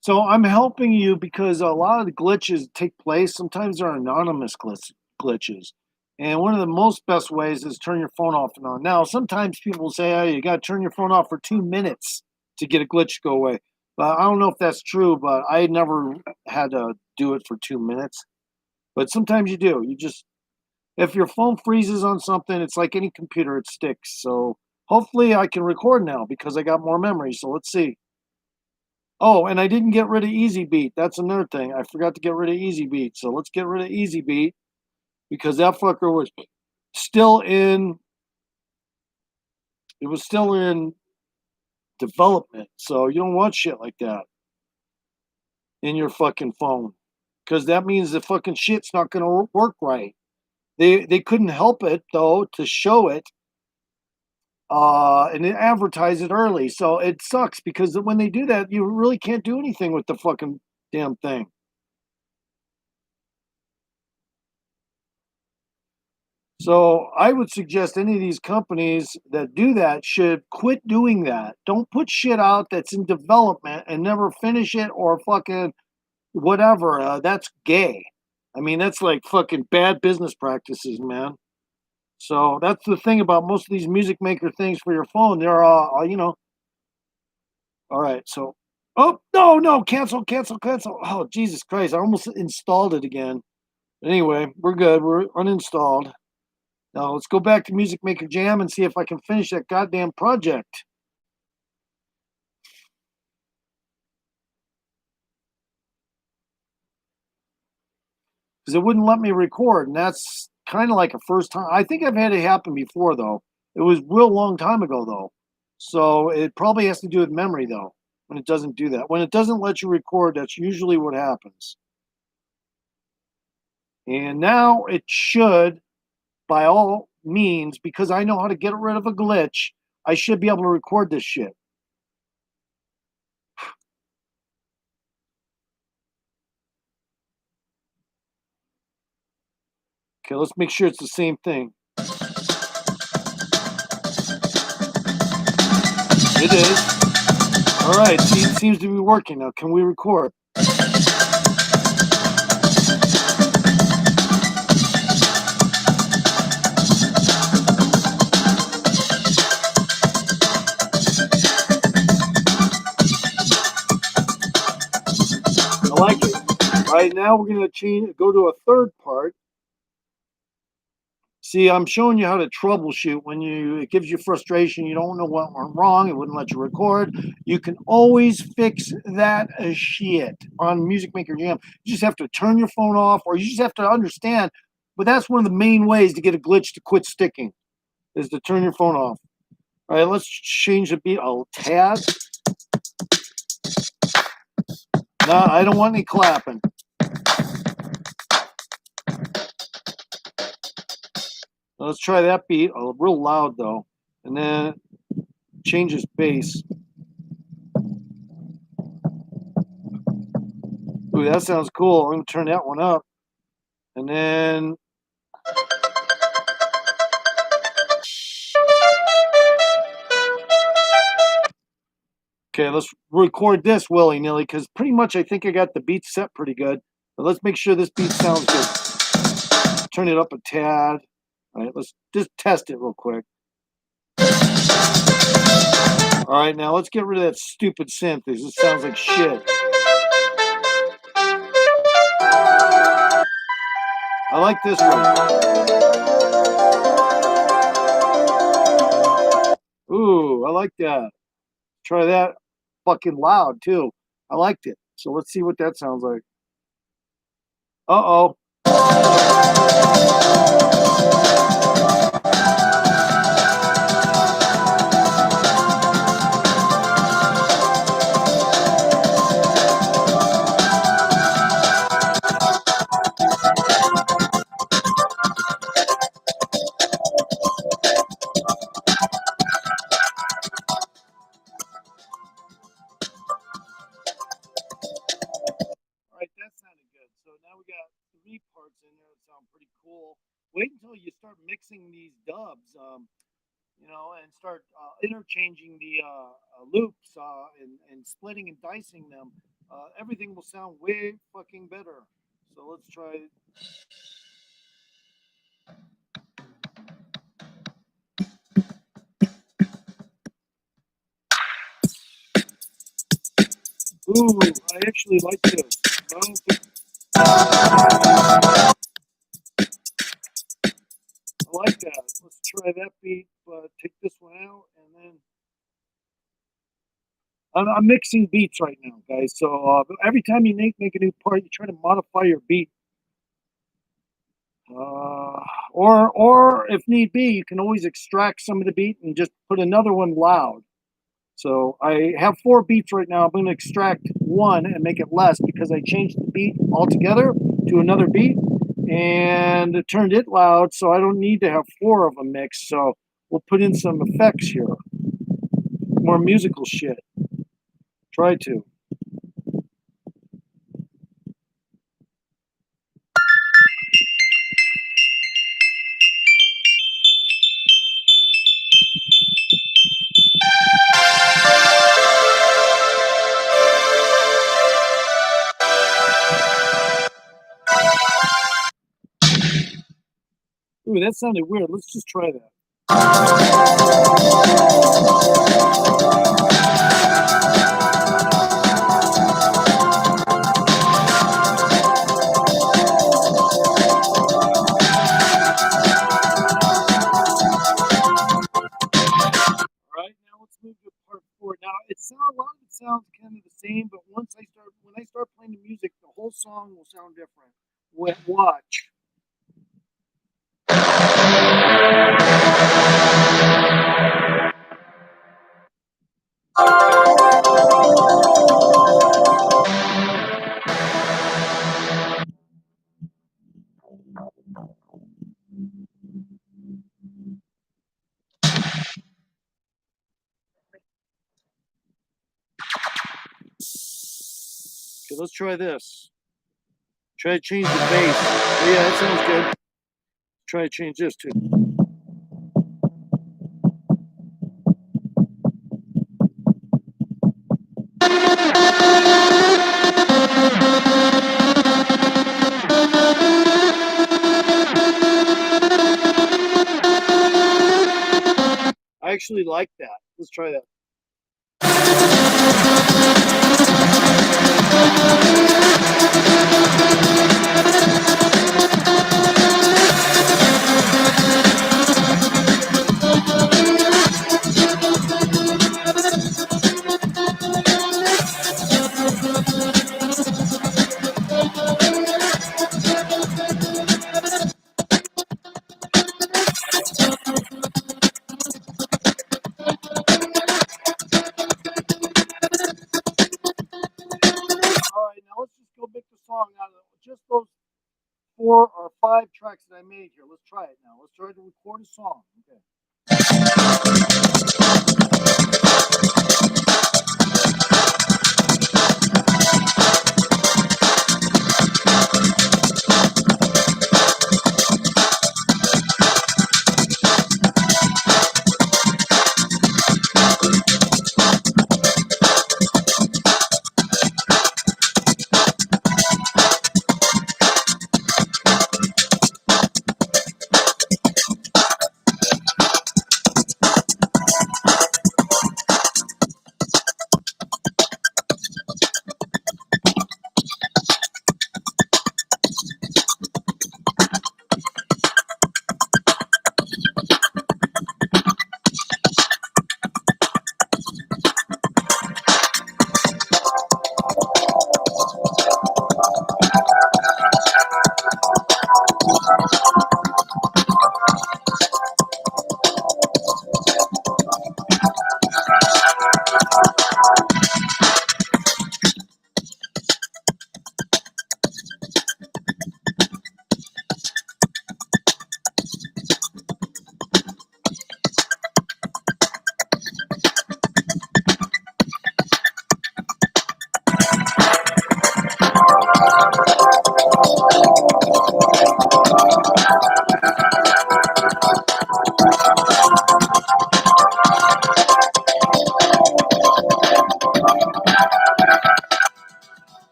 So I'm helping you because a lot of the glitches take place. Sometimes they're anonymous glitches. And one of the most best ways is turn your phone off and on. Now, sometimes people say, oh, you got to turn your phone off for 2 minutes to get a glitch to go away. But I don't know if that's true, but I never had to do it for 2 minutes. But sometimes you do. You just, if your phone freezes on something, it's like any computer, it sticks. So hopefully I can record now because I got more memory. So let's see. Oh, and I didn't get rid of Easy Beat. That's another thing. I forgot to get rid of Easy Beat. So let's get rid of Easy Beat because that fucker was still in, it was still in development. So you don't want shit like that in your fucking phone because that means the fucking shit's not going to work right. They couldn't help it though to show it and advertise it early. So it sucks because when they do that, you really can't do anything with the fucking damn thing. So I would suggest any of these companies that do that should quit doing that. Don't put shit out that's in development and never finish it or fucking whatever. That's gay. I mean, that's like fucking bad business practices, man. So that's the thing about most of these music maker things for your phone. They're all right. So, oh no, cancel. Oh Jesus Christ! I almost installed it again. Anyway, we're good. We're uninstalled. Now let's go back to Music Maker Jam and see if I can finish that goddamn project. Because it wouldn't let me record, and that's kind of like a first time. I think I've had it happen before, though. It was real long time ago, though. So it probably has to do with memory, though, when it doesn't do that. When it doesn't let you record, that's usually what happens. And now it should, by all means, because I know how to get rid of a glitch, I should be able to record this shit. Okay, let's make sure it's the same thing. It is. All right, see, it seems to be working now. Can we record? I like it. All right, now we're going to go to a third part. See, I'm showing you how to troubleshoot when it gives you frustration. You don't know what went wrong. It wouldn't let you record. You can always fix that shit on Music Maker Jam. You just have to turn your phone off, or you just have to understand. But that's one of the main ways to get a glitch to quit sticking, is to turn your phone off. All right, let's change the beat a tad. No, I don't want any clapping. Let's try that beat. Oh, real loud though. And then change his bass. Ooh, that sounds cool. I'm gonna turn that one up. And then okay, let's record this willy-nilly because pretty much I think I got the beat set pretty good. But let's make sure this beat sounds good. Turn it up a tad. All right, let's just test it real quick. All right, now let's get rid of that stupid synth. This sounds like shit. I like this one. Ooh, I like that. Try that fucking loud too. I liked it. So let's see what that sounds like. Uh-oh. Right, that sounded good. So now we got 3 parts in there that sound pretty cool. Wait until you start mixing these dubs, you know, and start interchanging the loops and splitting and dicing them. Everything will sound way fucking better. So let's try. Ooh, I actually like this. I don't think I like that. Let's try that beat, but take this one out, and then I'm mixing beats right now, guys. So every time you make a new part, you try to modify your beat, or if need be, you can always extract some of the beat and just put another one loud. So I have 4 beats right now. I'm going to extract one and make it less because I changed the beat altogether to another beat and it turned it loud. So I don't need to have 4 of them mixed. So we'll put in some effects here, more musical shit. Try to. Ooh, that sounded weird. Let's just try that. All right, now let's move to part 4. Now a lot of it sounds kind of the same, but when I start playing the music, the whole song will sound different. Watch. Okay, let's try this. Try to change the bass. Oh, yeah, that sounds good. Try to change this too. I actually like that. Let's try that. 4 or 5 tracks that I made here. Let's try it now. Let's try to record a song. Okay.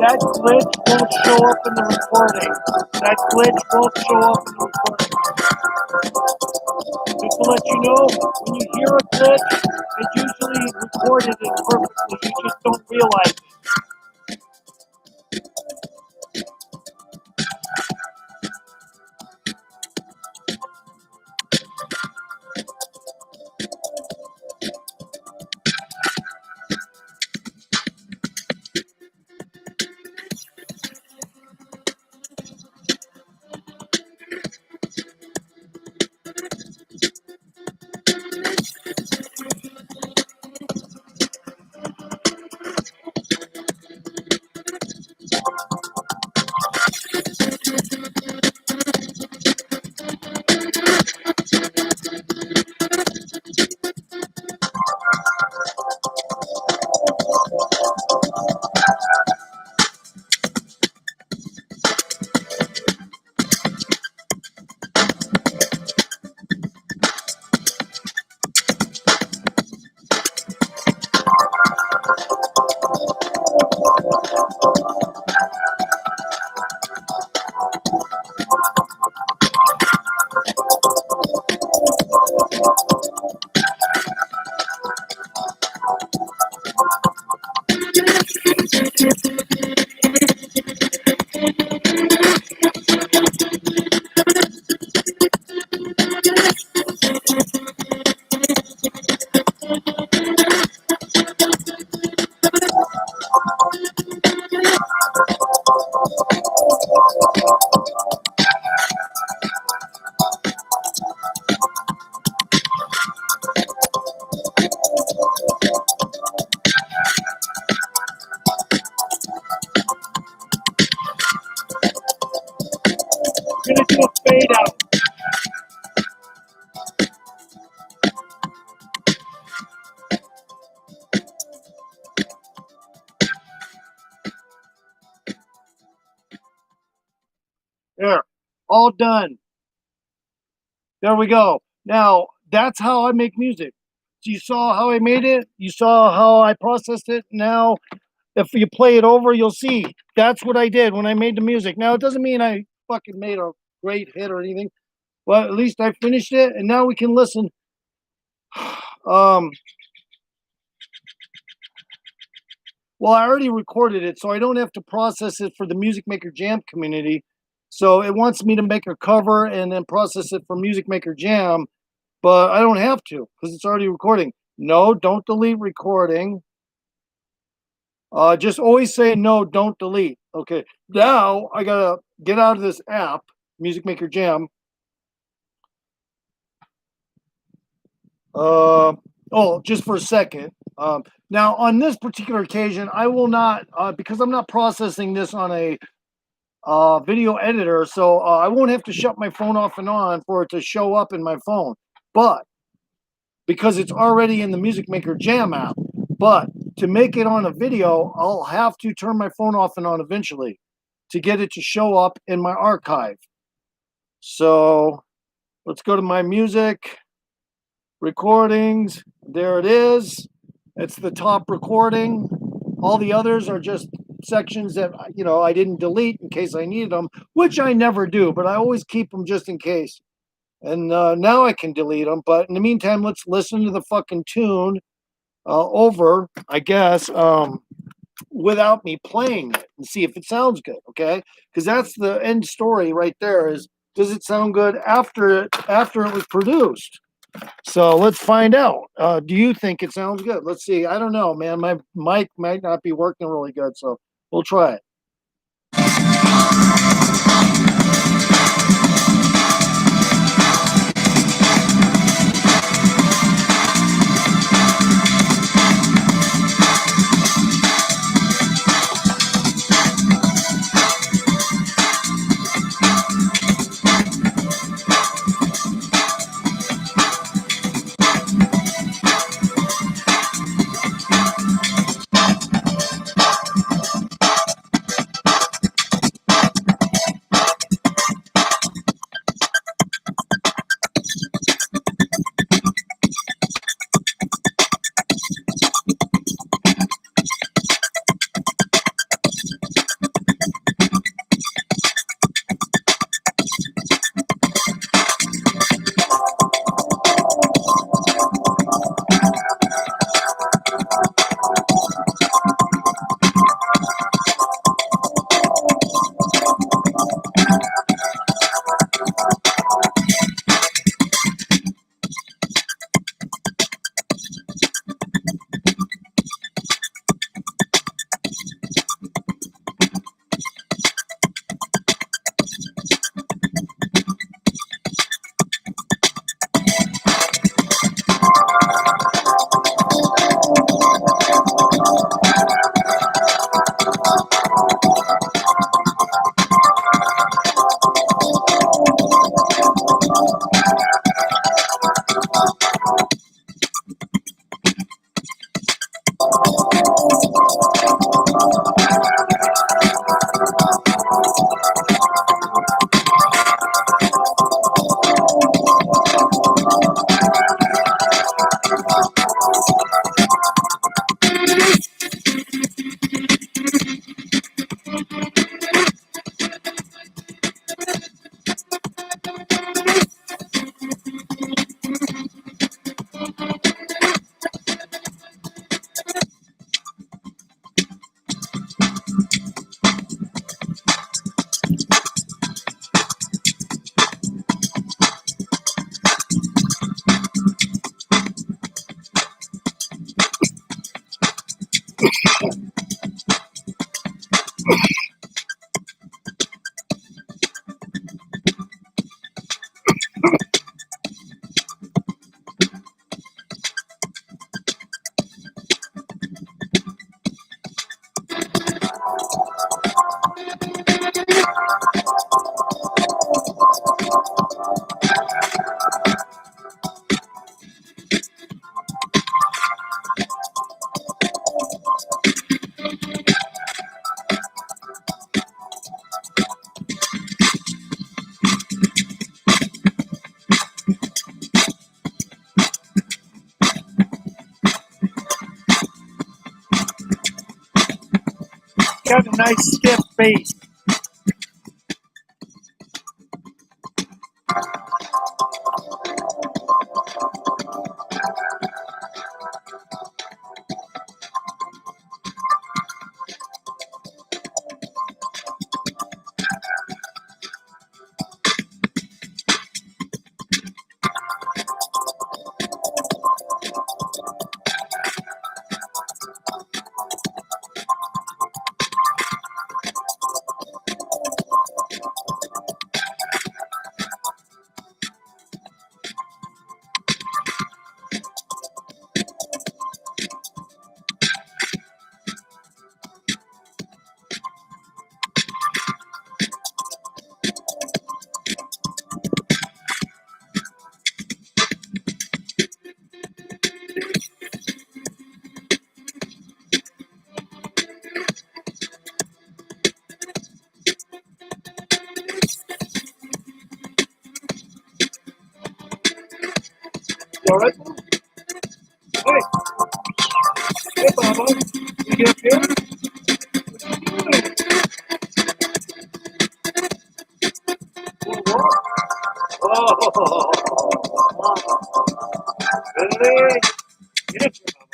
That glitch won't show up in the recording. That glitch won't show up in the recording. Just to let you know, when you hear a glitch, it's usually recorded imperfectly. You just don't realize it. fade out. There, all done. There we go. Now, that's how I make music. So you saw how I made it. You saw how I processed it. Now, if you play it over, you'll see that's what I did when I made the music. Now, it doesn't mean I fucking made a great hit or anything, but at least I finished it, and now we can listen. Well, I already recorded it, so I don't have to process it for the Music Maker Jam community. So it wants me to make a cover and then process it for Music Maker Jam, but I don't have to because it's already recording. No, don't delete recording. Just always say no, don't delete. Okay, now I gotta get out of this app, Music Maker Jam. Just for a second. Now on this particular occasion, I will not, because I'm not processing this on a video editor, so I won't have to shut my phone off and on for it to show up in my phone. But because it's already in the Music Maker Jam app, but to make it on a video, I'll have to turn my phone off and on eventually to get it to show up in my archive. So let's go to my music recordings. There it is. It's the top recording. All the others are just sections that, you know, I didn't delete in case I needed them, which I never do, but I always keep them just in case. And now I can delete them. But in the meantime, let's listen to the fucking tune over, I guess, without me playing it and see if it sounds good. Okay, because that's the end story right there. Is does it sound good after it was produced? So let's find out. Do you think it sounds good? Let's see. I don't know, man. My mic might not be working really good, so we'll try it. got a nice stiff bass. You all right? Hey, hey, Baba. You get up here? Oh, really? Get up here, Baba.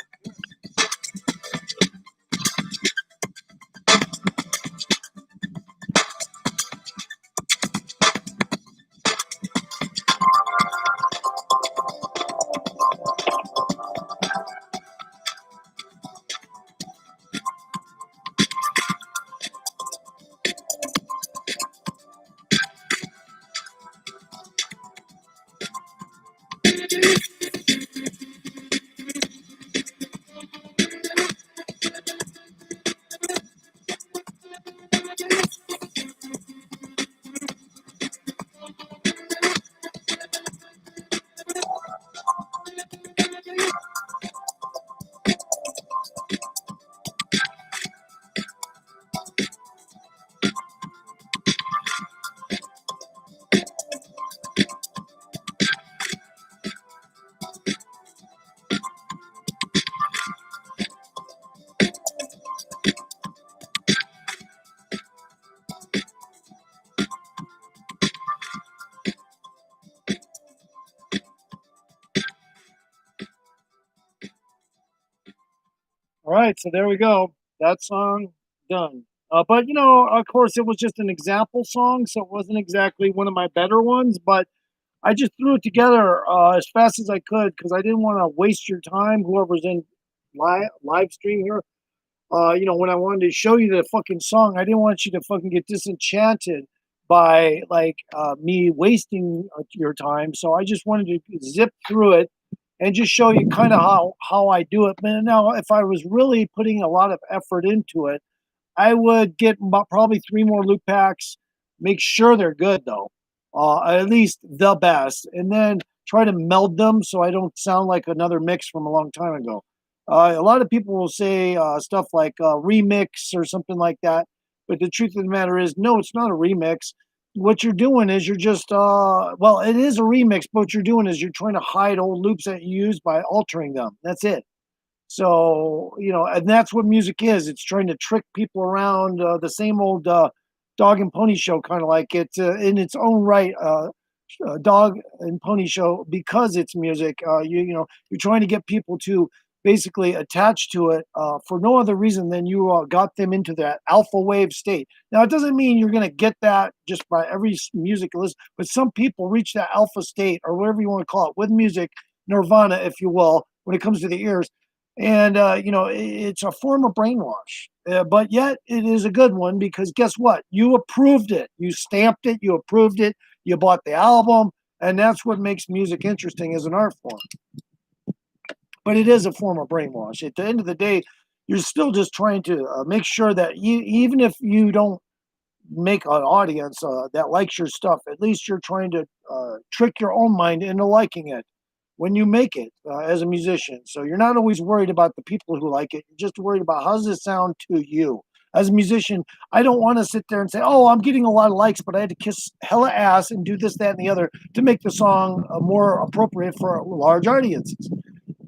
All right, so there we go. That song done. But you know, of course, it was just an example song, so it wasn't exactly one of my better ones. But I just threw it together as fast as I could because I didn't want to waste your time, whoever's in live stream here. You know, when I wanted to show you the fucking song, I didn't want you to fucking get disenchanted by like me wasting your time. So I just wanted to zip through it and just show you kind of how I do it. But now, if I was really putting a lot of effort into it, I would get about probably 3 more loop packs. Make sure they're good though, at least the best, and then try to meld them so I don't sound like another mix from a long time ago. A lot of people will say stuff like remix or something like that, but the truth of the matter is, no, it's not a remix. What you're doing is you're just well, it is a remix, but what you're doing is you're trying to hide old loops that you use by altering them. That's it. So, you know, and that's what music is. It's trying to trick people around the same old dog and pony show, kind of like it in its own right. Dog and pony show because it's music. You know, you're trying to get people to basically attach to it for no other reason than you got them into that alpha wave state. Now, it doesn't mean you're going to get that just by every music listen, but some people reach that alpha state or whatever you want to call it with music, nirvana, if you will, when it comes to the ears. And, you know, it's a form of brainwash, but yet it is a good one because guess what? You approved it. You stamped it. You approved it. You bought the album. And that's what makes music interesting as an art form. But it is a form of brainwash. At the end of the day, you're still just trying to make sure that even if you don't make an audience that likes your stuff, at least you're trying to trick your own mind into liking it when you make it as a musician. So you're not always worried about the people who like it. You're just worried about how does it sound to you. As a musician, I don't want to sit there and say, oh, I'm getting a lot of likes, but I had to kiss hella ass and do this, that, and the other to make the song more appropriate for large audiences.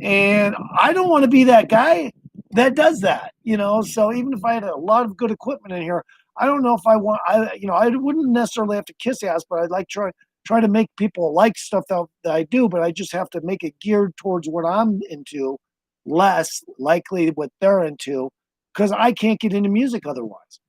And I don't want to be that guy. that does that, you know. So even if I had a lot of good equipment in here, I don't know if I wouldn't necessarily have to kiss ass, but I'd like try to make people like stuff that I do, but I just have to make it geared towards what I'm into, less likely what they're into, because I can't get into music otherwise.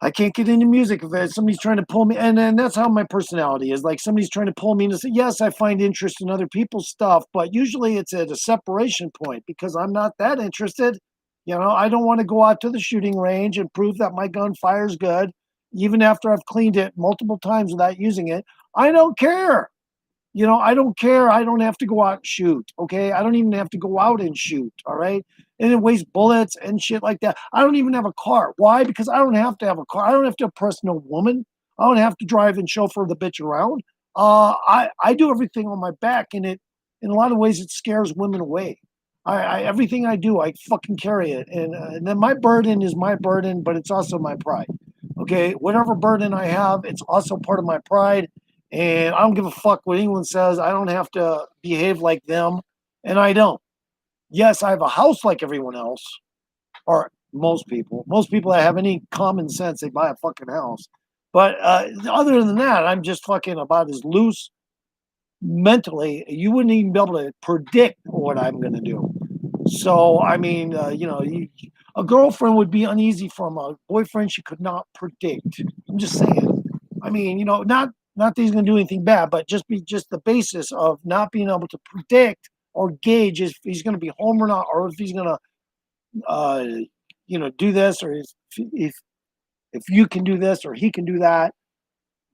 I can't get into music if somebody's trying to pull me, and then that's how my personality is. Like somebody's trying to pull me into. Yes, I find interest in other people's stuff, but usually it's at a separation point because I'm not that interested. You know, I don't want to go out to the shooting range and prove that my gun fires good, even after I've cleaned it multiple times without using it. I don't care. You know, I don't care. I don't have to go out and shoot. Okay. I don't even have to go out and shoot. All right. And it wastes bullets and shit like that. I don't even have a car. Why? Because I don't have to have a car. I don't have to impress no woman. I don't have to drive and chauffeur the bitch around. I do everything on my back, and it in a lot of ways it scares women away. Everything I do, I fucking carry it, and then my burden is my burden, but it's also my pride. Okay, whatever burden I have, it's also part of my pride, and I don't give a fuck what anyone says. I don't have to behave like them, and I don't. Yes, I have a house like everyone else, or most people. Most people that have any common sense, they buy a fucking house. But other than that, I'm just fucking about as loose mentally. You wouldn't even be able to predict what I'm going to do. So, I mean, a girlfriend would be uneasy from a boyfriend she could not predict. I'm just saying. I mean, not that he's going to do anything bad, but just the basis of not being able to predict or gauge if he's going to be home or not, or if he's going to, do this, or if you can do this or he can do that.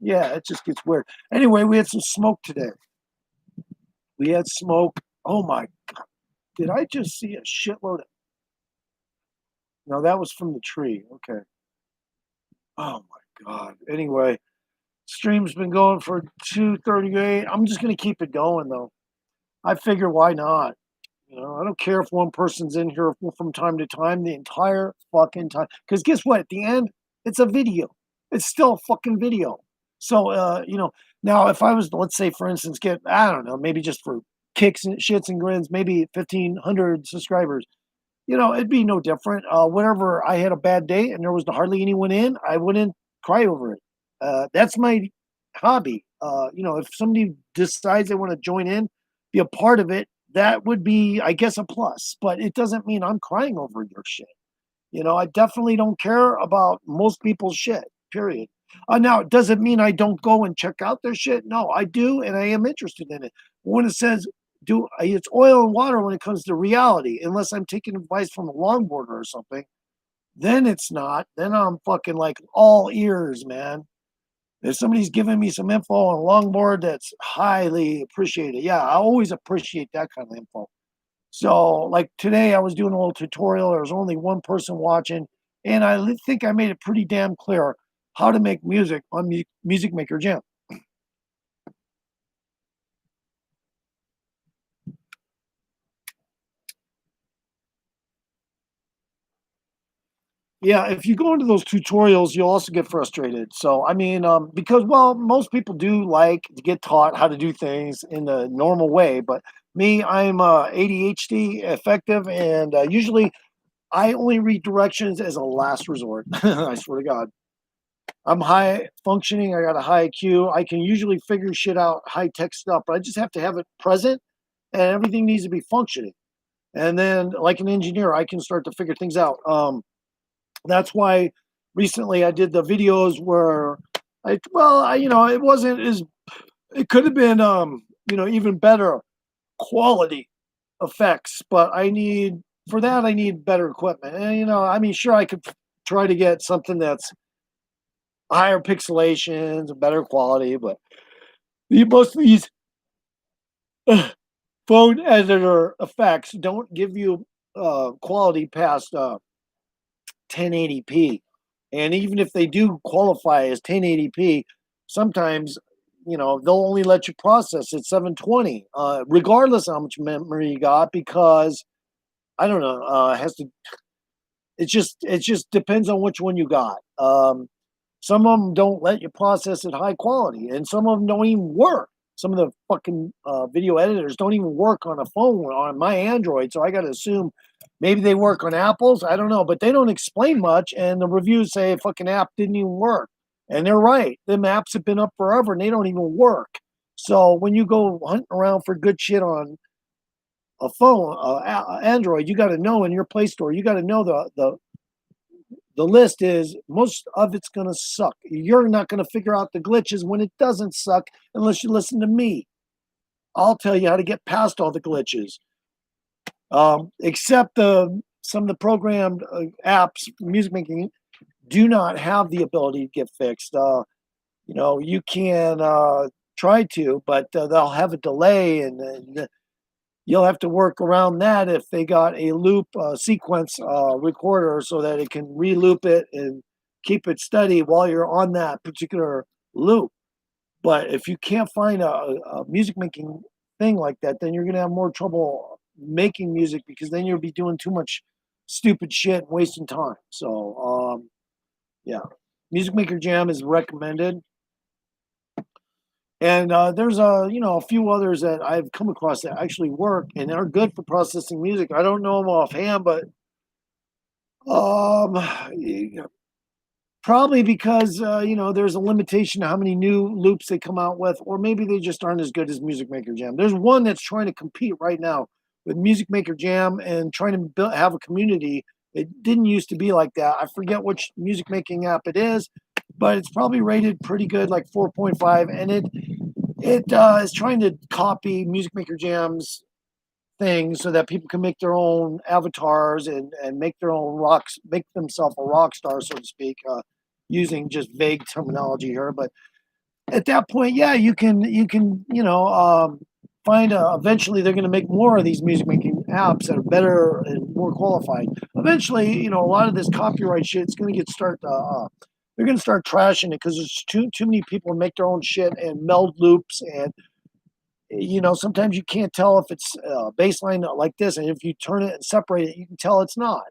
Yeah, it just gets weird. Anyway, we had some smoke today. We had smoke. Oh my God. Did I just see a shitload of... No, that was from the tree. Okay. Oh my God. Anyway, stream's been going for 2:38. I'm just going to keep it going though. I figure why not? I don't care if one person's in here from time to time, the entire fucking time. Because guess what? At the end, it's a video. It's still a fucking video. So, now if I was, let's say, for instance, I don't know, maybe just for kicks and shits and grins, maybe 1,500 subscribers, it'd be no different. Whenever I had a bad day and there was hardly anyone in, I wouldn't cry over it. That's my hobby. If somebody decides they want to join in, be a part of it, that would be, I guess, a plus. But it doesn't mean I'm crying over your shit. I definitely don't care about most people's shit, period. Now, does it mean I don't go and check out their shit? No, I do, and I am interested in it. When it says it's oil and water when it comes to reality, unless I'm taking advice from a longboarder or something, then it's not. Then I'm fucking like all ears, man. If somebody's giving me some info on a longboard, that's highly appreciated. Yeah, I always appreciate that kind of info. So, like today, I was doing a little tutorial. There was only one person watching, and I think I made it pretty damn clear how to make music on Music Maker Jam. Yeah, if you go into those tutorials, you'll also get frustrated. So, I mean, because, well, most people do like to get taught how to do things in the normal way, but me, I'm ADHD effective, and usually I only read directions as a last resort. I swear to God. I'm high functioning. I got a high IQ. I can usually figure shit out, high tech stuff, but I just have to have it present, and everything needs to be functioning. And then, like an engineer, I can start to figure things out. That's why recently I did the videos where it wasn't as, it could have been, even better quality effects, but I need better equipment. And, I mean, sure, I could try to get something that's higher pixelations and better quality, but most of these phone editor effects don't give you quality past 1080p. And even if they do qualify as 1080p, sometimes, they'll only let you process at 720, regardless of how much memory you got, because I don't know, it just depends on which one you got. Some of them don't let you process at high quality, and some of them don't even work. some of the fucking video editors don't even work on a phone on my Android. So I got to assume maybe they work on Apple's. I don't know, but they don't explain much. And the reviews say fucking app didn't even work. And they're right. Them apps have been up forever and they don't even work. So when you go hunting around for good shit on a phone, Android, you got to know in your Play Store, you got to know the list is most of it's going to suck. You're not going to figure out the glitches when it doesn't suck unless you listen to me. I'll tell you how to get past all the glitches. Except some of the programmed apps, music making, do not have the ability to get fixed. You can try to, but they'll have a delay and you'll have to work around that if they got a loop sequence recorder so that it can re-loop it and keep it steady while you're on that particular loop. But if you can't find a music making thing like that, then you're going to have more trouble making music because then you'll be doing too much stupid shit and wasting time. So, yeah, Music Maker Jam is recommended. And there's a few others that I've come across that actually work and are good for processing music. I don't know them offhand, but probably because there's a limitation to how many new loops they come out with, or maybe they just aren't as good as Music Maker Jam. There's one that's trying to compete right now with Music Maker Jam and trying to have a community. It didn't used to be like that. I forget which music making app it is, but it's probably rated pretty good, like 4.5, and it is trying to copy Music Maker Jam's thing so that people can make their own avatars and make their own rocks, make themselves a rock star, so to speak, using just vague terminology here. But at that point, yeah, you can find eventually they're going to make more of these music making apps that are better and more qualified. Eventually, a lot of this copyright shit is going to they're going to start trashing it because there's too many people make their own shit and meld loops, and sometimes you can't tell if it's baseline like this, and if you turn it and separate it, you can tell it's not.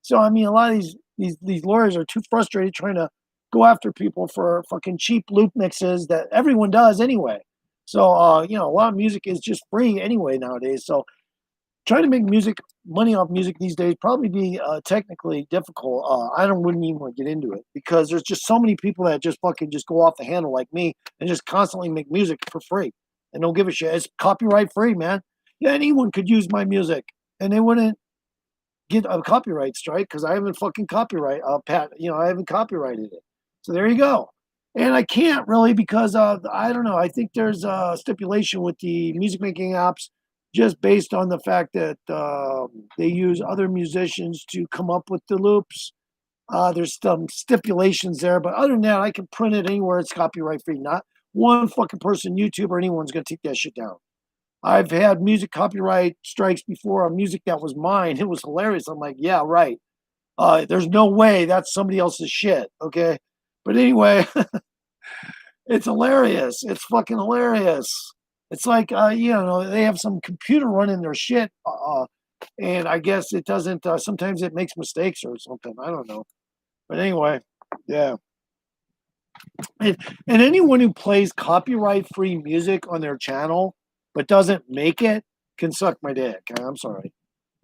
So I mean, a lot of these lawyers are too frustrated trying to go after people for fucking cheap loop mixes that everyone does anyway. So a lot of music is just free anyway nowadays. So trying to make money off music these days probably be technically difficult. Wouldn't even want to get into it because there's just so many people that just fucking just go off the handle like me and just constantly make music for free and don't give a shit. It's copyright free, man. Yeah, anyone could use my music and they wouldn't get a copyright strike because I haven't fucking I haven't copyrighted it. So there you go. And I can't really because I don't know. I think there's a stipulation with the music making apps just based on the fact that they use other musicians to come up with the loops. There's some stipulations there, but other than that, I can print it anywhere. It's copyright free. Not one fucking person, YouTube or anyone's going to take that shit down. I've had music copyright strikes before on music that was mine. It was hilarious. I'm like, yeah, right. There's no way that's somebody else's shit. Okay. But anyway, it's hilarious. It's fucking hilarious. It's like, they have some computer running their shit. And I guess it doesn't, sometimes it makes mistakes or something. I don't know. But anyway, yeah. And anyone who plays copyright-free music on their channel but doesn't make it can suck my dick. I'm sorry.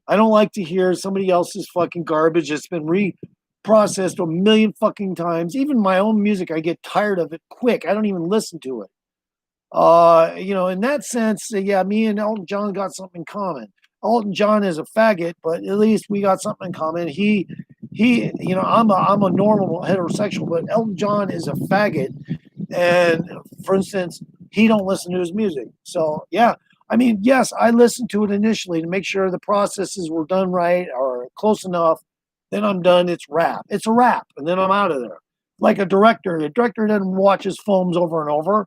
I don't like to hear somebody else's fucking garbage that's been reprocessed a million fucking times. Even my own music, I get tired of it quick. I don't even listen to it. In that sense, yeah, me and Elton John got something in common. Elton John is a faggot, but at least we got something in common. I'm a normal heterosexual, but Elton John is a faggot. And for instance, he don't listen to his music. So yeah, I mean, yes, I listened to it initially to make sure the processes were done right or close enough. Then I'm done. It's rap. It's a rap. And then I'm out of there. Like a director doesn't watch his films over and over.